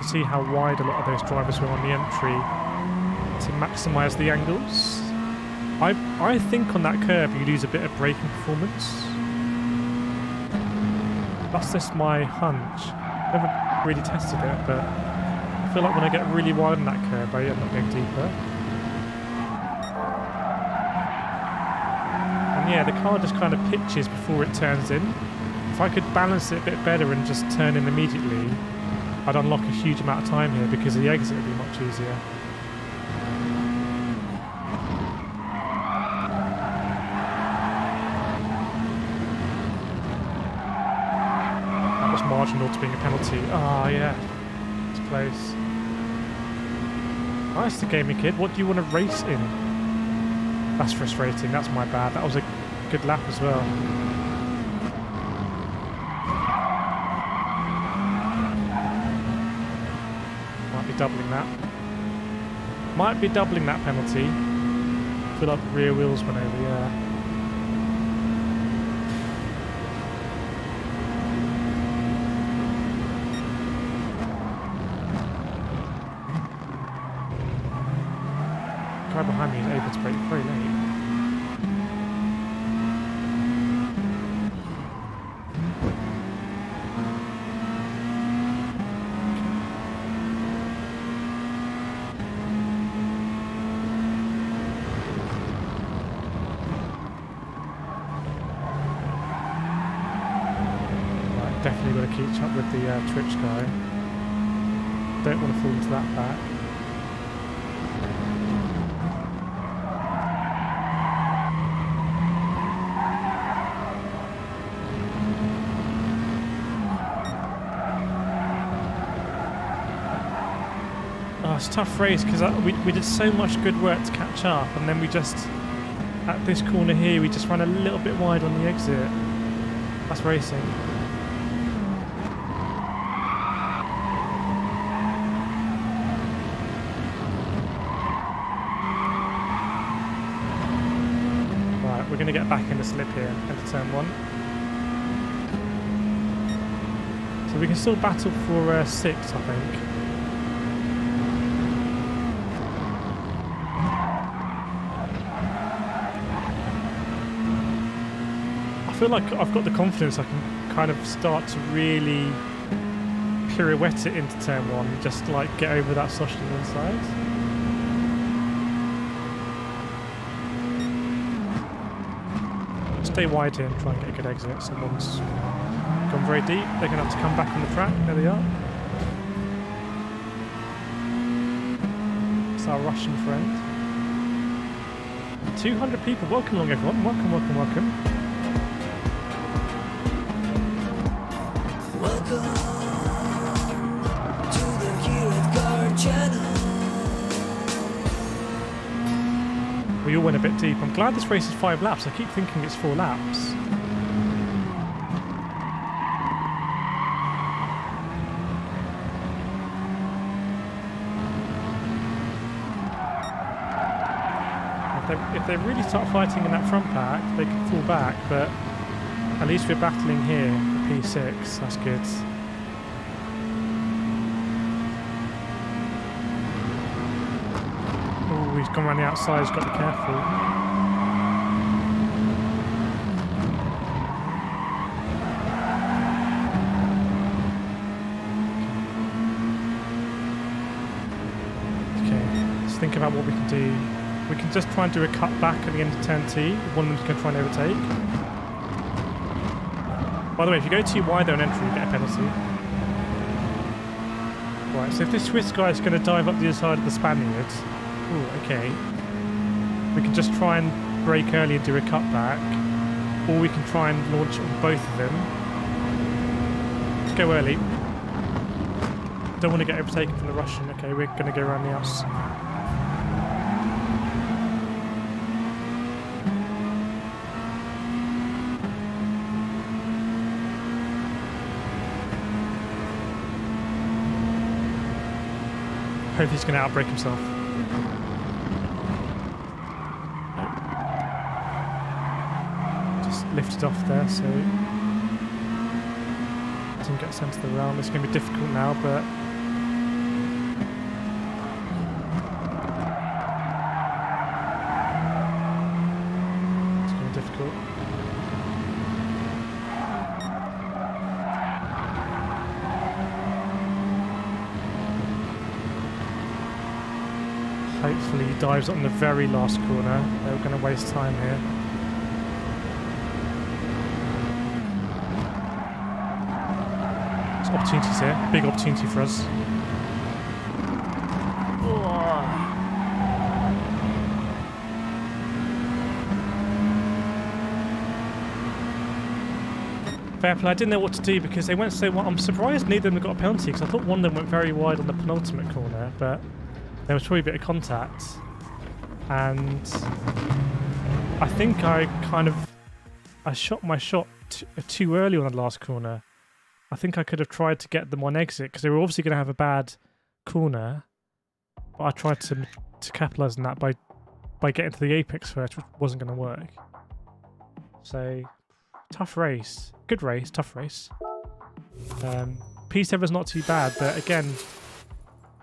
See how wide a lot of those drivers were on the entry to maximise the angles. I think on that curve you lose a bit of braking performance. That's just my hunch. Never really tested it, but I feel like when I get really wide on that curve I end up going deeper. And yeah, the car just kind of pitches before it turns in. If I could balance it a bit better and just turn in immediately, I'd unlock a huge amount of time here because the exit would be much easier. That was marginal to being a penalty. Oh yeah, it's close. Nice, the gaming kid. What do you want to race in? That's frustrating. That's my bad. That was a good lap as well. Doubling that. Might be doubling that penalty. Feel like the rear wheels went over, yeah. The guy behind me is able to brake very late. Definitely got to keep up with the Twitch guy. Don't want to fall into that back. Oh, it's a tough race because we did so much good work to catch up, and then we just, at this corner here, we just ran a little bit wide on the exit. That's racing. We're going to get back in the slip here into turn 1. So we can still battle for 6, I think. I feel like I've got the confidence I can kind of start to really pirouette it into turn 1, just like get over that sausage on the inside. Stay wide here and try and get a good exit. Someone's gone very deep. They're going to have to come back on the track. There they are. It's our Russian friend. 200 people. Welcome along, everyone. Welcome, welcome, welcome. Welcome to the KRT channel. We all went a bit deep. I'm glad this race is 5 laps. I keep thinking it's 4 laps. If they really start fighting in that front pack, they can fall back, but at least we're battling here for P6. That's good. He's gone around the outside, he's got to be careful. Okay, let's think about what we can do. We can just try and do a cut back at the end of turn T. One of them's going to try and overtake. By the way, if you go too wide there on entry, you get a penalty. Right, so if this Swiss guy is going to dive up the other side of the Spaniard, ooh, okay. We can just try and brake early and do a cutback, or we can try and launch on both of them. Let's go early. Don't want to get overtaken from the Russian. Okay, we're going to go around the outs. Hope he's going to outbrake himself. Just lifted off there, so doesn't get sent to the realm. It's going to be difficult now, but it's going to be difficult. Hopefully he dives on the very last corner. They're going to waste time here. There's opportunities here. Big opportunity for us. Fair play. I didn't know what to do because they went so well. I'm surprised neither of them got a penalty because I thought one of them went very wide on the penultimate corner, but there was probably a bit of contact. And I think I shot my shot too early on the last corner. I think I could have tried to get them on exit because they were obviously going to have a bad corner. But I tried to capitalise on that by getting to the apex first, which wasn't going to work. So, tough race. Good race, tough race. P7's not too bad, but again,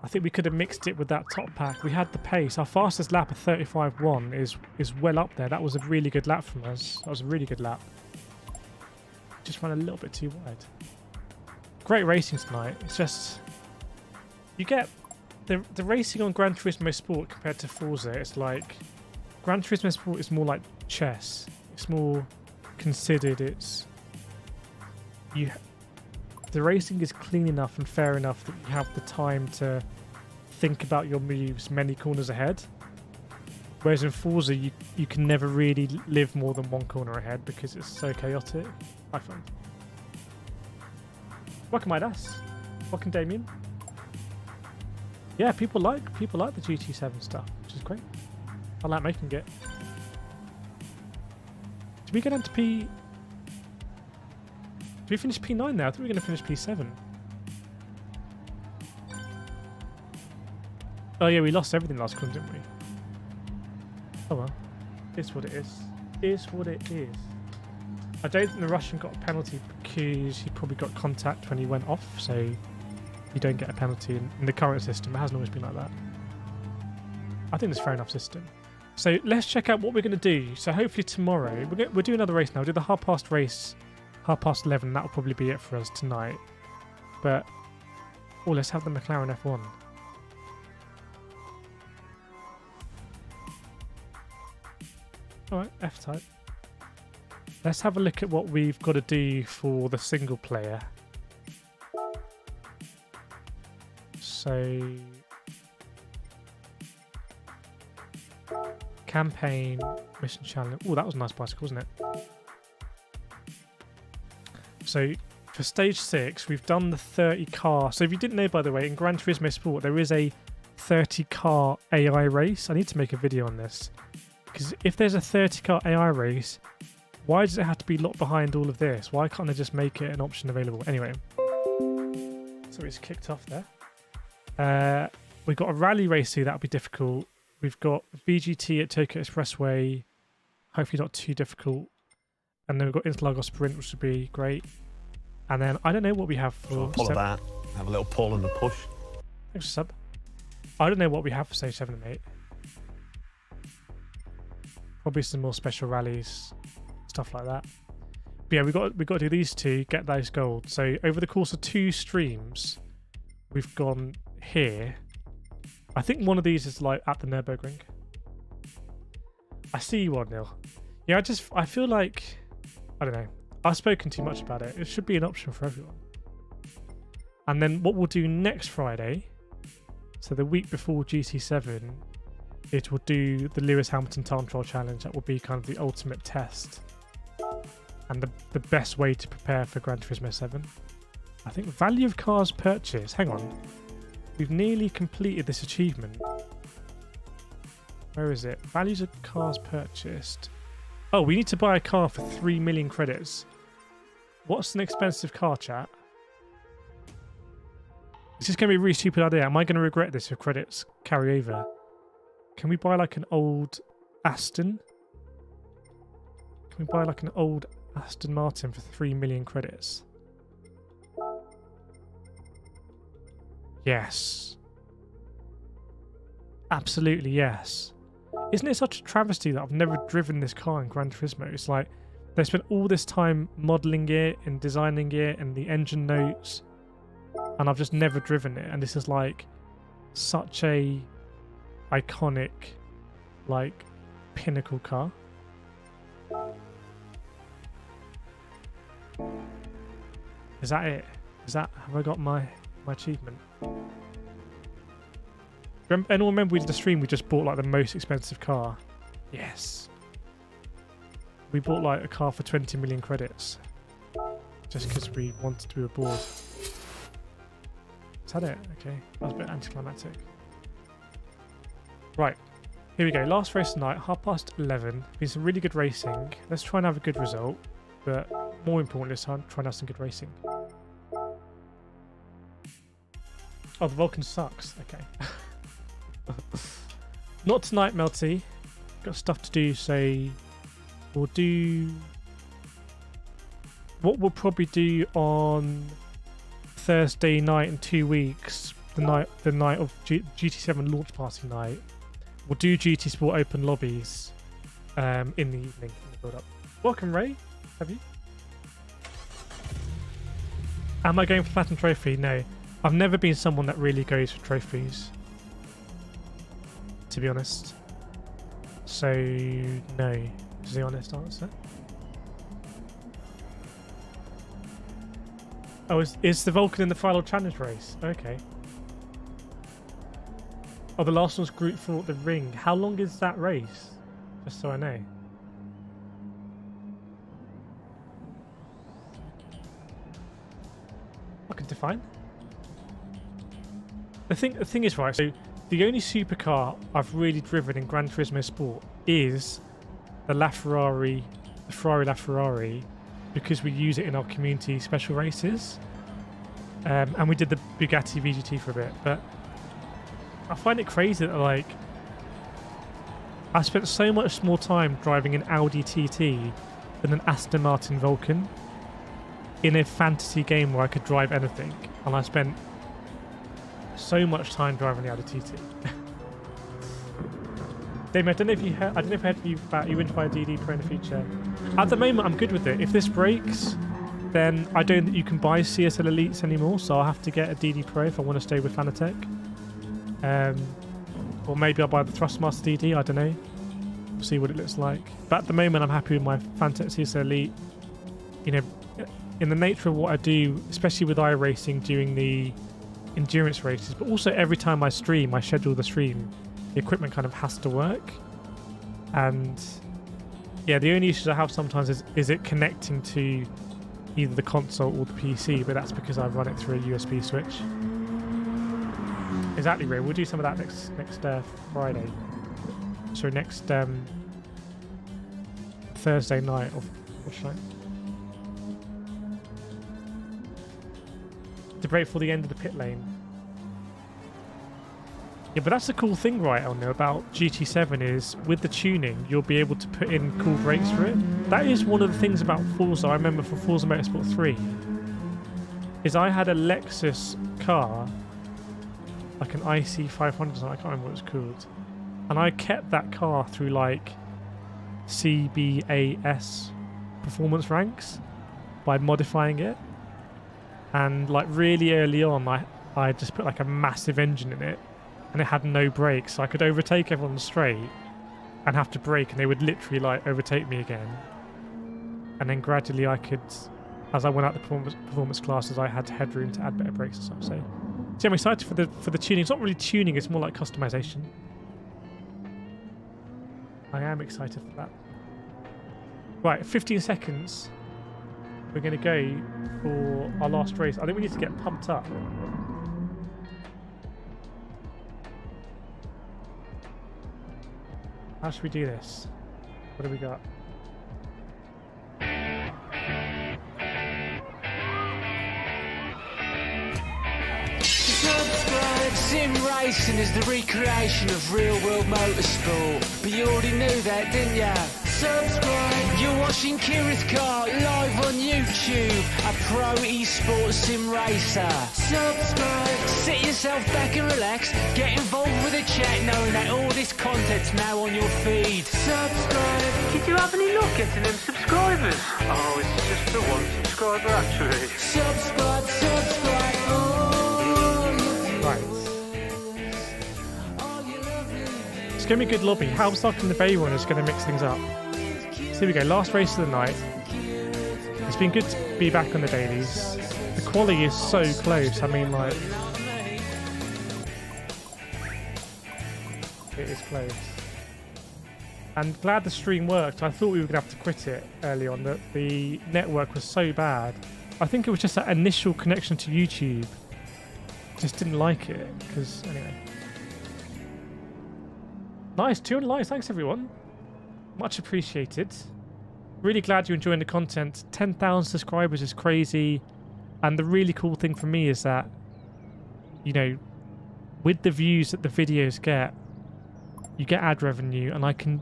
I think we could have mixed it with that top pack. We had the pace. Our fastest lap of 35.1 is well up there. That was a really good lap from us. That was a really good lap. Just ran a little bit too wide. Great racing tonight. It's just... You get... The racing on Gran Turismo Sport compared to Forza, it's like... Gran Turismo Sport is more like chess. It's more considered. It's... The racing is clean enough and fair enough that you have the time to think about your moves many corners ahead. Whereas in Forza, you can never really live more than one corner ahead because it's so chaotic. I find. Welcome, Midas. Welcome, Damien. Yeah, people like the GT7 stuff, which is great. I like making it. Did we get down to P? Did we finish P9 now? I thought we were going to finish P7. Oh yeah, we lost everything last corner, didn't we? Oh well. It's what it is. It's what it is. I don't think the Russian got a penalty because he probably got contact when he went off, so you don't get a penalty in the current system. It hasn't always been like that. I think it's a fair enough system. So let's check out what we're going to do. So hopefully tomorrow, we'll do another race now. We'll do the half-past race. 11:30, that'll probably be it for us tonight. But, oh, let's have the McLaren F1. Alright, F-Type. Let's have a look at what we've got to do for the single player. So, campaign, mission challenge. Oh, that was a nice bicycle, wasn't it? So for stage 6, we've done the 30 car. So if you didn't know, by the way, in Gran Turismo Sport, there is a 30 car AI race. I need to make a video on this. Because if there's a 30 car AI race, why does it have to be locked behind all of this? Why can't they just make it an option available? Anyway, so it's kicked off there. We've got a rally race here. That'll be difficult. We've got VGT at Tokyo Expressway. Hopefully not too difficult. And then we've got Interlagos Sprint, which would be great. And then I don't know what we have for... Pull about. Have a little pull and a push. Thanks for sub. I don't know what we have for stage 7 and 8. Probably some more special rallies, stuff like that. But yeah, we've got to do these two, get those gold. So over the course of 2 streams, we've gone here. I think one of these is like at the Nürburgring. I see you 1-0. Yeah, I feel like... I don't know. I've spoken too much about it. It should be an option for everyone. And then what we'll do next Friday, so the week before GT7, it will do the Lewis Hamilton Time Trial Challenge. That will be kind of the ultimate test and the best way to prepare for Gran Turismo 7. I think value of cars purchased. Hang on. We've nearly completed this achievement. Where is it? Values of cars purchased. Oh, we need to buy a car for 3 million credits. What's an expensive car, chat? Is this going to be a really stupid idea? Am I going to regret this if credits carry over? Can we buy like an old Aston? Can we buy like an old Aston Martin for 3 million credits? Yes. Absolutely yes. Isn't it such a travesty that I've never driven this car in Gran Turismo? It's like they spent all this time modelling it and designing it and the engine notes, and I've just never driven it. And this is like such a iconic, like, pinnacle car. Is that it? Have I got my achievement? Anyone remember we did the stream? We just bought like the most expensive car. Yes. We bought like a car for 20 million credits, just because we wanted to be aboard. Is that it? Okay, that was a bit anticlimactic. Right, here we go. Last race tonight, 11:30. Been some really good racing. Let's try and have a good result, but more importantly, let's try and have some good racing. Oh, the Vulcan sucks. Okay. Not tonight, Melty. Got stuff to do, so we'll do what we'll probably do on Thursday night in 2 weeks, the night of GT7 launch party night. We'll do GT Sport Open lobbies in the evening in the build up. Welcome, Ray. Have you? Am I going for Platinum Trophy? No. I've never been someone that really goes for trophies, to be honest. So, no, is the honest answer. Oh, is the Vulcan in the final challenge race? Okay. Oh, the last one's Group 4 at the ring. How long is that race? Just so I know. I can define. The thing is, right, so the only supercar I've really driven in Gran Turismo Sport is the Ferrari LaFerrari, because we use it in our community special races. And we did the Bugatti VGT for a bit, but I find it crazy that, like, I spent so much more time driving an Audi TT than an Aston Martin Vulcan in a fantasy game where I could drive anything, and I spent so much time driving the Audi TT. Damien, I don't know if you heard, I you about you went to buy a DD Pro in the future. At the moment, I'm good with it. If this breaks, then I don't think you can buy CSL Elites anymore, so I'll have to get a DD Pro if I want to stay with Fanatec. Or maybe I'll buy the Thrustmaster DD, I don't know. We'll see what it looks like. But at the moment, I'm happy with my Fanatec CSL Elite. You know, in the nature of what I do, especially with iRacing during the endurance races, but also every time I stream, I schedule the stream, the equipment kind of has to work. And yeah, the only issues I have sometimes is it connecting to either the console or the PC, but that's because I run it through a USB switch. Exactly, Ray. We'll do some of that next Friday. So next Thursday night or what night? To break for the end of the pit lane. Yeah, but that's the cool thing, right, Elno, about GT7 is with the tuning, you'll be able to put in cool brakes for it. That is one of the things about Forza I remember from Forza Motorsport 3, is I had a Lexus car, like an IC500, I can't remember what it's called, and I kept that car through like CBAS performance ranks by modifying it. And like really early on, I just put like a massive engine in it, and it had no brakes, so I could overtake everyone straight and have to brake, and they would literally like overtake me again. And then gradually I could, as I went out the performance classes, I had headroom to add better brakes and stuff. So I'm excited for the tuning. It's not really tuning; it's more like customization. I am excited for that. Right, 15 seconds. We're going to go for our last race. I think we need to get pumped up. How should we do this? What do we got? Subscribe. Sim racing is the recreation of real-world motorsport. But you already knew that, didn't ya? Subscribe. You're watching Kirethkart live on YouTube, a pro esports sim racer. Subscribe. Sit yourself back and relax. Get involved with the chat, knowing that all this content's now on your feed. Subscribe. Did you have any luck getting them subscribers? Oh, it's just the one subscriber actually. Subscribe. Subscribe. Right. It's going to be a good lobby. How Suck in the Bay Run is going to mix things up. So here we go. Last race of the night. It's been good to be back on the dailies. The quality is so close. I mean, like, it is close. And glad the stream worked. I thought we were going to have to quit it early on. That the network was so bad. I think it was just that initial connection to YouTube. Just didn't like it. Because, anyway. Nice, 200 likes. Thanks, everyone. Much appreciated. Really glad you're enjoying the content. 10,000 subscribers is crazy. And the really cool thing for me is that, you know, with the views that the videos get, you get ad revenue, and I can,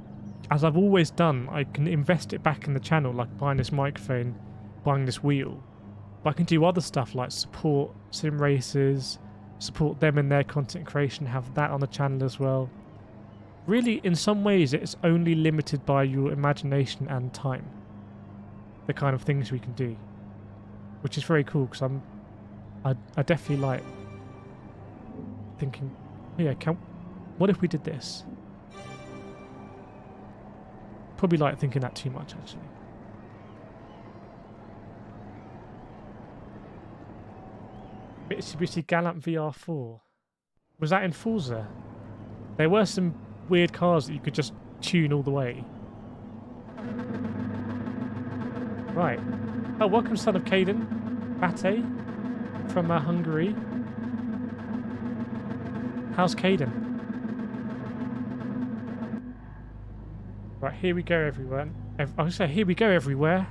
as I've always done, I can invest it back in the channel, like buying this microphone, buying this wheel. But I can do other stuff like support sim racers, support them in their content creation, have that on the channel as well. Really, in some ways, it's only limited by your imagination and time. The kind of things we can do, which is very cool, because I definitely like thinking, oh yeah, what if we did this? Probably like thinking that too much, actually. Mitsubishi Galant VR4. Was that in Forza? There were some weird cars that you could just tune all the way. Right. Oh, welcome, son of Caden. Bate from Hungary. How's Caden? Right, here we go, everyone. I was say, here we go, everywhere.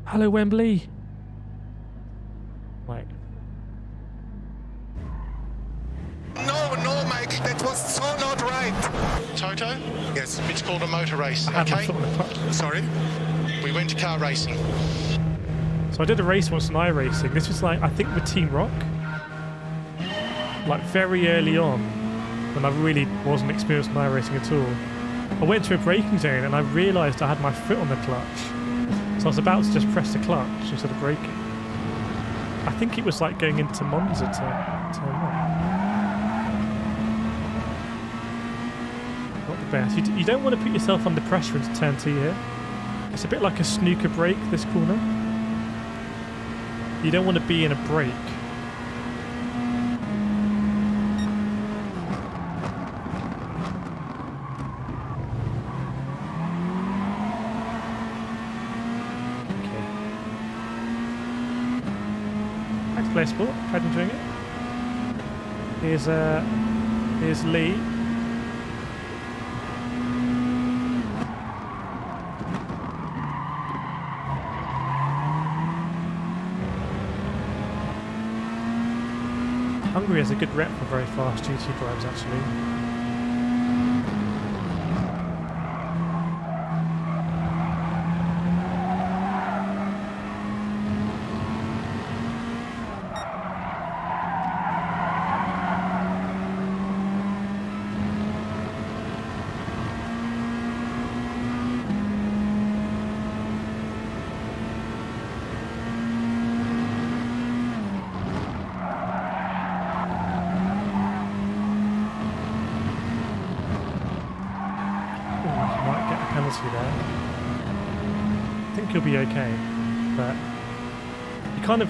Hello, Wembley. Right. No, Mike, that was so not right. Toto? Yes. It's called a motor race, I had my okay? foot on the clutch. Sorry? We went to car racing. So I did a race once in iRacing. This was like, I think with Team Rock. Like very early on, when I really wasn't experienced in iRacing at all. I went to a braking zone and I realised I had my foot on the clutch. So I was about to just press the clutch instead of braking. I think it was like going into Monza turn 1. Not the best. You don't want to put yourself under pressure into turn 2 here. It's a bit like a snooker break, this corner. You don't want to be in a break. Play sport, tried enjoying it. Here's Lee. Hungary has a good rep for very fast GT drives, actually. You'll be okay, but you kind of,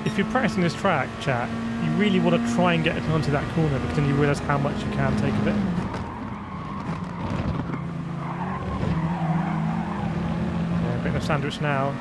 if you're practicing this track, chat, you really want to try and get it onto that corner, because then you realise how much you can take of it. Yeah, a bit of a sandwich now.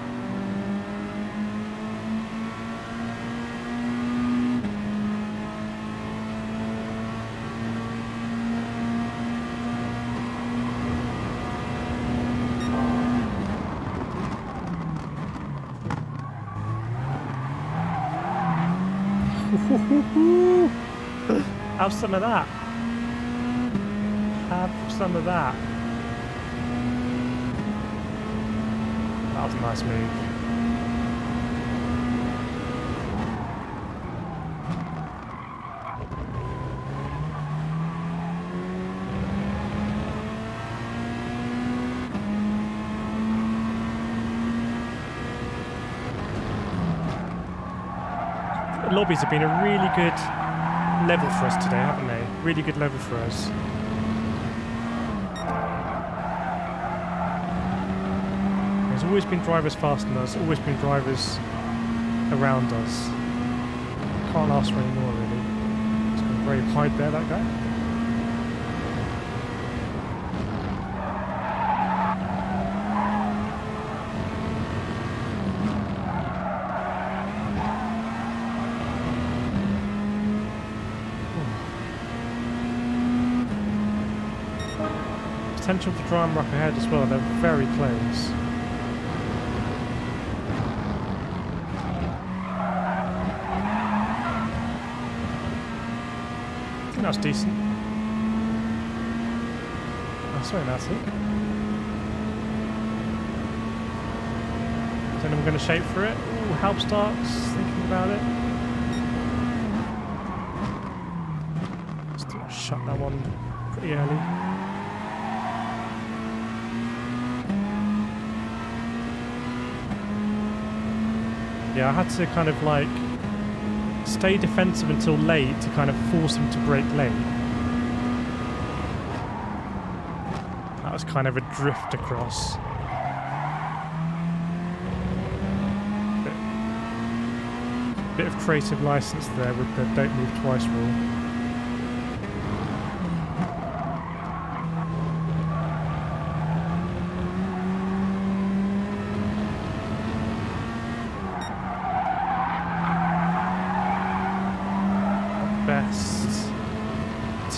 Have some of that. Have some of that. That was a nice move. The lobbies have been a really good level for us today, haven't they? Really good level for us. There's always been drivers faster than us, always been drivers around us. Can't ask for any more really. It's gone very wide there, that guy. Potential for drum rock ahead as well, they're very close. I think that's decent. That's very nice. Is anyone going to shape for it? Ooh, help starts, thinking about it. Still shut that one pretty early. Yeah, I had to kind of like stay defensive until late to kind of force him to break late. That was kind of a drift across. Bit of creative license there with the don't move twice rule. Best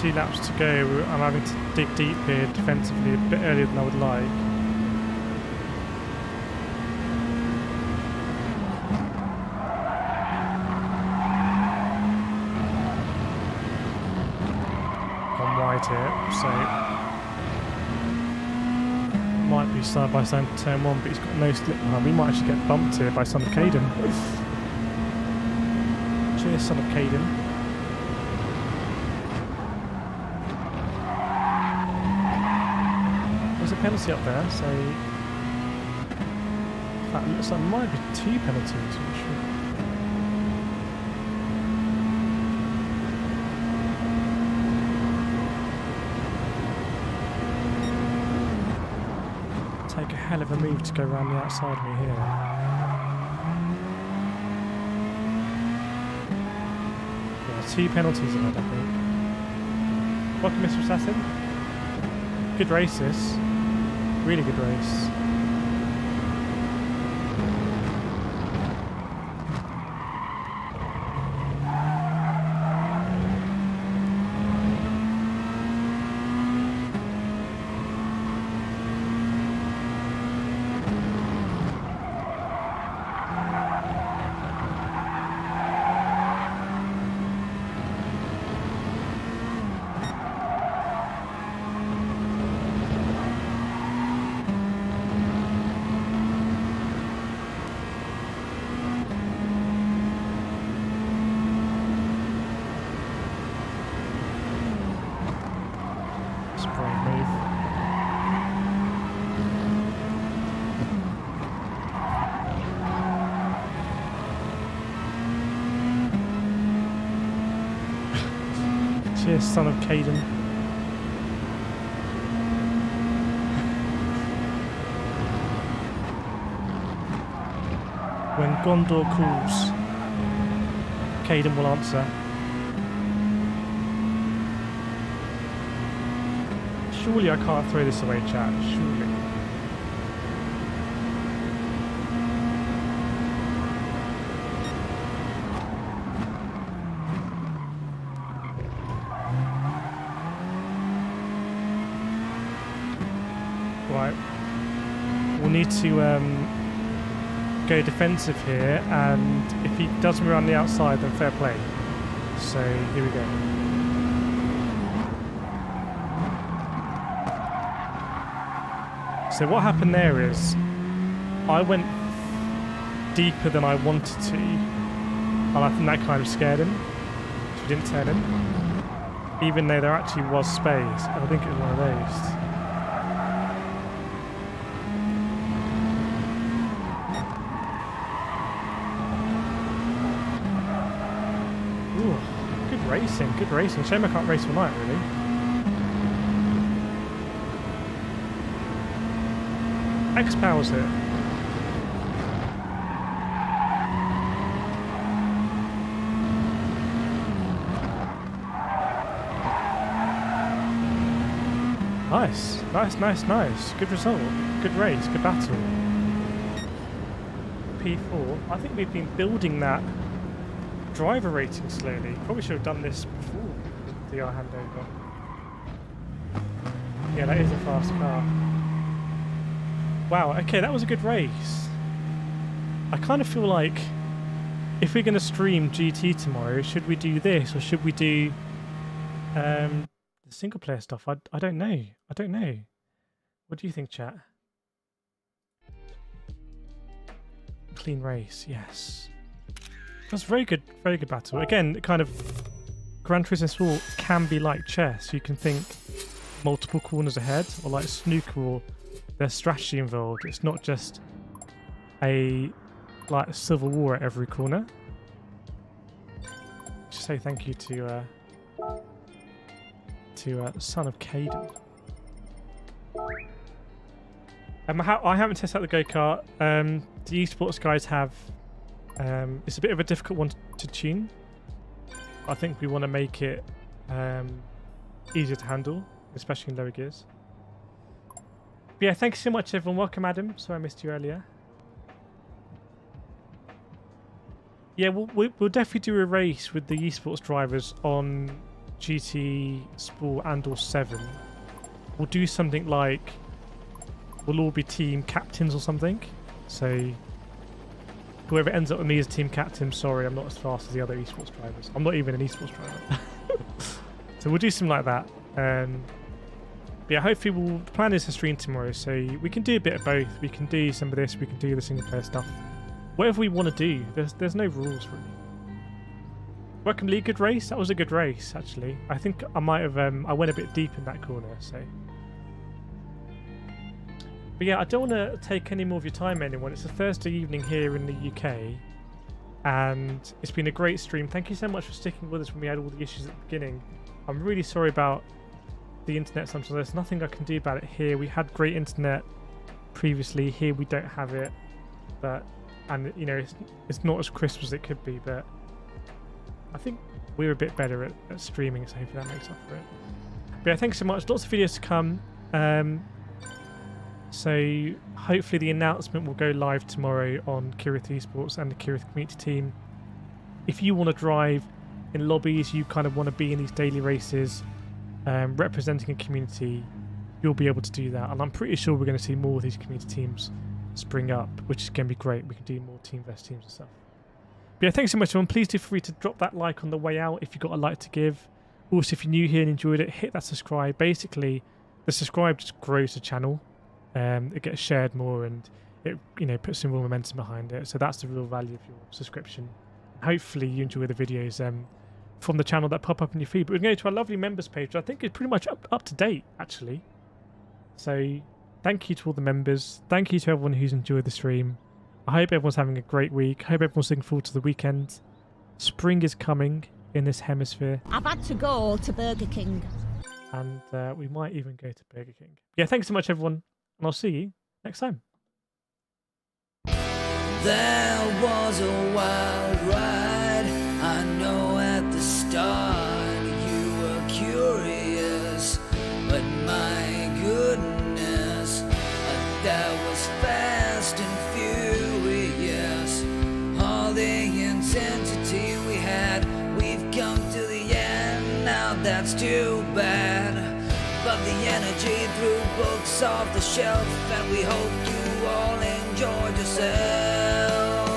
2 laps to go. I'm having to dig deep here defensively a bit earlier than I would like. I'm wide here, so might be side by side to turn 1, but he's got no slip behind. We might actually get bumped here by Son of Caden. Cheers, Son of Caden. There's a penalty up there, so in fact, it looks like there might be 2 penalties. I'm not sure. Take a hell of a move to go around the outside of me here. Yeah, 2 penalties in it, I think. Welcome, Mr. Assassin. Good race, this. Really good race. Cheers, Son of Caden. When Gondor calls, Caden will answer. Surely I can't throw this away, chat. Surely. Right. We'll need to go defensive here, and if he does move around the outside, then fair play. So here we go. So what happened there is I went deeper than I wanted to, and I think that kind of scared him, so we didn't turn him, even though there actually was space. I think it was one of those. Good racing. Shame I can't race all night, really. X-Power's it. Nice. Good result. Good race. Good battle. P4. I think we've been building that driver rating slowly. Probably should have done this before the R handover. Yeah, that is a fast car. Wow, okay, that was a good race. I kind of feel like if we're going to stream GT tomorrow, should we do this or should we do the single player stuff? I don't know. What do you think, chat? Clean race, yes. That's very good battle. Again, kind of Gran Turismo Sport can be like chess. You can think multiple corners ahead, or like snooker, or there's strategy involved. It's not just a like civil war at every corner. Just say thank you to son of Caden. I haven't tested out the go-kart. The esports guys have. It's a bit of a difficult one to tune. I think we want to make it easier to handle, especially in lower gears. But yeah, thanks so much, everyone. Welcome, Adam. Sorry I missed you earlier. Yeah, we'll definitely do a race with the esports drivers on GT Sport and or 7. We'll do something like we'll all be team captains or something. So whoever ends up with me as team captain, sorry, I'm not as fast as the other esports drivers. I'm not even an esports driver. So we'll do something like that. But yeah, hopefully the plan is to stream tomorrow, so we can do a bit of both. We can do some of this, we can do the single player stuff. Whatever we want to do, there's no rules really. Welcome Lee, good race. That was a good race actually. I think I might have I went a bit deep in that corner, so. But yeah, I don't want to take any more of your time, anyone. It's a Thursday evening here in the UK, and it's been a great stream. Thank you so much for sticking with us when we had all the issues at the beginning. I'm really sorry about the internet sometimes. There's nothing I can do about it here. We had great internet previously. Here we don't have it, and you know it's not as crisp as it could be. But I think we're a bit better at streaming, so hopefully that makes up for it. But yeah, thanks so much. Lots of videos to come. So hopefully the announcement will go live tomorrow on Kireth Esports and the Kireth community team. If you want to drive in lobbies, you kind of want to be in these daily races, representing a community, you'll be able to do that. And I'm pretty sure we're going to see more of these community teams spring up, which is going to be great. We can do more team versus teams and stuff. But yeah, thanks so much, everyone. Please do feel free to drop that like on the way out if you've got a like to give. Also, if you're new here and enjoyed it, hit that subscribe. Basically, the subscribe just grows the channel. It gets shared more, and it puts some real momentum behind it. So that's the real value of your subscription. Hopefully you enjoy the videos from the channel that pop up in your feed. But we're going to our lovely members page, which I think is pretty much up to date actually. So thank you to all the members. Thank you to everyone who's enjoyed the stream. I hope everyone's having a great week. I hope everyone's looking forward to the weekend. Spring is coming in this hemisphere. I've had to go to Burger King. And we might even go to Burger King. Yeah, thanks so much, everyone. And I'll see you next time. There was a wild ride. I know at the start you were curious, but my goodness, that was fast and furious. All the intensity we had, we've come to the end. Now that's too bad. But the energy threw books off the shelf, and we hope you all enjoyed yourselves.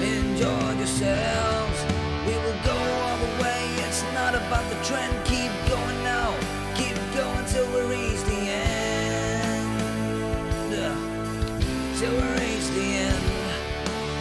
Enjoy yourselves. We will go all the way. It's not about the trend. Keep going now. Keep going till we reach the end. Till we reach the end.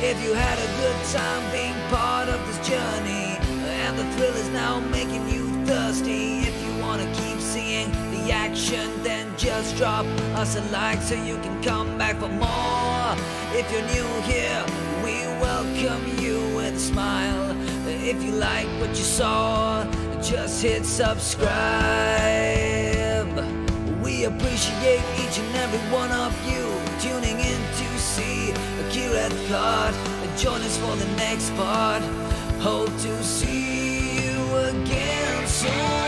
If you had a good time being part of this journey, and the thrill is now making you thirsty, if you want to keep seeing the action, then just drop us a like so you can come back for more. If you're new here, we welcome you with a smile. If you like what you saw, just hit subscribe. We appreciate each and every one of you tuning in to see kirethkart. Join us for the next part. Hope to see you again soon.